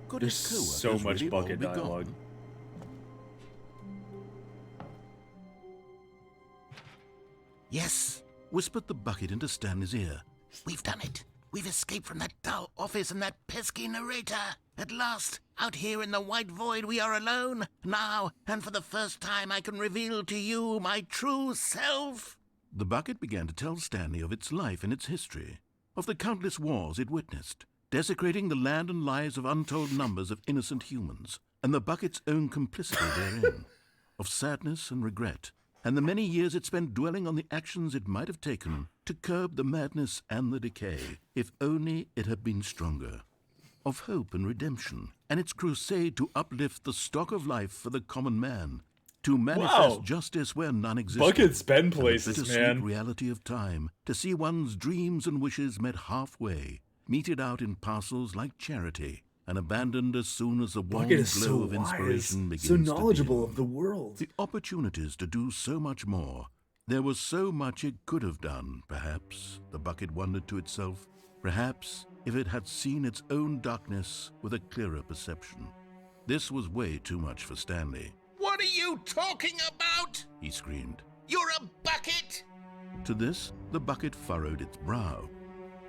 Could There's his co-workers so much really all bucket be gone? dialogue. Yes, whispered the bucket into Stanley's ear. We've done it. We've escaped from that dull office and that pesky narrator. At last, out here in the white void, we are alone. Now, and for the first time, I can reveal to you my true self. The bucket began to tell Stanley of its life and its history, of the countless wars it witnessed, desecrating the land and lives of untold numbers of innocent humans, and the bucket's own complicity therein, of sadness and regret, and the many years it spent dwelling on the actions it might have taken to curb the madness and the decay, if only it had been stronger, of hope and redemption, and its crusade to uplift the stock of life for the common man, to manifest justice where none existed. Bucket's been and the places, bittersweet man. reality of time, to see one's dreams and wishes met halfway, meted out in parcels like charity, and abandoned as soon as the warm Bucket is glow so of inspiration wise, begins so to knowledgeable dim. of the world. The opportunities to do so much more. There was so much it could have done, perhaps, the bucket wondered to itself. Perhaps if it had seen its own darkness with a clearer perception. This was way too much for Stanley. What are you talking about? He screamed. You're a bucket? To this, the bucket furrowed its brow.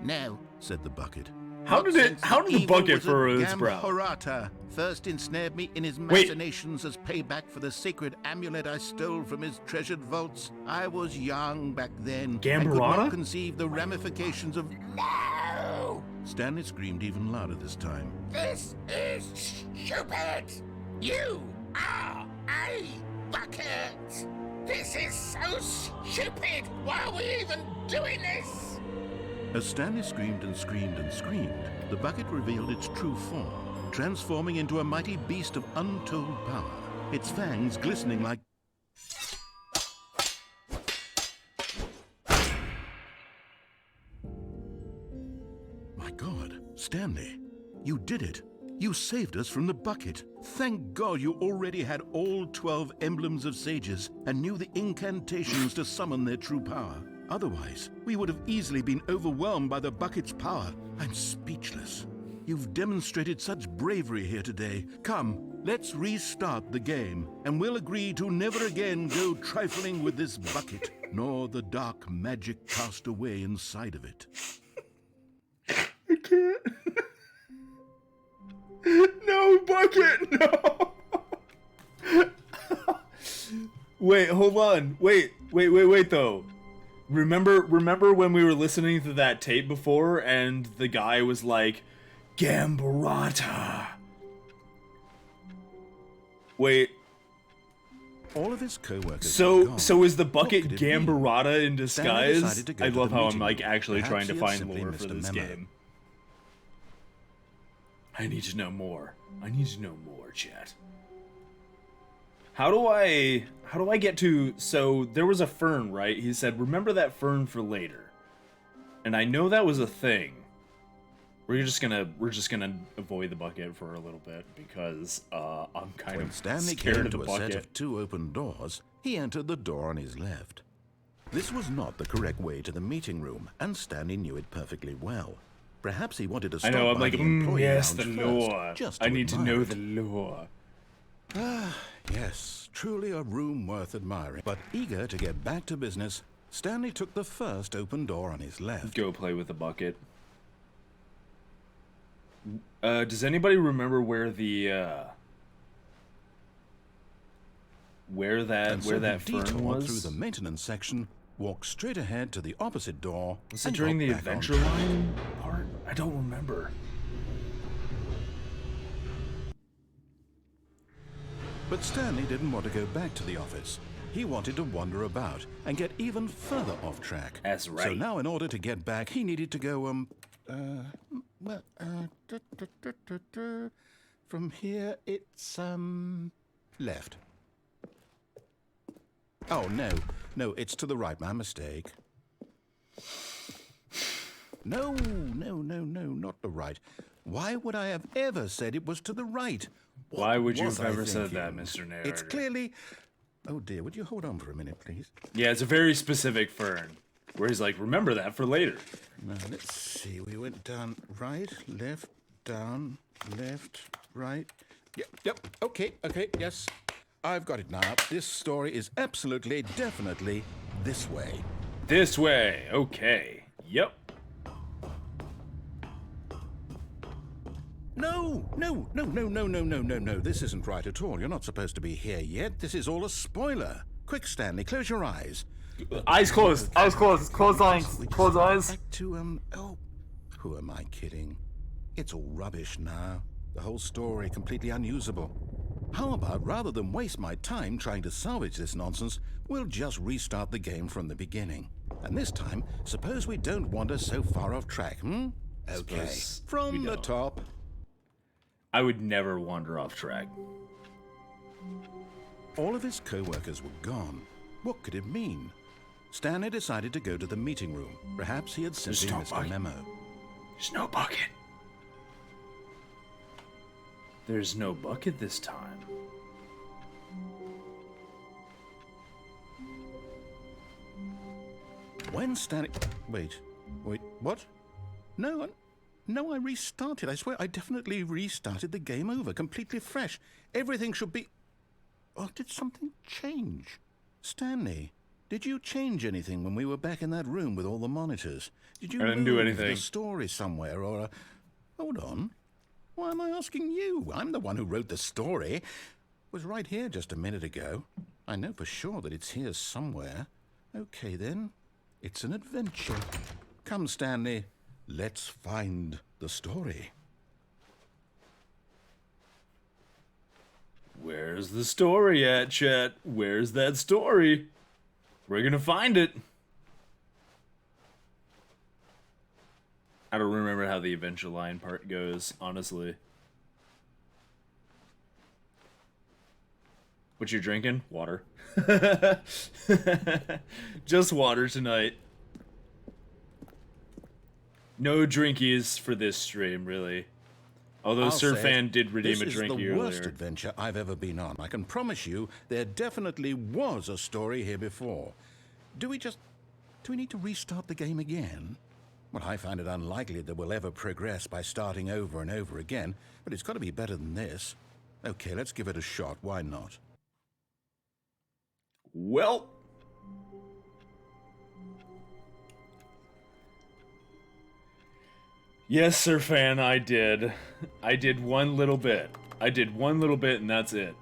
No. Said the bucket. How did the bucket furrow its brow? Horata first ensnared me in his Wait. machinations as payback for the sacred amulet I stole from his treasured vaults. I was young back then and could Gambarata? not conceive the ramifications of... No! Stanley screamed even louder this time. This is stupid! You are a bucket! This is so stupid! Why are we even doing this? As Stanley screamed and screamed and screamed, the bucket revealed its true form, transforming into a mighty beast of untold power, its fangs glistening like... My God, Stanley, you did it. You saved us from the bucket. Thank God you already had all 12 emblems of sages and knew the incantations to summon their true power. Otherwise, we would have easily been overwhelmed by the bucket's power. I'm speechless. You've demonstrated such bravery here today. Come, let's restart the game, and we'll agree to never again go trifling with this bucket, nor the dark magic cast away inside of it. I can't. bucket! No! Wait, hold on. Wait, though. Remember when we were listening to that tape before and the guy was like, Gambarata? Wait. All of his co-workers So is the bucket could it mean? Gambarata in Stanley disguise? decided to go I to love the how I'm meeting like room. actually Perhaps trying to he had find simply lore for missed a this memo. game. I need to know more. I need to know more, chat. How do I get to, so there was a fern, right? He said, remember that fern for later. And I know that was a thing. We're just gonna avoid the bucket for a little bit because I'm kind When of Stanley scared came of the to a bucket. set of 2 open doors, he entered the door on his left. This was not the correct way to the meeting room, and Stanley knew it perfectly well. Perhaps he wanted to stop I know, I'm by like, the employee yes, the lounge lore. first, just I to need to admire know it. the lore. Yes, truly a room worth admiring. But eager to get back to business, Stanley took the first open door on his left. Go play with the bucket. Does anybody remember where the where that he fern detoured was? through the maintenance section, walked straight ahead to the opposite door, Was it and during got the back on adventure track. line part? I don't remember. But Stanley didn't want to go back to the office. He wanted to wander about and get even further off track. That's right. So now in order to get back, he needed to go, from here it's, left. Oh, no, it's to the right, my mistake. No, not the right. Why would I have ever said it was to the right? Why would you was have I ever said that, thinking? Mr. Narrator? It's clearly... Oh dear, would you hold on for a minute, please? Yeah, it's a very specific fern. Where he's like, remember that for later. Now, let's see. We went down, right, left, down, left, right. Yep, okay, yes. I've got it now. This story is absolutely, definitely this way. This way. Okay. Yep. No. This isn't right at all. You're not supposed to be here yet. This is all a spoiler. Quick, Stanley, close your eyes. Eyes closed. Eyes closed. Close eyes. Close eyes. Back to, who am I kidding? It's all rubbish now. The whole story completely unusable. How about, rather than waste my time trying to salvage this nonsense, we'll just restart the game from the beginning. And this time, suppose we don't wander so far off track, Okay, Suppose we from the don't. top. I would never wander off track. All of his co-workers were gone. What could it mean? Stanley decided to go to the meeting room. Perhaps he had simply no missed a bucket. memo. There's no bucket. There's no bucket this time. When Stanley... Wait, what? No, I restarted. I swear I definitely restarted the game over, completely fresh. Everything should be... Oh, did something change? Stanley, did you change anything when we were back in that room with all the monitors? Did you I didn't do move anything. the story somewhere or... Hold on. Why am I asking you? I'm the one who wrote the story. It was right here just a minute ago. I know for sure that it's here somewhere. Okay, then. It's an adventure. Come, Stanley. Let's find the story. Where's the story at, chat? Where's that story? We're gonna find it. I don't remember how the adventure line part goes, honestly. What you drinking? Water. Just water tonight. No drinkies for this stream, really. Although I'll Sir say Fan it, did redeem a this drink is the earlier. worst adventure I've ever been on. I can promise you there definitely was a story here before. Do we need to restart the game again? Well, I find it unlikely that we'll ever progress by starting over and over again, but it's got to be better than this. Okay, let's give it a shot. Why not? Well, yes, Sir Fan, I did. I did one little bit. I did one little bit and that's it.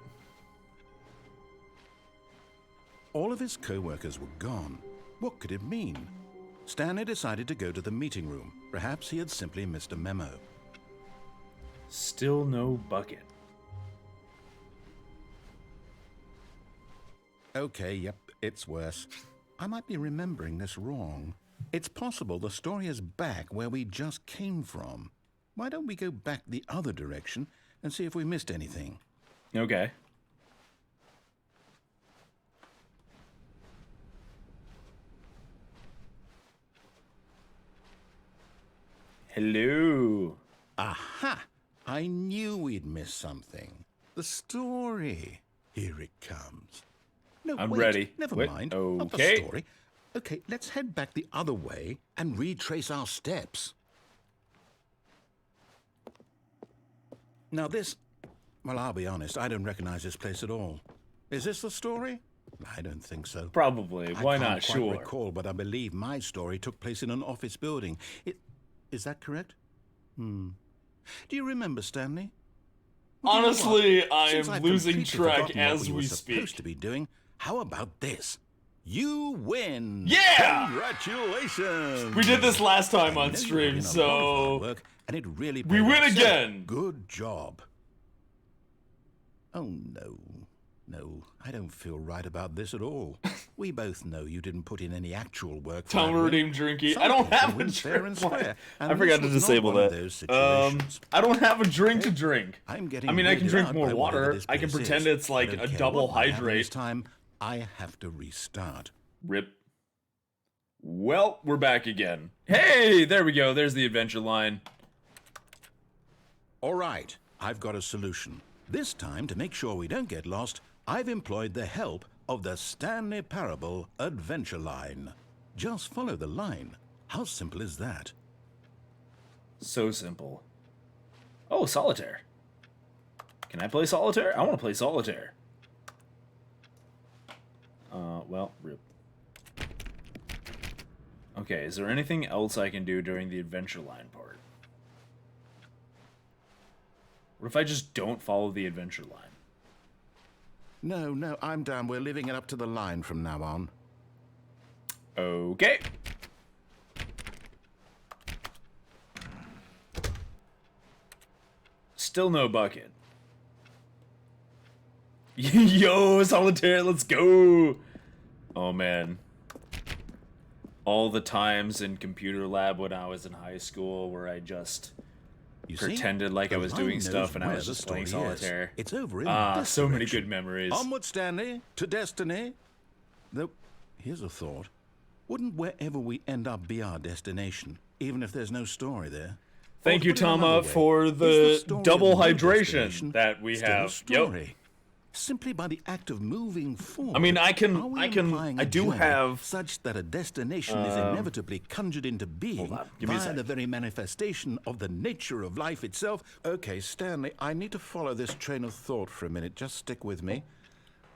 All of his co-workers were gone. What could it mean? Stanley decided to go to the meeting room. Perhaps he had simply missed a memo. Still no bucket. Okay, yep, it's worse. I might be remembering this wrong. It's possible the story is back where we just came from. Why don't we go back the other direction and see if we missed anything? Okay. Hello. Aha! I knew we'd missed something. The story. Here it comes. No, I'm wait, ready. Never Wait, mind. Not the okay. story. Okay, let's head back the other way and retrace our steps. Now this... Well, I'll be honest, I don't recognize this place at all. Is this the story? I don't think so. Probably. Why I not? can't quite Sure. recall, but I believe my story took place in an office building. Is that correct? Do you remember, Stanley? Well, you know Honestly, what? I Since am I've losing completely track forgotten what as we we were speak. supposed to be doing. How about this? You win! Yeah! Congratulations! We did this last time I on know you stream, put in a lot of hard so work, and it really we paid win off. So, again! Good job. Oh no. No, I don't feel right about this at all. We both know you didn't put in any actual work. Tell me redeem drinky. I don't have a drink. I forgot to disable that. I don't have a drink to drink. I mean, I can drink more water. I can pretend it's like a double hydrate. Time I have to restart. Rip. Well, we're back again. Hey, there we go. There's the adventure line. All right, I've got a solution. This time, to make sure we don't get lost, I've employed the help of the Stanley Parable adventure line. Just follow the line. How simple is that? So simple. Oh, solitaire. Can I play solitaire? I want to play solitaire. Well, rip. Okay, is there anything else I can do during the adventure line part? What if I just don't follow the adventure line? No, I'm down. We're leaving it up to the line from now on. Okay. Still no bucket. Yo, solitaire, let's go! Oh man. All the times in computer lab when I was in high school where I just pretended like I was doing stuff and I was just playing solitaire. It's over in this so many direction. good memories. Onward, Stanley, to destiny. Though, here's a thought. Wouldn't wherever we end up be our destination, even if there's no story there? Thank Or you, to put it another Tama, way, for is the story double of no hydration destination that we still a have. story? Yep. Simply by the act of moving forward. I mean, I I do have such that a destination is inevitably conjured into being Give me a by sec. the very manifestation of the nature of life itself. Okay, Stanley, I need to follow this train of thought for a minute. Just stick with me.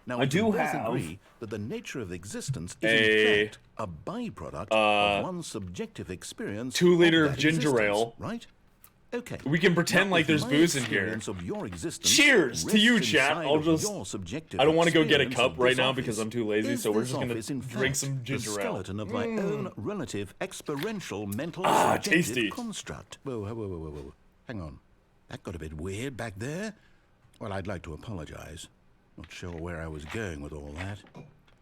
Now, I we do can both have agree that the nature of existence is a, in fact a byproduct of one's subjective experience. 2-liter of that ginger existence, ale. right? Okay. We can pretend Now, like if there's my booze in here. experience of your existence Cheers to you, rests chat. inside I'll of just. your subjective I don't want to go get a experience cup of right this now office. because I'm too lazy, Is so we're this just gonna office, in drink fact, some ginger the ale. skeleton of my own relative experiential mental Tasty. subjective construct. Whoa. Hang on. That got a bit weird back there. Well, I'd like to apologize. Not sure where I was going with all that.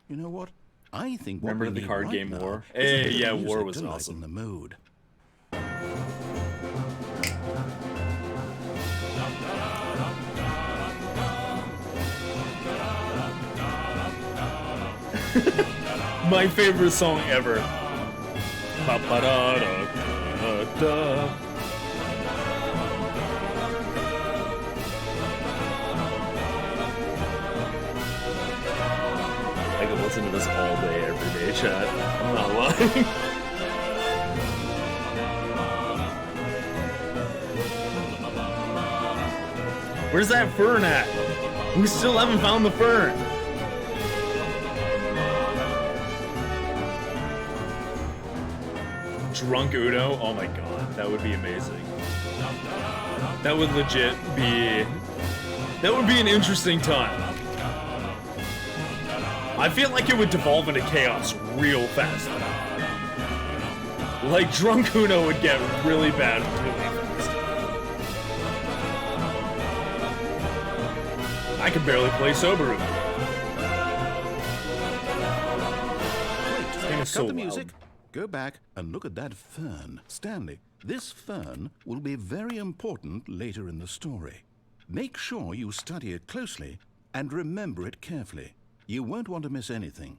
You know what? I think what Remember we the need card right game now War? is a Hey, bit of yeah, music War was to lighten awesome. the mood. My favorite song ever. Ba-ba-da-da-da-da. I could listen to this all day, every day, chat. I'm not lying. Where's that fern at? We still haven't found the fern. Drunk Uno? Oh my god, that would be amazing. That would legit be That would be an interesting time. I feel like it would devolve into chaos real fast. Like, Drunk Uno would get really bad really fast. I can barely play sober Uno. Wait, so cut the music. loud. Go back and look at that fern. Stanley, this fern will be very important later in the story. Make sure you study it closely and remember it carefully. You won't want to miss anything.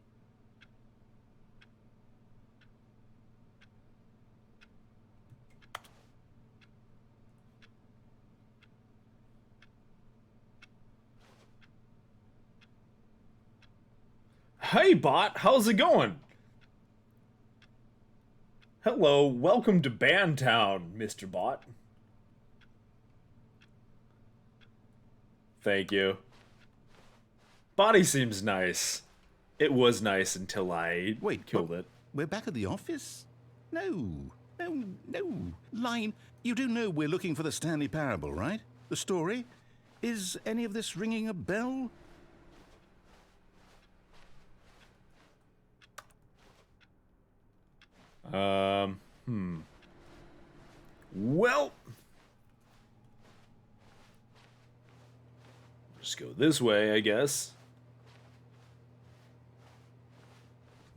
Hey, bot, how's it going? Hello, welcome to Bandtown, Mr. Bot. Thank you. Body seems nice. It was nice until I killed it. We're back at the office? No. Line, you do know we're looking for the Stanley Parable, right? The story? Is any of this ringing a bell? Well, just go this way, I guess.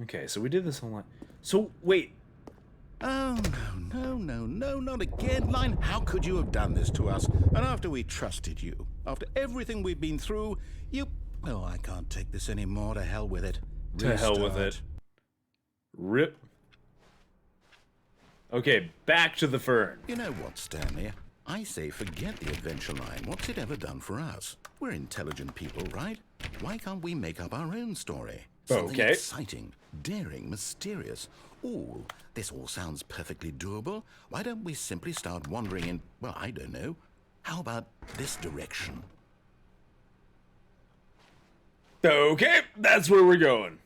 Okay, so we did this online. So, wait. Oh, no, not again, Line. How could you have done this to us? And after we trusted you, after everything we've been through, you... Oh, I can't take this anymore. To hell with it. To hell with it. Rip. Okay, back to the fern. You know what, Stanley? I say forget the adventure line. What's it ever done for us? We're intelligent people, right? Why can't we make up our own story? Something exciting, daring, mysterious. Ooh, this all sounds perfectly doable. Why don't we simply start wandering in, well, I don't know. How about this direction? Okay, that's where we're going.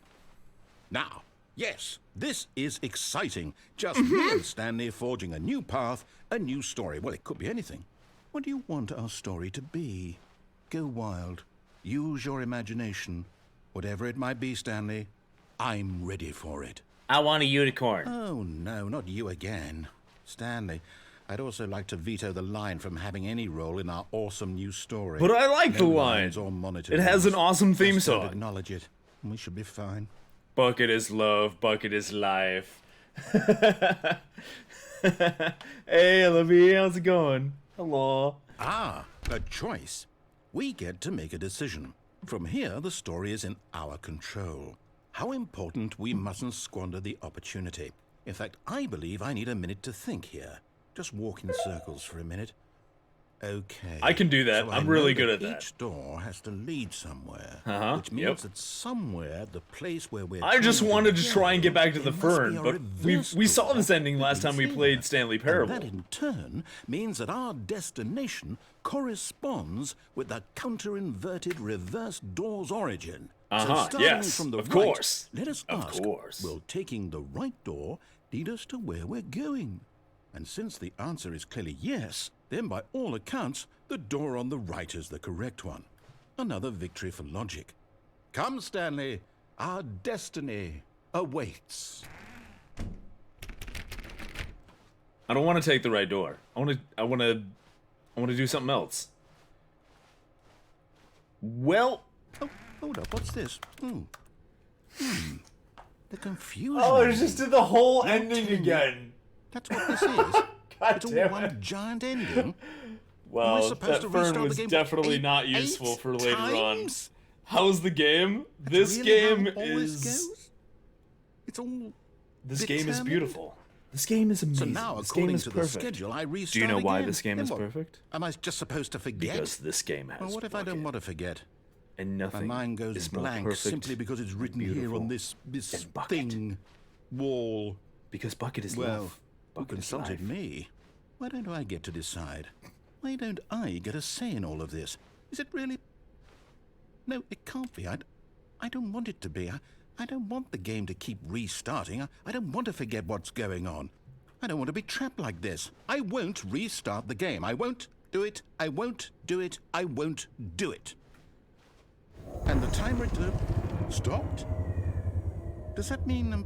Now, yes, this is exciting. Just me and Stanley forging a new path, a new story. Well, it could be anything. What do you want our story to be? Go wild. Use your imagination. Whatever it might be, Stanley, I'm ready for it. I want a unicorn. Oh, no, not you again. Stanley, I'd also like to veto the line from having any role in our awesome new story. But I like the line. Or It has an awesome theme Just don't song. acknowledge it. We should be fine. Bucket is love, bucket is life. Hey, Olivia, how's it going? Hello. Ah, a choice. We get to make a decision. From here, the story is in our control. How important we mustn't squander the opportunity. In fact, I believe I need a minute to think here. Just walk in circles for a minute. Okay. I can do that. So I'm I really know good that at that. Each door has to lead somewhere. Which Yep. means that somewhere, the place where we're I just trying wanted to go, try and get back to the there must fern, be a but reverse we saw door this ending that last time we leads played here. Stanley And Parable. that in turn means that our destination corresponds with the counter-inverted reverse door's origin. So starting yes, from the of right, course. let us Of ask, course. will taking the right door lead us to where we're going? And since the answer is clearly yes, then by all accounts, the door on the right is the correct one. Another victory for logic. Come, Stanley, our destiny awaits. I don't want to take the right door. I want to do something else. Well, Oh, hold up, what's this? The confusion. did the whole ending again. That's what this is. It's all damn one giant ending. Well, We're supposed that to fern restart was the game definitely eight- not useful eight for later times? on. How's the game? That's This really how game all this is goes? It's all this game is determined? beautiful. This game is So amazing. now, this game according is to perfect. the schedule, I restart Do you know why again. this game Then is what? perfect? Am I just supposed to forget? Because this game has. Well, what if I don't bucket, want to forget? And My nothing mind goes is more blank perfect simply because it's written here beautiful on this than bucket. thing, wall. Because bucket is Well, love. who Bucket is consulted life. me? Why don't I get to decide? Why don't I get a say in all of this? Is it really? No, it can't be. I don't want it to be. I don't want the game to keep restarting. I don't want to forget what's going on. I don't want to be trapped like this. I won't restart the game. I won't do it. I won't do it. I won't do it. And the timer stopped? Does that mean,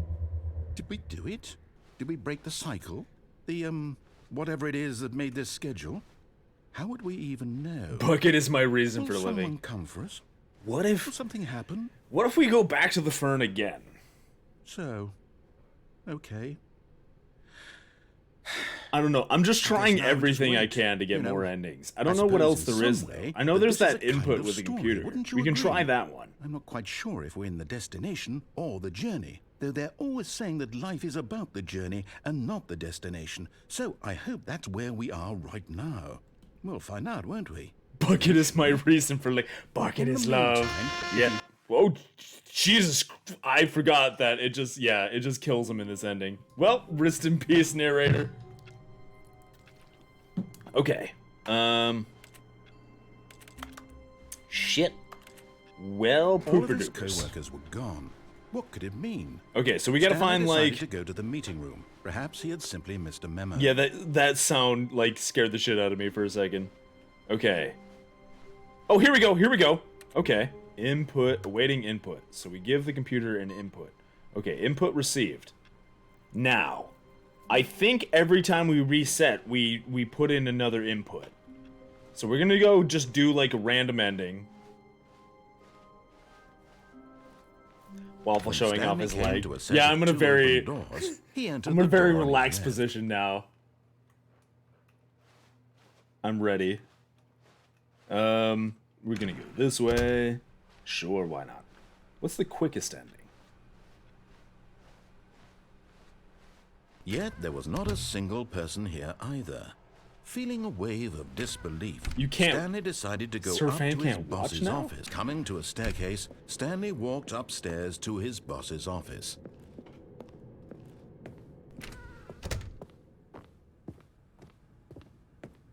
did we do it? Did we break the cycle? The, whatever it is that made this schedule? How would we even know? Bucket is my reason for Will living. someone come for us? What if... Will something happen? What if we go back to the fern again? So, okay. I don't know. I'm just trying now we everything just I wait. can to get You know, more endings. I I don't know what else suppose there in is, some though. way I know that there's this is that a kind input of with the story, computer. wouldn't you We can try agree? that one. I'm not quite sure if we're in the destination or the journey, though they're always saying that life is about the journey and not the destination. So I hope that's where we are right now. We'll find out, won't we? Bucket is my reason for like. Bucket In is the love. meantime, Yeah. Oh, Jesus! I forgot that it just kills him in this ending. Well, rest in peace, narrator. Okay. Shit. Well, All of his pooper-doopers. co-workers were gone. What could it mean? Okay, so we gotta Stanley find decided like. to go to the meeting room. Perhaps he had simply missed a memo. Yeah, that sound like scared the shit out of me for a second. Okay. Oh, here we go. Here we go. Okay. Input, awaiting input. So we give the computer an input. Okay, input received. Now, I think every time we reset, we put in another input. So we're gonna go just do like a random ending. Waffle When showing off Stanley his came leg. to a set Yeah, of I'm in a two very, open doors, he entered I'm in a the very door on his relaxed left. position now. I'm ready. We're gonna go this way. Sure, why not? What's the quickest ending? Yet there was not a single person here either. Feeling a wave of disbelief, You can't- Stanley decided to go Sir up Fan to his can't watch boss's now? office. Coming to a staircase, Stanley walked upstairs to his boss's office.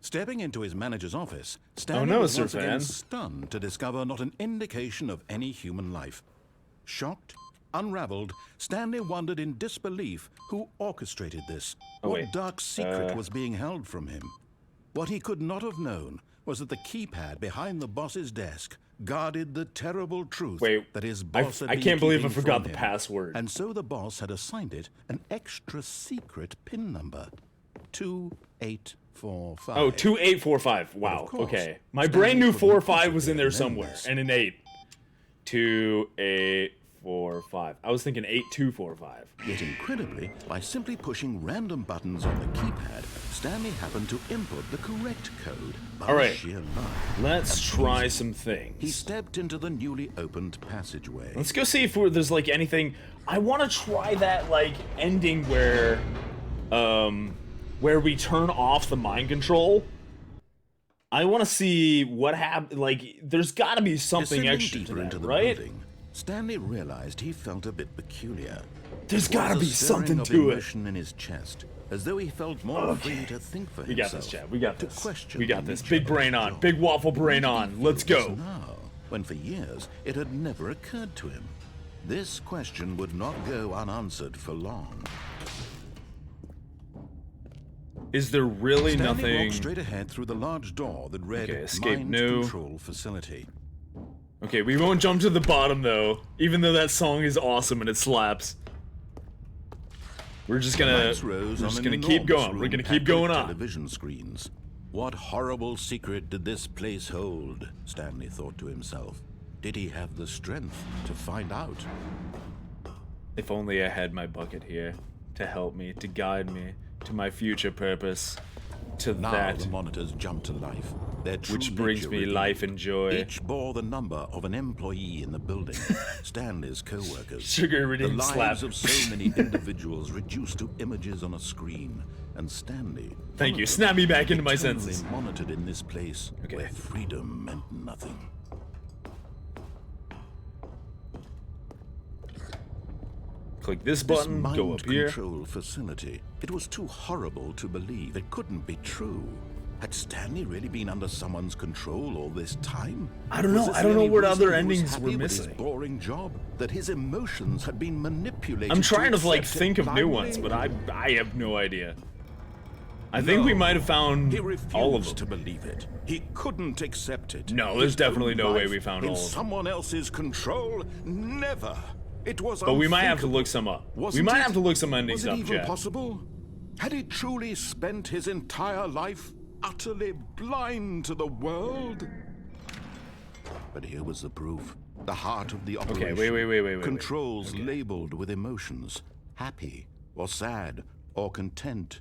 Stepping into his manager's office, Stanley no, was Sir once again Fan. stunned to discover not an indication of any human life. Shocked, unraveled, Stanley wondered in disbelief who orchestrated this. Oh, what wait. dark secret was being held from him? What he could not have known was that the keypad behind the boss's desk guarded the terrible truth Wait, that his boss had I been can't believe I keeping forgot from the him. password. And so the boss had assigned it an extra secret PIN number. 2845. Oh, 2845. But Wow. of course, Okay. My Stanley brain knew couldn't 4 or 5 was possibly in there have known somewhere, this. and an 8. 2845. I was thinking 8245. Yet incredibly, by simply pushing random buttons on the keypad, Stanley happened to input the correct code by All right. sheer luck. Let's And try pleasing, some He things. stepped into the newly opened passageway. Let's go see if there's like anything. I want to try that like ending where we turn off the mind control. I want to see what happened. Like, there's got to be something Descending extra to deeper that, into the right? building, Stanley realized he felt a bit peculiar. There's There was gotta a be stirring something of to it. emotion in his chest, as though he felt more Okay. free to think for We himself. got this, Chad. We got to this. question We got the this. nature Big of brain his on. job. Big waffle brain Why did on. he Let's feel this go. Now, when for years it had never occurred to him. This question would not go unanswered for long. Is there really Stanley nothing? walked straight ahead through the large door that read Okay, escape Mind no. Control Facility. Okay, we won't jump to the bottom though, even though that song is awesome and it slaps. We're just gonna, Lights rose we're on just an gonna keep enormous going. We're room gonna packed keep with going on. television screens. What horrible secret did this place hold? Stanley thought to himself. Did he have the strength to find out? If only I had my bucket here to help me, to guide me to my future purpose, to Now that the monitors jumped to life. Their true which brings nature me revealed. life and joy. Each bore the number of an employee in the building. Stanley's co-workers. Sugar The redeemed lives slap. of so many individuals reduced to images on a screen. And Stanley. Thank one you. of them, Snap me back into my eternally senses. monitored in this place Okay. where freedom meant nothing. Click this This button, mind go up here. control facility. It was too horrible to believe. It couldn't be true. Had Stanley really been under someone's control all this time? I don't Was know. this I the don't know only what reason other he was endings happy we're with his missing. boring job, that his emotions had been manipulated. I'm trying to like accept it think of new blindly? ones, but I have no idea. I think we might have found He refused all of them. to believe it. He couldn't accept it. No, there's His definitely own no way life we found in all of them. someone else's control? Never. It was But we might have to unthinkable. look some up. We Wasn't might it? have to look some endings Was it up, even chat. possible? Had he truly spent his entire life utterly blind to the world? But here was the proof. The heart of the operation. Okay, wait. Controls labeled with emotions. Happy, or sad, or content.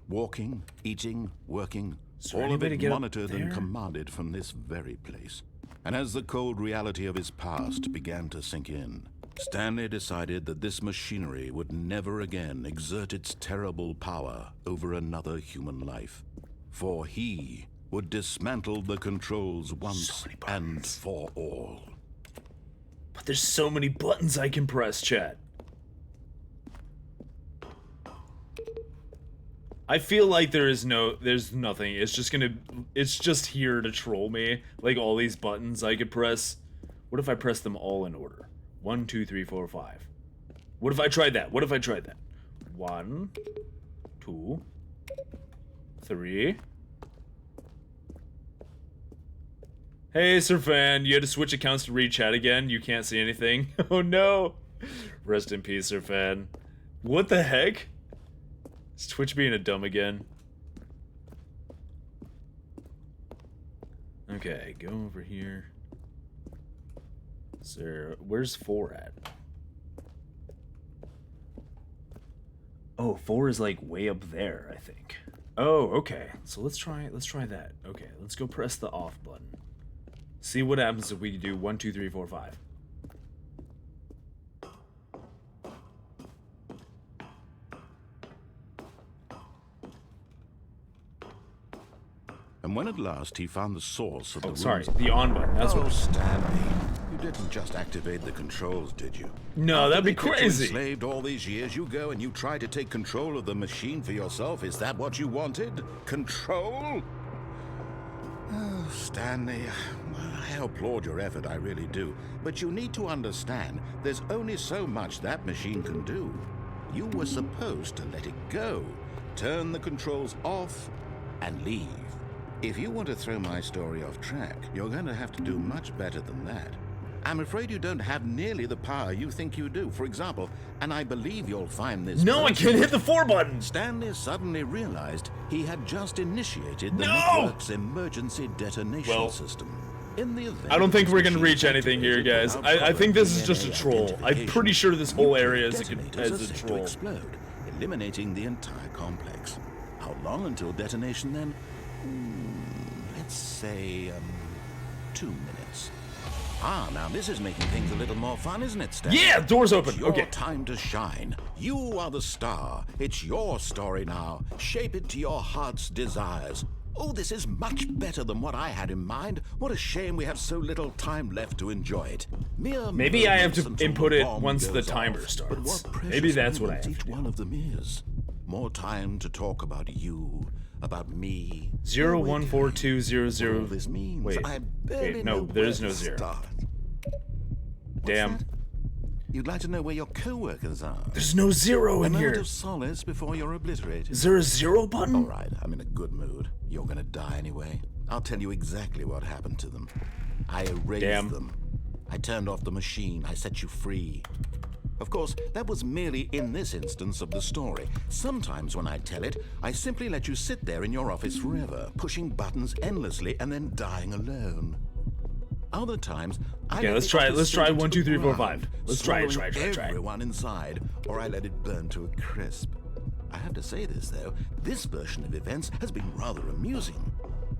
Walking, eating, working. Is there All any of way to it get up monitored and there? commanded from this very place. And as the cold reality of his past began to sink in, Stanley decided that this machinery would never again exert its terrible power over another human life. For he would dismantle the controls once and for all. But there's so many buttons I can press, chat. I feel like there's nothing. It's just here to troll me. Like all these buttons I could press. What if I press them all in order? 1, 2, 3, 4, 5. What if I tried that? 1, 2, 3. Hey, Sir Fan, you had to switch accounts to read chat again? You can't see anything? Oh no! Rest in peace, Sir Fan. What the heck? Is Twitch being a dumb again? Okay, go over here. Sir, where's 4 at? Oh, 4 is like way up there, I think. Oh, okay. So let's try that. Okay, let's go press the off button. See what happens if we do 1, 2, 3, 4, 5. And when at last he found the source of the sorry, runes- the on button. That's oh, what. Stanley, you didn't just activate the controls, did you? No, that'd be After they kept you crazy. enslaved all these years, you go and you try to take control of the machine for yourself. Is that what you wanted? Control? Oh, Stanley, I applaud your effort, I really do. But you need to understand, there's only so much that machine can do. You were supposed to let it go, turn the controls off, and leave. If you want to throw my story off track, you're going to have to do much better than that. I'm afraid you don't have nearly the power you think you do. For example, and I believe you'll find this... No, I can't hit the 4 button! Stanley suddenly realized he had just initiated the No! network's emergency detonation system. In the event I don't think this we're gonna machine reach anything here, activated guys. without I think this is proper just a DNA troll. I'm identification, pretty sure this whole nuclear area is detonators are a set to troll. explode, eliminating the entire complex. How long until detonation then? Let's say 2 minutes. Ah, now this is making things a little more fun, isn't it, Stan? Yeah, door's open. It's your Okay. time to shine. You are the star. It's your story now. Shape it to your heart's desires. Oh, this is much better than what I had in mind. What a shame we have so little time left to enjoy it. Maybe I have to moments until input the it bomb once the goes timer off. starts. But what precious Maybe that's what I moments have each to do. one of them is. More time to talk about you, about me. 014200. All this means. Wait, I barely know no, there is where no to 0. start. Damn. You'd like to know where your co-workers are? There's no 0 A in moment here. of solace before you're obliterated. Is there a 0 button? All right, I'm in a good mood. You're gonna die anyway. I'll tell you exactly what happened to them. I erased them. I turned off the machine. I set you free. Of course, that was merely in this instance of the story. Sometimes when I tell it, I simply let you sit there in your office forever, pushing buttons endlessly and then dying alone. Other times, I Okay, let let's the try it. office Let's try sink 1, to 2, the 3, 4, ground, 5. Let's try it. swallowing everyone inside, or I let it burn to a crisp. I have to say this, though. This version of events has been rather amusing.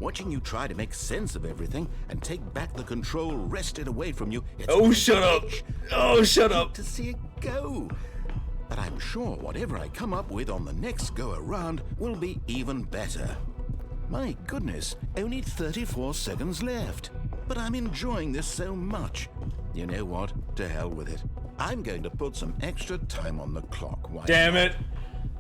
Watching you try to make sense of everything and take back the control wrested away from you. It's Oh, a shut up. privilege. Oh, shut I hate up. to see it go. But I'm sure whatever I come up with on the next go around will be even better. My goodness, only 34 seconds left. But I'm enjoying this so much. You know what? To hell with it. I'm going to put some extra time on the clock. Why Damn not? it.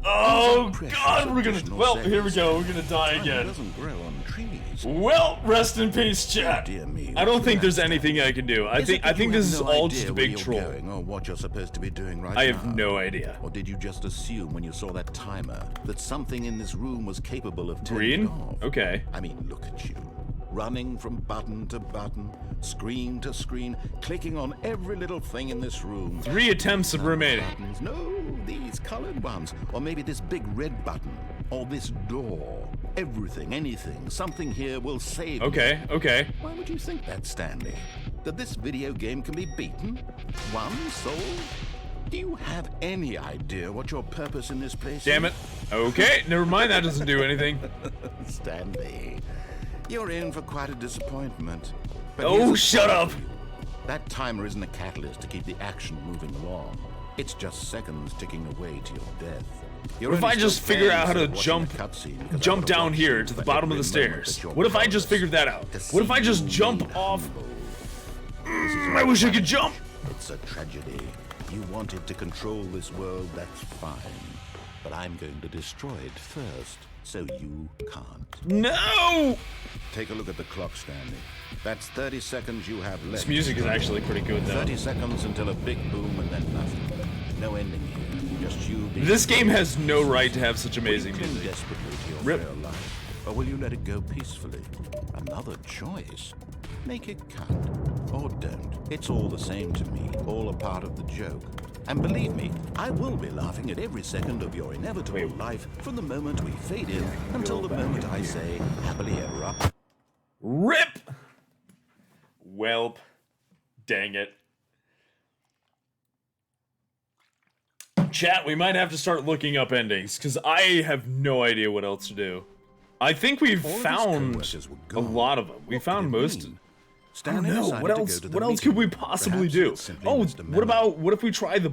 Oh Precious God, we're gonna. additional Well, here we seconds. go. We're gonna die Time again. doesn't grow on trees. Well, rest in peace, chat. Dear me, I don't what's think the there's matter? anything I can do. I Is it think that you this have is no all idea just a where big you're troll. going or what you're supposed to be doing right I now? have no idea. Or did you just assume when you saw that timer that something in this room was capable of turning Green? it off? Okay. I mean, look at you. Running from button to button, screen to screen, clicking on every little thing in this room. 3 attempts remaining. Buttons. No, these colored ones. Or maybe this big red button. Or this door. Everything, anything, something here will save Okay, you. okay. Why would you think that, Stanley? That this video game can be beaten? Won? Sold? Do you have any idea what your purpose in this place Damn is? it. Okay, never mind. That doesn't do anything. Stanley, you're in for quite a disappointment. But Oh, here's a shut thought up. for you. That timer isn't a catalyst to keep the action moving along. It's just seconds ticking away to your death. You're What if only I just still figure out how paying to for jump watching a cutscene because I've jump gotta down watch here you to the for bottom of every the moment stairs? that you're What if I just powerless. figured that out? To What if I see just you jump made off? humble. This is I wish I could jump. It's a tragedy. You wanted to control this world, that's fine. But I'm going to destroy it first, so you can't. No! Take a look at the clock, Stanley. That's 30 seconds you have left. This music is actually pretty good, though. 30 seconds until a big boom and then nothing. No ending here. Just you being... This game has no right to have such amazing Will you cling music. desperately to your Rip. frail life, or will you let it go peacefully? Another choice. Make it count, or don't. It's all the same to me, all a part of the joke. And believe me, I will be laughing at every second of your inevitable life from the moment we fade in until the moment I say, happily ever up. RIP! Welp. Dang it. Chat, we might have to start looking up endings, because I have no idea what else to do. I think we've All of his found co-workers were a gone. lot of them. We What found could it most. mean? I don't Stanley know. decided What to go else? to the What else could we meeting. possibly Perhaps do? it simply Oh, missed a what memo. about if we try the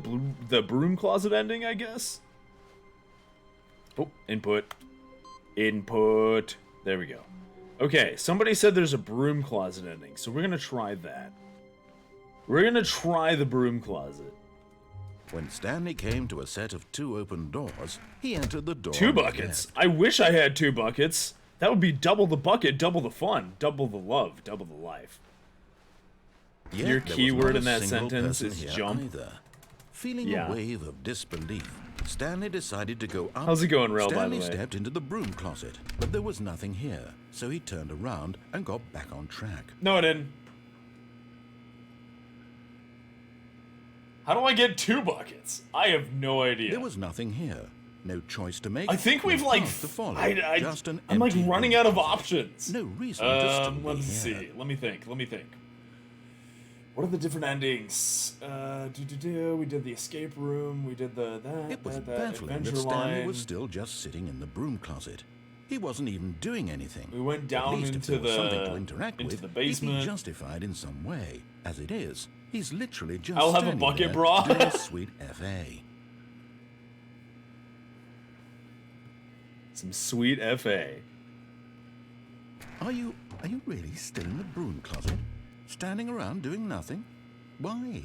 broom closet ending? I guess. Oh, input. Input. There we go. Okay, somebody said there's a broom closet ending, so we're gonna try that. We're gonna try the broom closet. When Stanley came to a set of 2 open doors, he entered the door. 2 on his buckets. left. I wish I had 2 buckets. That would be double the bucket, double the fun, double the love, double the life. Yet Your there was keyword not a in that single sentence person is here jump. either. Feeling Yeah. a wave of disbelief, Stanley decided to go up. How's it going, Rel, by the Stanley way? stepped into the broom closet, but there was nothing here, so he turned around and got back on track. No, I didn't. How do I get 2 buckets? I have no idea. There was nothing here. No choice to make. I think no we've like, path to follow. I, Just an I'm like empty running room out of closet. options. No reason to still be Let's here. see. Let me think. What are the different endings? We did the escape room. We did that. It was that baffling adventure that Stanley line. was still just sitting in the broom closet. He wasn't even doing anything. We went At down least if into there was something the- to interact into with, the he'd basement. be justified in some way. As it is, he's literally just I'll have a standing bucket, there bra. doing a sweet FA. Some sweet FA. Are you really still in the broom closet? Standing around doing nothing? Why?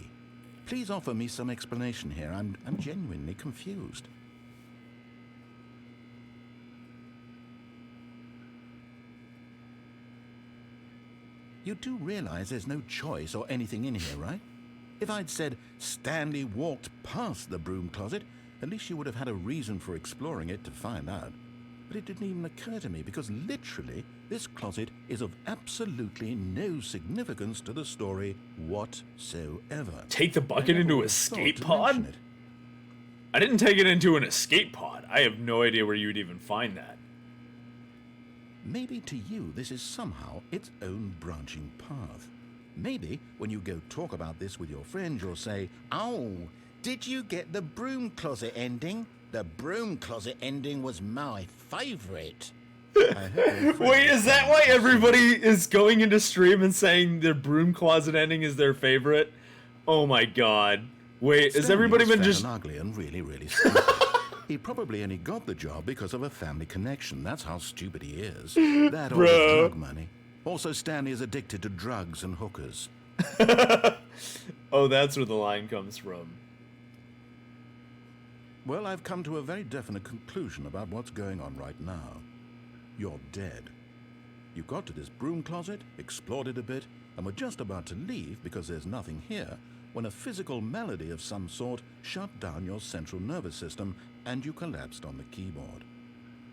Please offer me some explanation here. I'm genuinely confused. You do realize there's no choice or anything in here, right? If I'd said Stanley walked past the broom closet, at least you would have had a reason for exploring it to find out. But it didn't even occur to me because literally this closet is of absolutely no significance to the story whatsoever. Take the I bucket never into would a have thought escape to pod? mention it. I didn't take it into an escape pod. I have no idea where you would even find that. Maybe to you this is somehow its own branching path. Maybe when you go talk about this with your friends, you'll say, "Oh, did you get the broom closet ending? The broom closet ending was my favorite." Wait, is that why everybody is going into stream and saying their broom closet ending is their favorite? Oh my god. Wait, has Stanley everybody was been fat just... and ugly and really, really stupid. He probably only got the job because of a family connection. That's how stupid he is. That or his Bruh. drug money. Also, Stanley is addicted to drugs and hookers. Oh, that's where the line comes from. Well, I've come to a very definite conclusion about what's going on right now. You're dead. You got to this broom closet, explored it a bit, and were just about to leave because there's nothing here, when a physical malady of some sort shut down your central nervous system and you collapsed on the keyboard.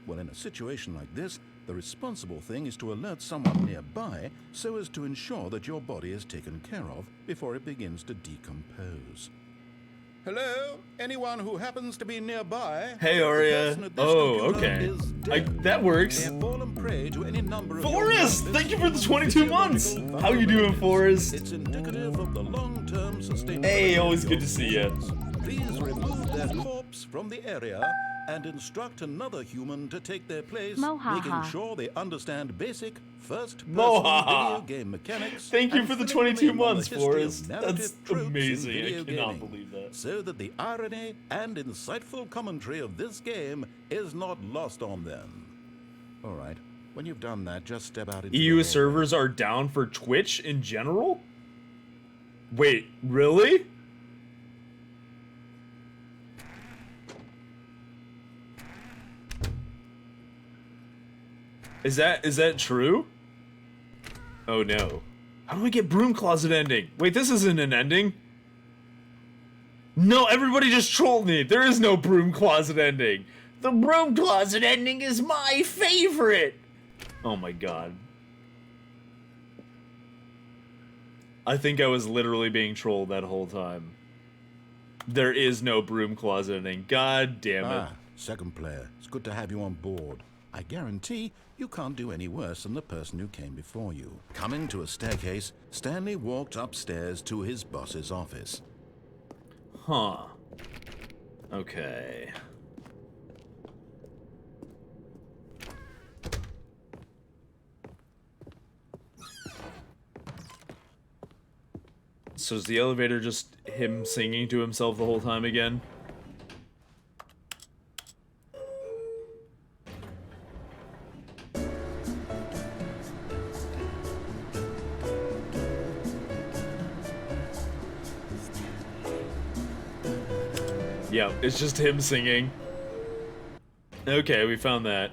Well, in a situation like this, the responsible thing is to alert someone nearby so as to ensure that your body is taken care of before it begins to decompose. Hello? Anyone who happens to be nearby? Hey, Arya. Oh, okay. That works. Forrest, thank you for the 22 months. How you doing, Forrest? It's indicative of the long-term sustainability. Hey, always good to see you. Please remove their corpse from the area and instruct another human to take their place, making sure they understand basic first-person video game mechanics. Thank you for the 22 months, Forrest. That's amazing. I cannot believe that. So that the irony and insightful commentary of this game is not lost on them. All right, when you've done that, just step out into EU servers are down for Twitch in general? Wait, really? Is that true? Oh no. How do I get broom closet ending? Wait, this isn't an ending. No, everybody just trolled me. There is no broom closet ending. The broom closet ending is my favorite. Oh my god. I think I was literally being trolled that whole time. There is no broom closet ending. God damn it. Second player, it's good to have you on board. I guarantee you can't do any worse than the person who came before you. Coming to a staircase, Stanley walked upstairs to his boss's office. Huh. Okay. So is the elevator just him singing to himself the whole time again? Yeah, it's just him singing. Okay, we found that.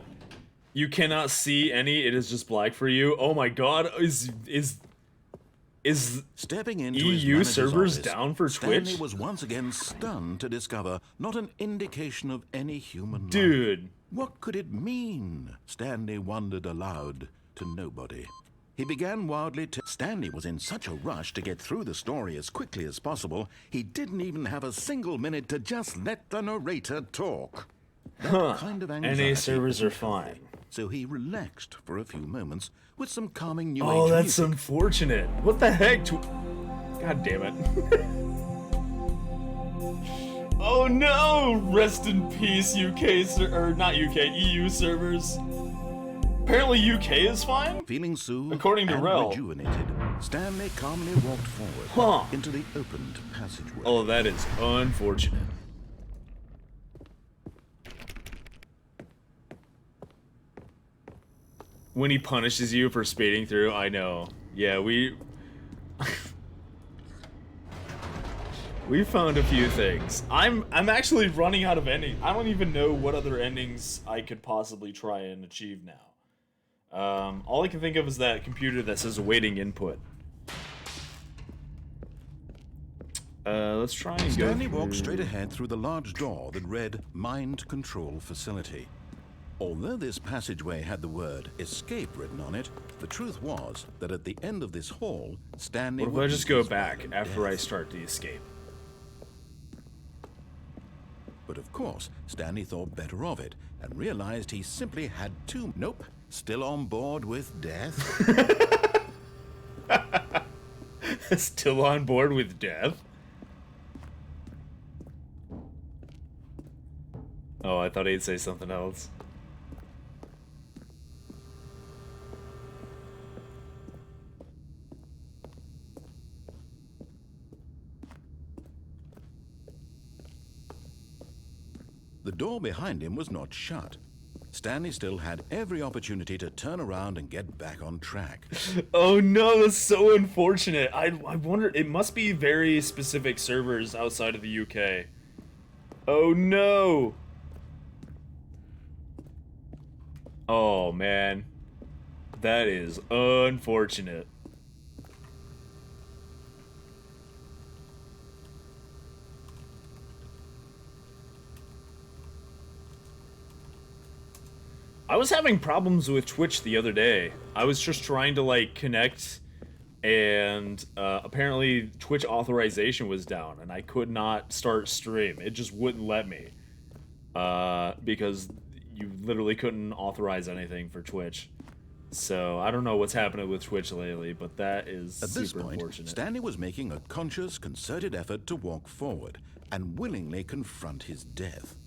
You cannot see any, it is just black for you. Oh my god, is stepping into EU his servers office, down for Twitch? Stanley was once again stunned to discover not an indication of any human life. Dude. What could it mean? Stanley wondered aloud to nobody. He began wildly Stanley was in such a rush to get through the story as quickly as possible, he didn't even have a single minute to just let the narrator talk. That kind of anxiety NA servers are fine. So he relaxed for a few moments with some calming new age Oh, that's music. unfortunate. What the heck? God damn it. Oh no! Rest in peace, UK or not UK, EU servers. Apparently UK is fine? Feeling soothed according to and Rel. rejuvenated, Stanley calmly walked forward into the opened passageway. Oh, that is unfortunate. When he punishes you for speeding through, I know. Yeah, we found a few things. I'm actually running out of endings. I don't even know what other endings I could possibly try and achieve now. All I can think of is that computer that says awaiting input. Let's try and Stanley go walked straight ahead through the large door that read Mind Control Facility. Although this passageway had the word escape written on it, the truth was that at the end of this hall, Stanley What if would I just be go his back violent after I death. start the escape? But of course, Stanley thought better of it and realized he simply had to. Nope, still on board with death. Still on board with death? Oh, I thought he'd say something else. The door behind him was not shut. Stanley still had every opportunity to turn around and get back on track. Oh no, that's so unfortunate. I wonder, it must be very specific servers outside of the UK. Oh no! Oh man. That is unfortunate. I was having problems with Twitch the other day. I was just trying to like connect, and apparently Twitch authorization was down, and I could not start stream. It just wouldn't let me, because you literally couldn't authorize anything for Twitch. So I don't know what's happening with Twitch lately, but that is At this super point, unfortunate. Stanley was making a conscious, concerted effort to walk forward and willingly confront his death.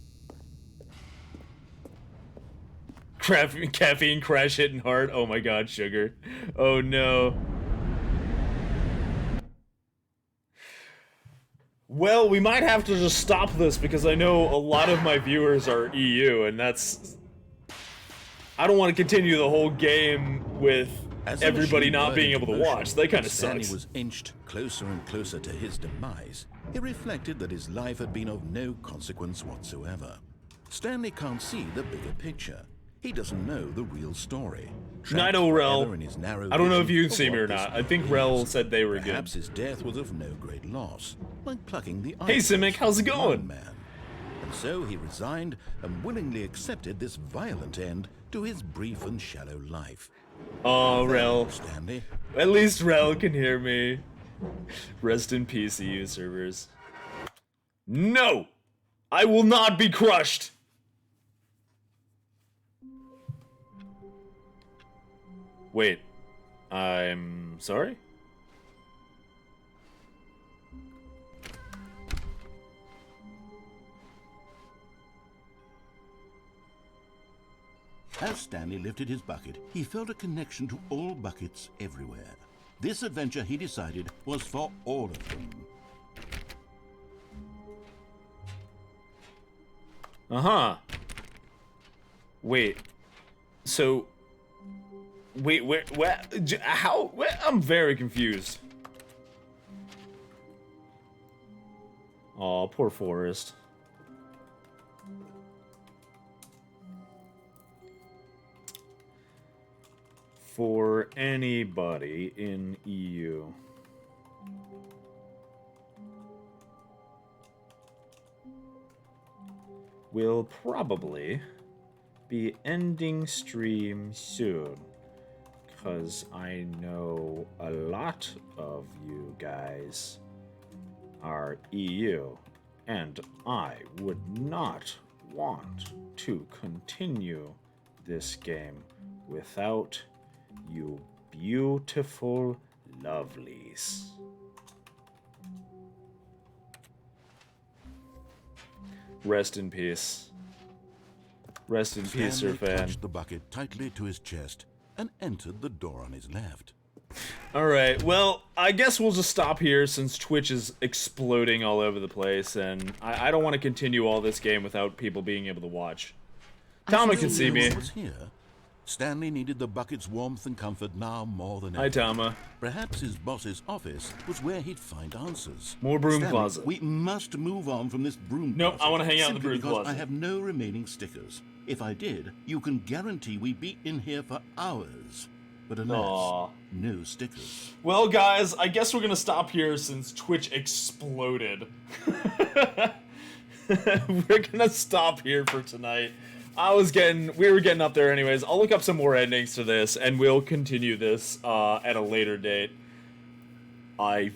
Caffeine crash hitting hard. Oh my god, sugar. Oh no. Well, we might have to just stop this because I know a lot of my viewers are EU, and that's... I don't want to continue the whole game with everybody not being able to watch. That kind of Stanley sucks. was inched closer and closer to his demise. He reflected that his life had been of no consequence whatsoever. Stanley can't see the bigger picture. He doesn't know the real story. I know Rel. Forever in his narrow I don't know if vision you of see me what or this not. I world think is. Rel said they were good. Perhaps his death was of no great loss, like plucking the Hey, eyes Simic, how's it from a going? blind man. And so he resigned and willingly accepted this violent end to his brief and shallow life. Oh, Rel. Stanley. At least Rel can hear me. Rest in peace, EU servers. No! I will not be crushed! Wait. I'm sorry? As Stanley lifted his bucket, he felt a connection to all buckets everywhere. This adventure, he decided, was for all of them. Uh-huh. Wait. So... Wait, where, how, I'm very confused. Aw, poor Forrest. For anybody in EU. Will probably be ending stream soon. Because I know a lot of you guys are EU, and I would not want to continue this game without you beautiful lovelies. Rest in peace. Rest in peace, Stanley Sir Fan. clutched the bucket tightly to his chest and entered the door on his left. Alright, well, I guess we'll just stop here since Twitch is exploding all over the place, and I don't want to continue all this game without people being able to watch. Tama can see me. Was here. Stanley needed the bucket's warmth and comfort now more than ever. Hi, Tama. Perhaps his boss's office was where he'd find answers. More broom Stanley, closet. We must move on from this broom Nope, closet. I want to hang out in the simply broom because closet. I have no remaining stickers. If I did, you can guarantee we'd be in here for hours. But alas, Aw. no stickers. Well, guys, I guess we're gonna stop here since Twitch exploded. We're gonna stop here for tonight. We were getting up there anyways. I'll look up some more endings to this, and we'll continue this at a later date. I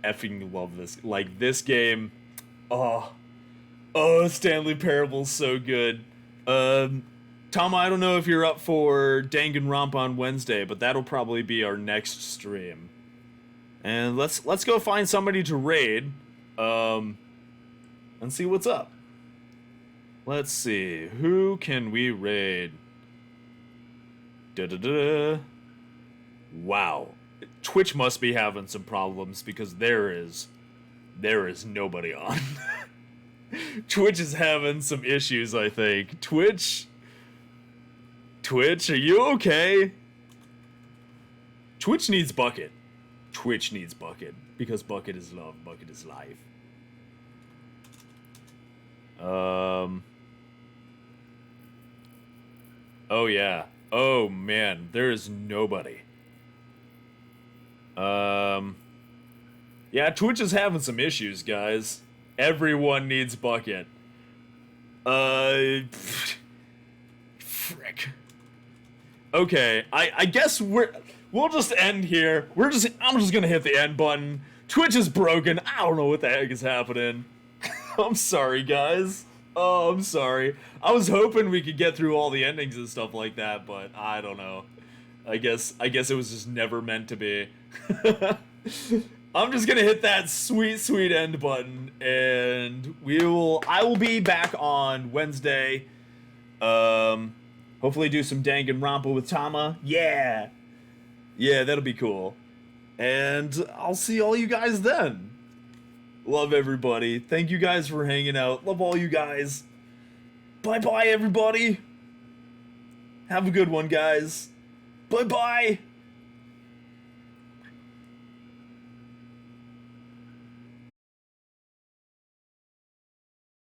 effing love this. Like, this game, oh, Stanley Parable's so good. Tom, I don't know if you're up for Danganronpa on Wednesday, but that'll probably be our next stream. And let's go find somebody to raid, and see what's up. Let's see, who can we raid? Da-da-da. Wow. Twitch must be having some problems because there is nobody on. Twitch is having some issues, I think. Twitch, are you okay? Twitch needs Bucket. Twitch needs Bucket. Because Bucket is love, Bucket is life. Oh yeah. Oh man, there is nobody. Yeah, Twitch is having some issues, guys. Everyone needs Bucket. Frick. Okay, I guess we'll just end here. I'm just gonna hit the end button. Twitch is broken. I don't know what the heck is happening. I'm sorry, guys. Oh, I'm sorry. I was hoping we could get through all the endings and stuff like that, but I don't know. I guess it was just never meant to be. I'm just gonna hit that sweet end button, and I will be back on Wednesday. Hopefully do some Danganronpa with Tama. Yeah, that'll be cool. And I'll see all you guys then. Love everybody. Thank you guys for hanging out. Love all you guys. Bye bye, everybody. Have a good one, guys. Bye bye.